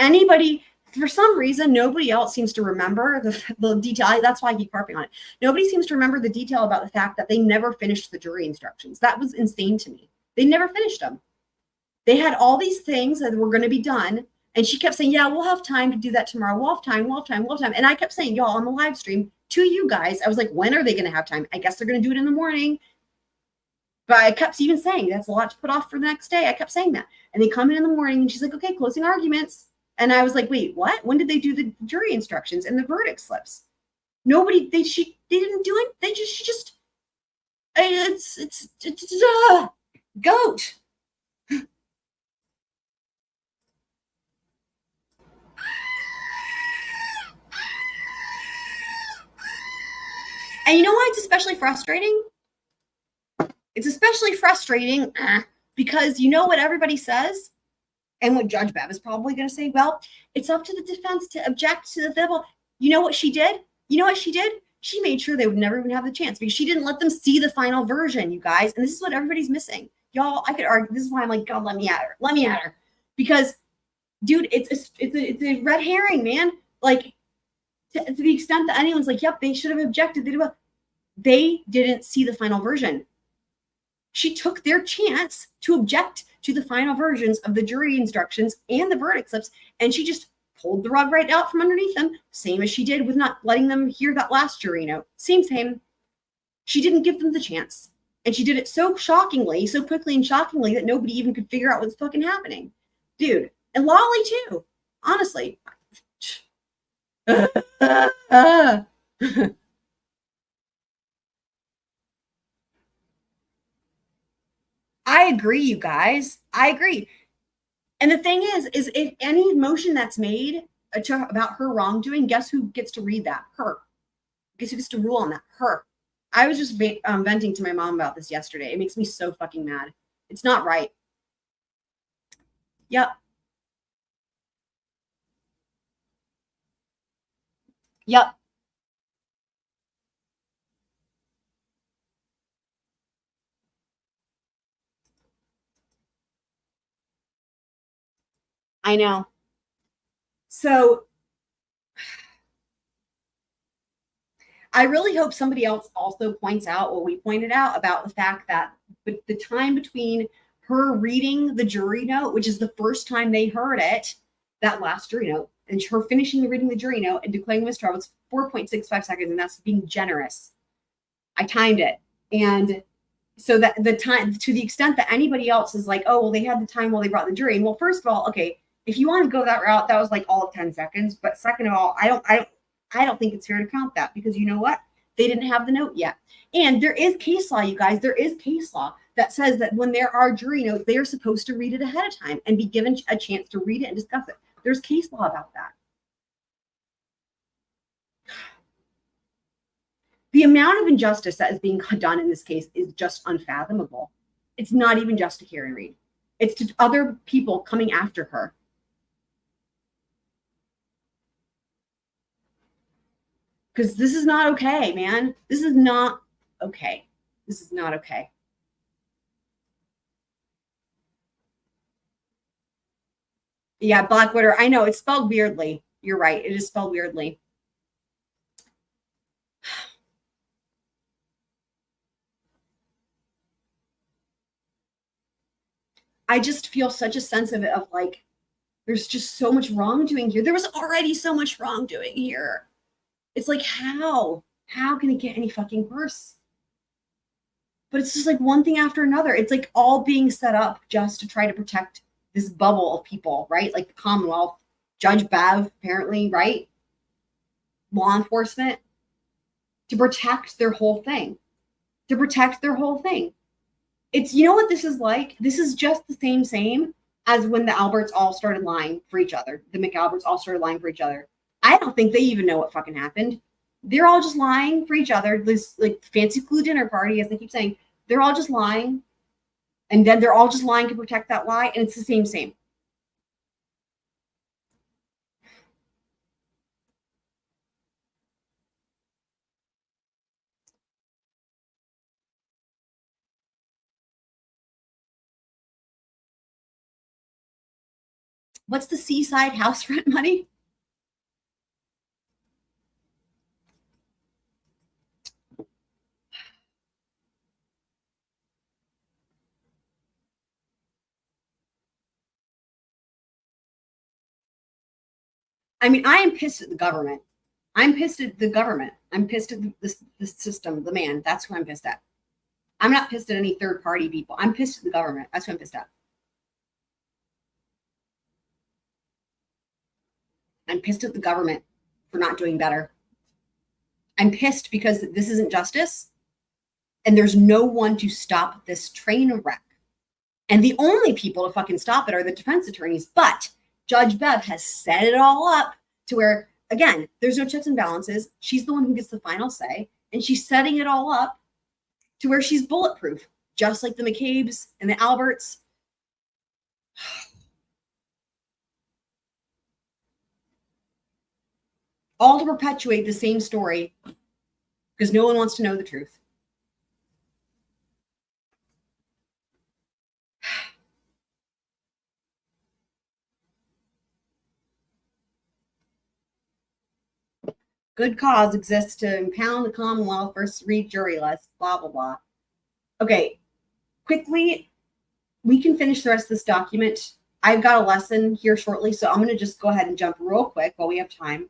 for some reason, nobody else seems to remember the detail. That's why I keep harping on it. Nobody seems to remember the detail about the fact that they never finished the jury instructions. That was insane to me. They never finished them. They had all these things that were going to be done. And she kept saying, yeah, we'll have time to do that tomorrow. We'll have time. And I kept saying, y'all, on the live stream to you guys, I was like, when are they going to have time? I guess they're going to do it in the morning. But I kept even saying, that's a lot to put off for the next day. I kept saying that. And they come in the morning and she's like, okay, closing arguments. And I was like, wait, what? When did they do the jury instructions and the verdict slips? They didn't do it. It's goat. And you know why it's especially frustrating? It's especially frustrating because you know what everybody says and what Judge Bev is probably going to say? Well, it's up to the defense to object to the bill. You know what she did? She made sure they would never even have the chance because she didn't let them see the final version, you guys. And this is what everybody's missing. Y'all, I could argue. This is why I'm like, God, let me at her. Because, dude, it's a red herring, man. Like, to the extent that anyone's like, yep, they should have objected. They didn't see the final version. She took their chance to object to the final versions of the jury instructions and the verdict slips, and she just pulled the rug right out from underneath them, same as she did with not letting them hear that last jury note. Same. She didn't give them the chance. And she did it so quickly and shockingly that nobody even could figure out what's fucking happening. Dude, and Lolly too, honestly. I agree, you guys. I agree. And the thing is if any motion that's made about her wrongdoing, guess who gets to read that? Her. Guess who gets to rule on that? Her. I was just venting to my mom about this yesterday. It makes me so fucking mad. It's not right. Yep. I know. So I really hope somebody else also points out what we pointed out about the fact that the time between her reading the jury note, which is the first time they heard it, that last jury note, and her finishing reading the jury note and declaring mistrial was 4.65 seconds, and that's being generous. I timed it. And so that the time, to the extent that anybody else is like, oh, well, they had the time while they brought the jury in. Well, first of all, okay, if you want to go that route, that was like all of 10 seconds. But second of all, I don't think it's fair to count that, because you know what? They didn't have the note yet. And there is case law, you guys. There is case law that says that when there are jury notes, they are supposed to read it ahead of time and be given a chance to read it and discuss it. There's case law about that. The amount of injustice that is being done in this case is just unfathomable. It's not even just to Karen Reed. It's to other people coming after her. Because this is not okay, man. This is not okay. This is not okay. Yeah, Blackwater. I know it's spelled weirdly. You're right. It is spelled weirdly. I just feel such a sense of it, of like, there's just so much wrongdoing here. There was already so much wrongdoing here. It's like, how can it get any fucking worse? But it's just like one thing after another. It's like all being set up just to try to protect this bubble of people, right? Like the Commonwealth, Judge Bev, apparently, right? Law enforcement, to protect their whole thing. To protect their whole thing. It's, you know what this is like? This is just the same as when the Alberts all started lying for each other. The McAlberts all started lying for each other. I don't think they even know what fucking happened. They're all just lying for each other. This like fancy clue dinner party, as they keep saying, they're all just lying. And then they're all just lying to protect that lie. And it's the same. What's the seaside house rent money? I mean, I am pissed at the government. I'm pissed at the government. I'm pissed at the system, the man. That's who I'm pissed at. I'm not pissed at any third party people. I'm pissed at the government. That's who I'm pissed at. I'm pissed at the government for not doing better. I'm pissed because this isn't justice, and there's no one to stop this train wreck. And the only people to fucking stop it are the defense attorneys. But Judge Bev has set it all up to where, again, there's no checks and balances. She's the one who gets the final say, and she's setting it all up to where she's bulletproof, just like the McCabe's and the Alberts. All to perpetuate the same story because no one wants to know the truth. Good cause exists to impound the Commonwealth versus read jury lists, blah, blah, blah. Okay, quickly, we can finish the rest of this document. I've got a lesson here shortly, so I'm going to just go ahead and jump real quick while we have time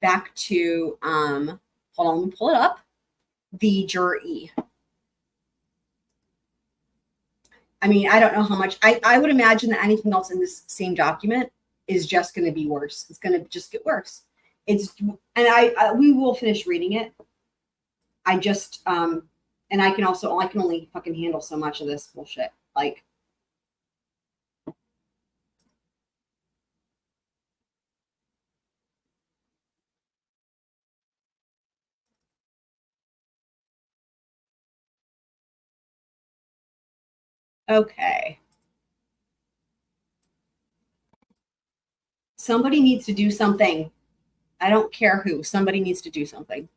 back to, hold on, let me pull it up, the Juror E. I mean, I don't know how much, I would imagine that anything else in this same document is just going to be worse. It's going to just get worse. We will finish reading it. I just, and I can only fucking handle so much of this bullshit. Like, okay. Somebody needs to do something. I don't care who. Somebody needs to do something.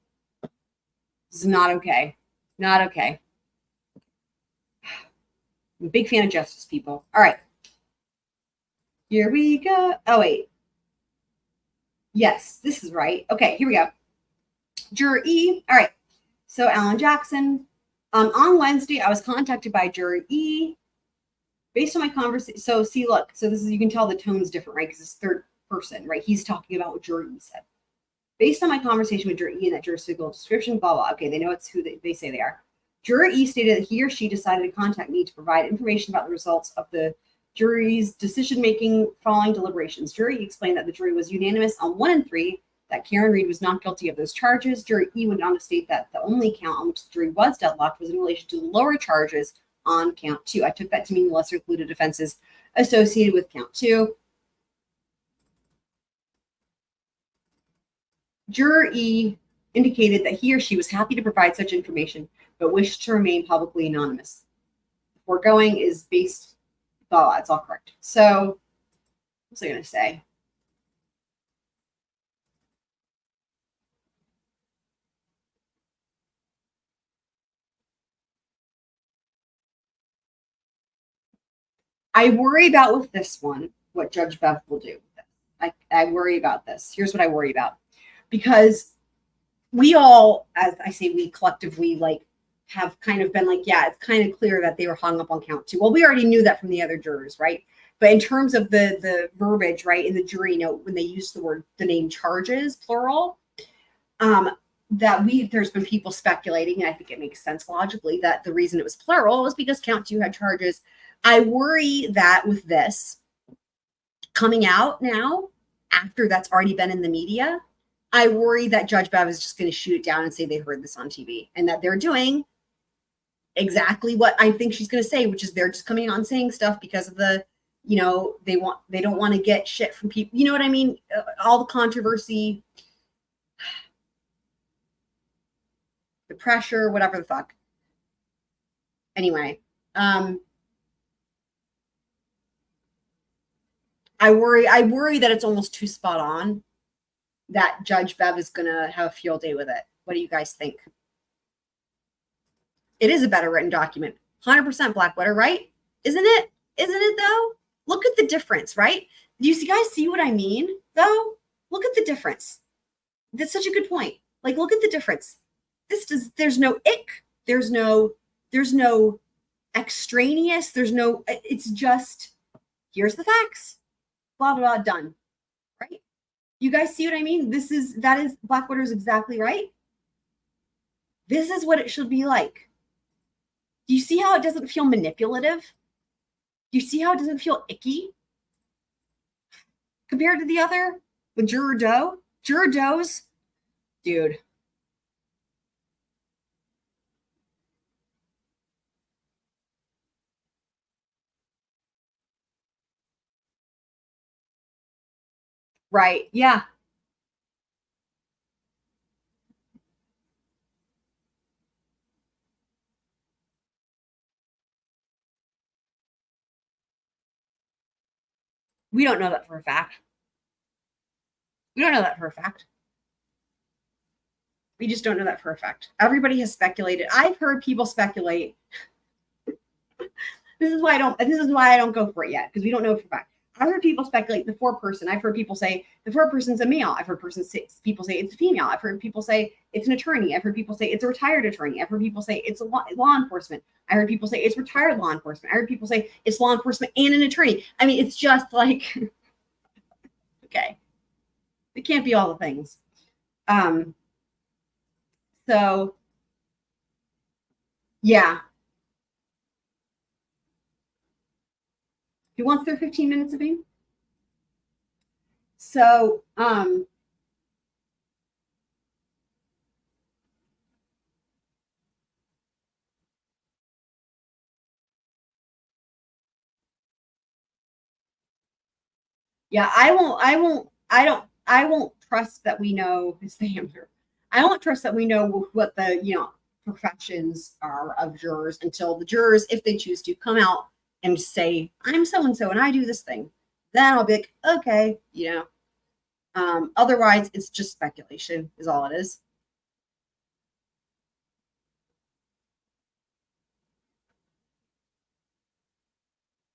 This is not okay. Not okay. I'm a big fan of justice, people. All right. Here we go. Oh, wait. Yes, this is right. Okay, here we go. Juror E. All right. So Alan Jackson. On Wednesday, I was contacted by Juror E. Based on my conversation. So see, look. So this is, you can tell the tone's different, right? Because it's third person, right? He's talking about what Juror E said. Based on my conversation with Juror E and that juror's physical description, blah, blah. Okay, they know it's who they say they are. Juror E stated that he or she decided to contact me to provide information about the results of the jury's decision-making following deliberations. Juror E explained that the jury was unanimous on 1 and 3, that Karen Reed was not guilty of those charges. Juror E went on to state that the only count on which the jury was deadlocked was in relation to the lower charges on count 2. I took that to mean the lesser included offenses associated with count 2. Juror E indicated that he or she was happy to provide such information, but wished to remain publicly anonymous. The foregoing is based, oh, that's all correct. So, what was I going to say? I worry about with this one what Judge Bev will do. I worry about this. Here's what I worry about. Because we all, as I say, we collectively have kind of been like, yeah, it's kind of clear that they were hung up on count 2. Well, we already knew that from the other jurors, right? But in terms of the verbiage, right, in the jury note, when they use the name charges, plural, there's been people speculating, and I think it makes sense logically, that the reason it was plural was because count 2 had charges. I worry that with this coming out now, after that's already been in the media, I worry that Judge Bev is just going to shoot it down and say they heard this on TV, and that they're doing exactly what I think she's going to say, which is they're just coming on saying stuff because of the, they don't want to get shit from people. You know what I mean? All the controversy, the pressure, whatever the fuck. Anyway, I worry that it's almost too spot on, that Judge Bev is going to have a field day with it. What do you guys think? It is a better written document. 100% Blackwater, right? Isn't it? Isn't it, though? Look at the difference, right? Do you guys see what I mean, though? Look at the difference. That's such a good point. Look at the difference. There's no ick. There's no extraneous. It's just, here's the facts. Blah, blah, blah, done. Right? You guys see what I mean? That is Blackwater is exactly right. This is what it should be like. Do you see how it doesn't feel manipulative? Do you see how it doesn't feel icky compared to the other with Juror Doe? Juror Doe's, dude. Right. Yeah. We don't know that for a fact. We don't know that for a fact. We just don't know that for a fact. Everybody has speculated. I've heard people speculate. This is why I don't go for it yet, because we don't know for a fact. I've heard people speculate the 4-person. I've heard people say the 4-person's a male. I've heard people say it's a female. I've heard people say it's an attorney. I've heard people say it's a retired attorney. I've heard people say it's a law enforcement. I heard people say it's retired law enforcement. I heard people say it's law enforcement and an attorney. I mean, it's just like, okay, it can't be all the things. So, yeah. Who wants their 15 minutes of fame? So, yeah, I won't trust that we know it's the answer. I won't trust that we know what the, professions are of jurors until the jurors, if they choose to, come out and say, I'm so-and-so and I do this thing. Then I'll be like, okay, otherwise it's just speculation is all it is.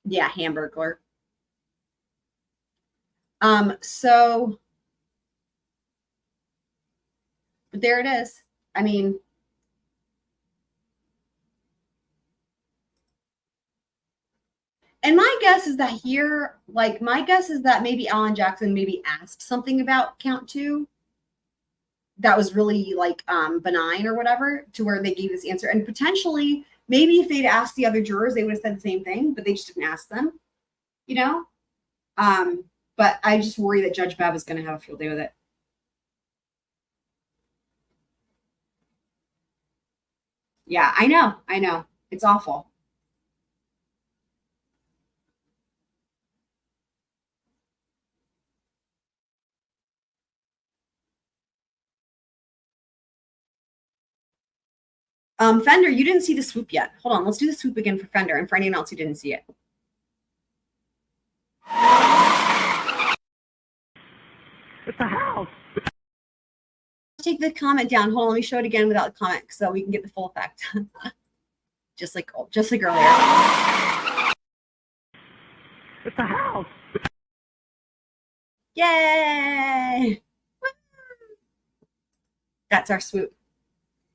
Yeah, Hamburglar. So there it is. I mean, and my guess is that here, like, my guess is that maybe Alan Jackson maybe asked something about count 2 that was really like benign or whatever, to where they gave this answer. And potentially, maybe if they'd asked the other jurors, they would have said the same thing, but they just didn't ask them, you know? But I just worry that Judge Bev is going to have a field day with it. Yeah, I know. It's awful. Fender, you didn't see the swoop yet. Hold on, let's do the swoop again for Fender and for anyone else who didn't see it. It's a house. Take the comment down. Hold on, let me show it again without the comment so we can get the full effect. just like earlier. It's a house. Yay! That's our swoop.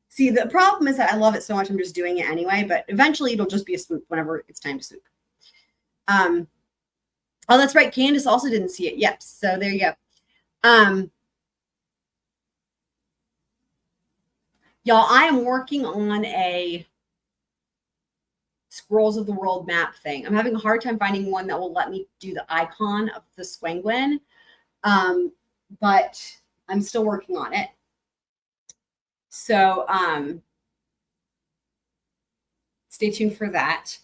See, the problem is that I love it so much, I'm just doing it anyway, but eventually it'll just be a swoop whenever it's time to swoop. Oh, that's right. Candace also didn't see it. Yep. So there you go. Y'all, I am working on a Scrolls of the World map thing. I'm having a hard time finding one that will let me do the icon of the Swangwin, but I'm still working on it. So stay tuned for that.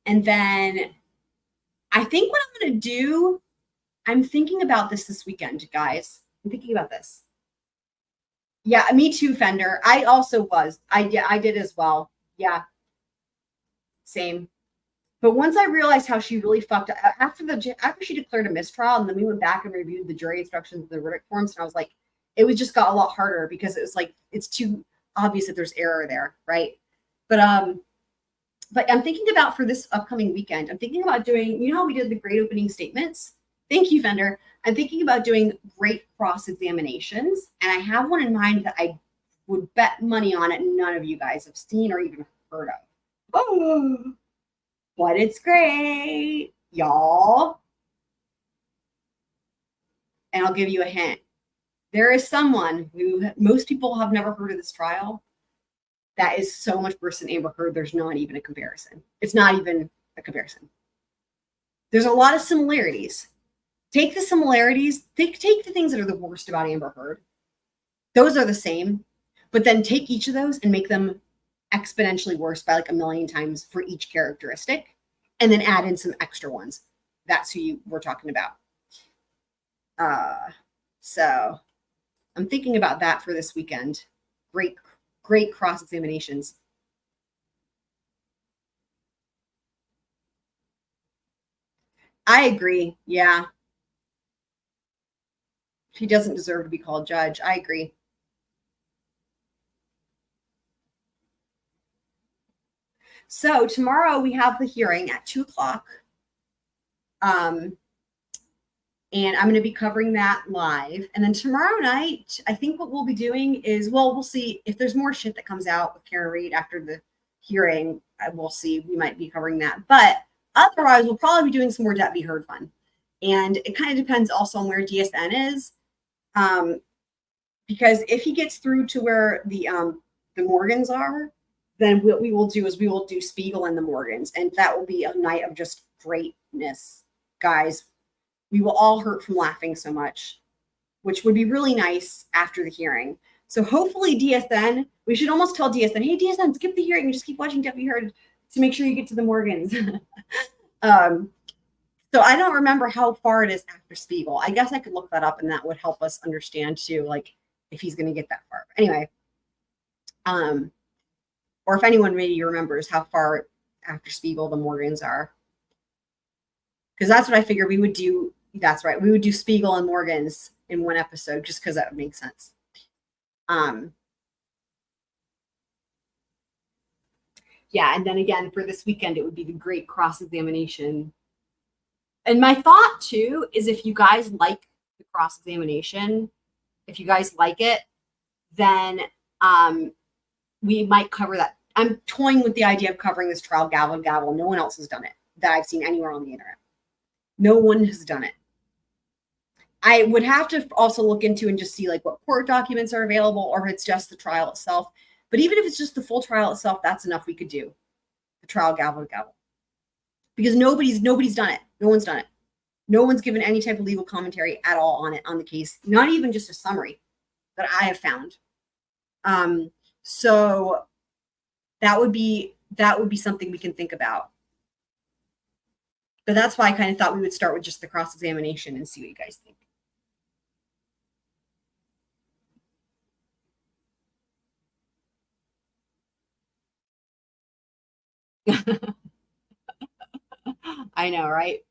And then I think what I'm going to do, I'm thinking about this weekend, guys. I'm thinking about this. Yeah, me too, Fender. I also was. I did as well. Yeah. Same. But once I realized how she really fucked up after she declared a mistrial, and then we went back and reviewed the jury instructions and the verdict forms, and I was like, it was just got a lot harder because it was like it's too obvious that there's error there, right? But I'm thinking about for this upcoming weekend, I'm thinking about doing, you know how we did the great opening statements? Thank you, Fender. I'm thinking about doing great cross-examinations, and I have one in mind that I would bet money on it none of you guys have seen or even heard of. Oh, but it's great, y'all. And I'll give you a hint. There is someone who most people have never heard of this trial that is so much worse than Amber Heard. There's not even a comparison. It's not even a comparison. There's a lot of similarities. Take the similarities, take the things that are the worst about Amber Heard. Those are the same, but then take each of those and make them exponentially worse by like 1,000,000 times for each characteristic, and then add in some extra ones. That's who we're talking about. So I'm thinking about that for this weekend. Great cross-examinations. I agree. Yeah. She doesn't deserve to be called judge. I agree. So tomorrow we have the hearing at 2:00. And I'm going to be covering that live. And then tomorrow night, I think what we'll be doing is, well, we'll see if there's more shit that comes out with Karen Reed after the hearing. We'll see. We might be covering that. But otherwise, we'll probably be doing some more Debt Be Heard fun. And it kind of depends also on where DSN is. Because if he gets through to where the Morgans are, then what we will do is we will do Spiegel and the Morgans. And that will be a night of just greatness, guys. We will all hurt from laughing so much, which would be really nice after the hearing. So hopefully DSN, we should almost tell DSN, hey, DSN, skip the hearing and just keep watching Debt Be Heard to make sure you get to the Morgans. So I don't remember how far it is after Spiegel. I guess I could look that up and that would help us understand too, like if he's going to get that far. Anyway, or if anyone maybe remembers how far after Spiegel the Morgans are. Because that's what I figured we would do. That's right. We would do Spiegel and Morgans in one episode just because that would make sense. Yeah, and then again, for this weekend, it would be the great cross-examination. And my thought too is if you guys like the cross-examination, if you guys like it, then we might cover that. I'm toying with the idea of covering this trial gavel to gavel. No one else has done it that I've seen anywhere on the internet. No one has done it. I would have to also look into and just see like what court documents are available, or if it's just the trial itself. But even if it's just the full trial itself, that's enough we could do. The trial gavel to gavel. Because nobody's done it. No one's done it. No one's given any type of legal commentary at all on it, on the case. Not even just a summary that I have found. So that would be something we can think about. But that's why I kind of thought we would start with just the cross-examination and see what you guys think. I know, right?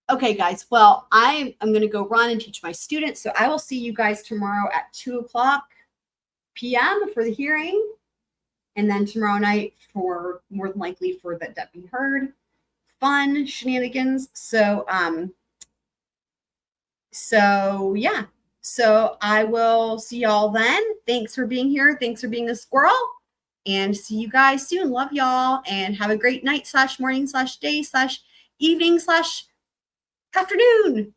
Okay, guys. Well, I'm going to go run and teach my students. So I will see you guys tomorrow at 2:00 p.m. for the hearing. And then tomorrow night for more than likely for the debt being heard. Fun shenanigans. So yeah. So I will see y'all then. Thanks for being here. Thanks for being a squirrel. And see you guys soon. Love y'all. And have a great night / morning / day / evening / afternoon.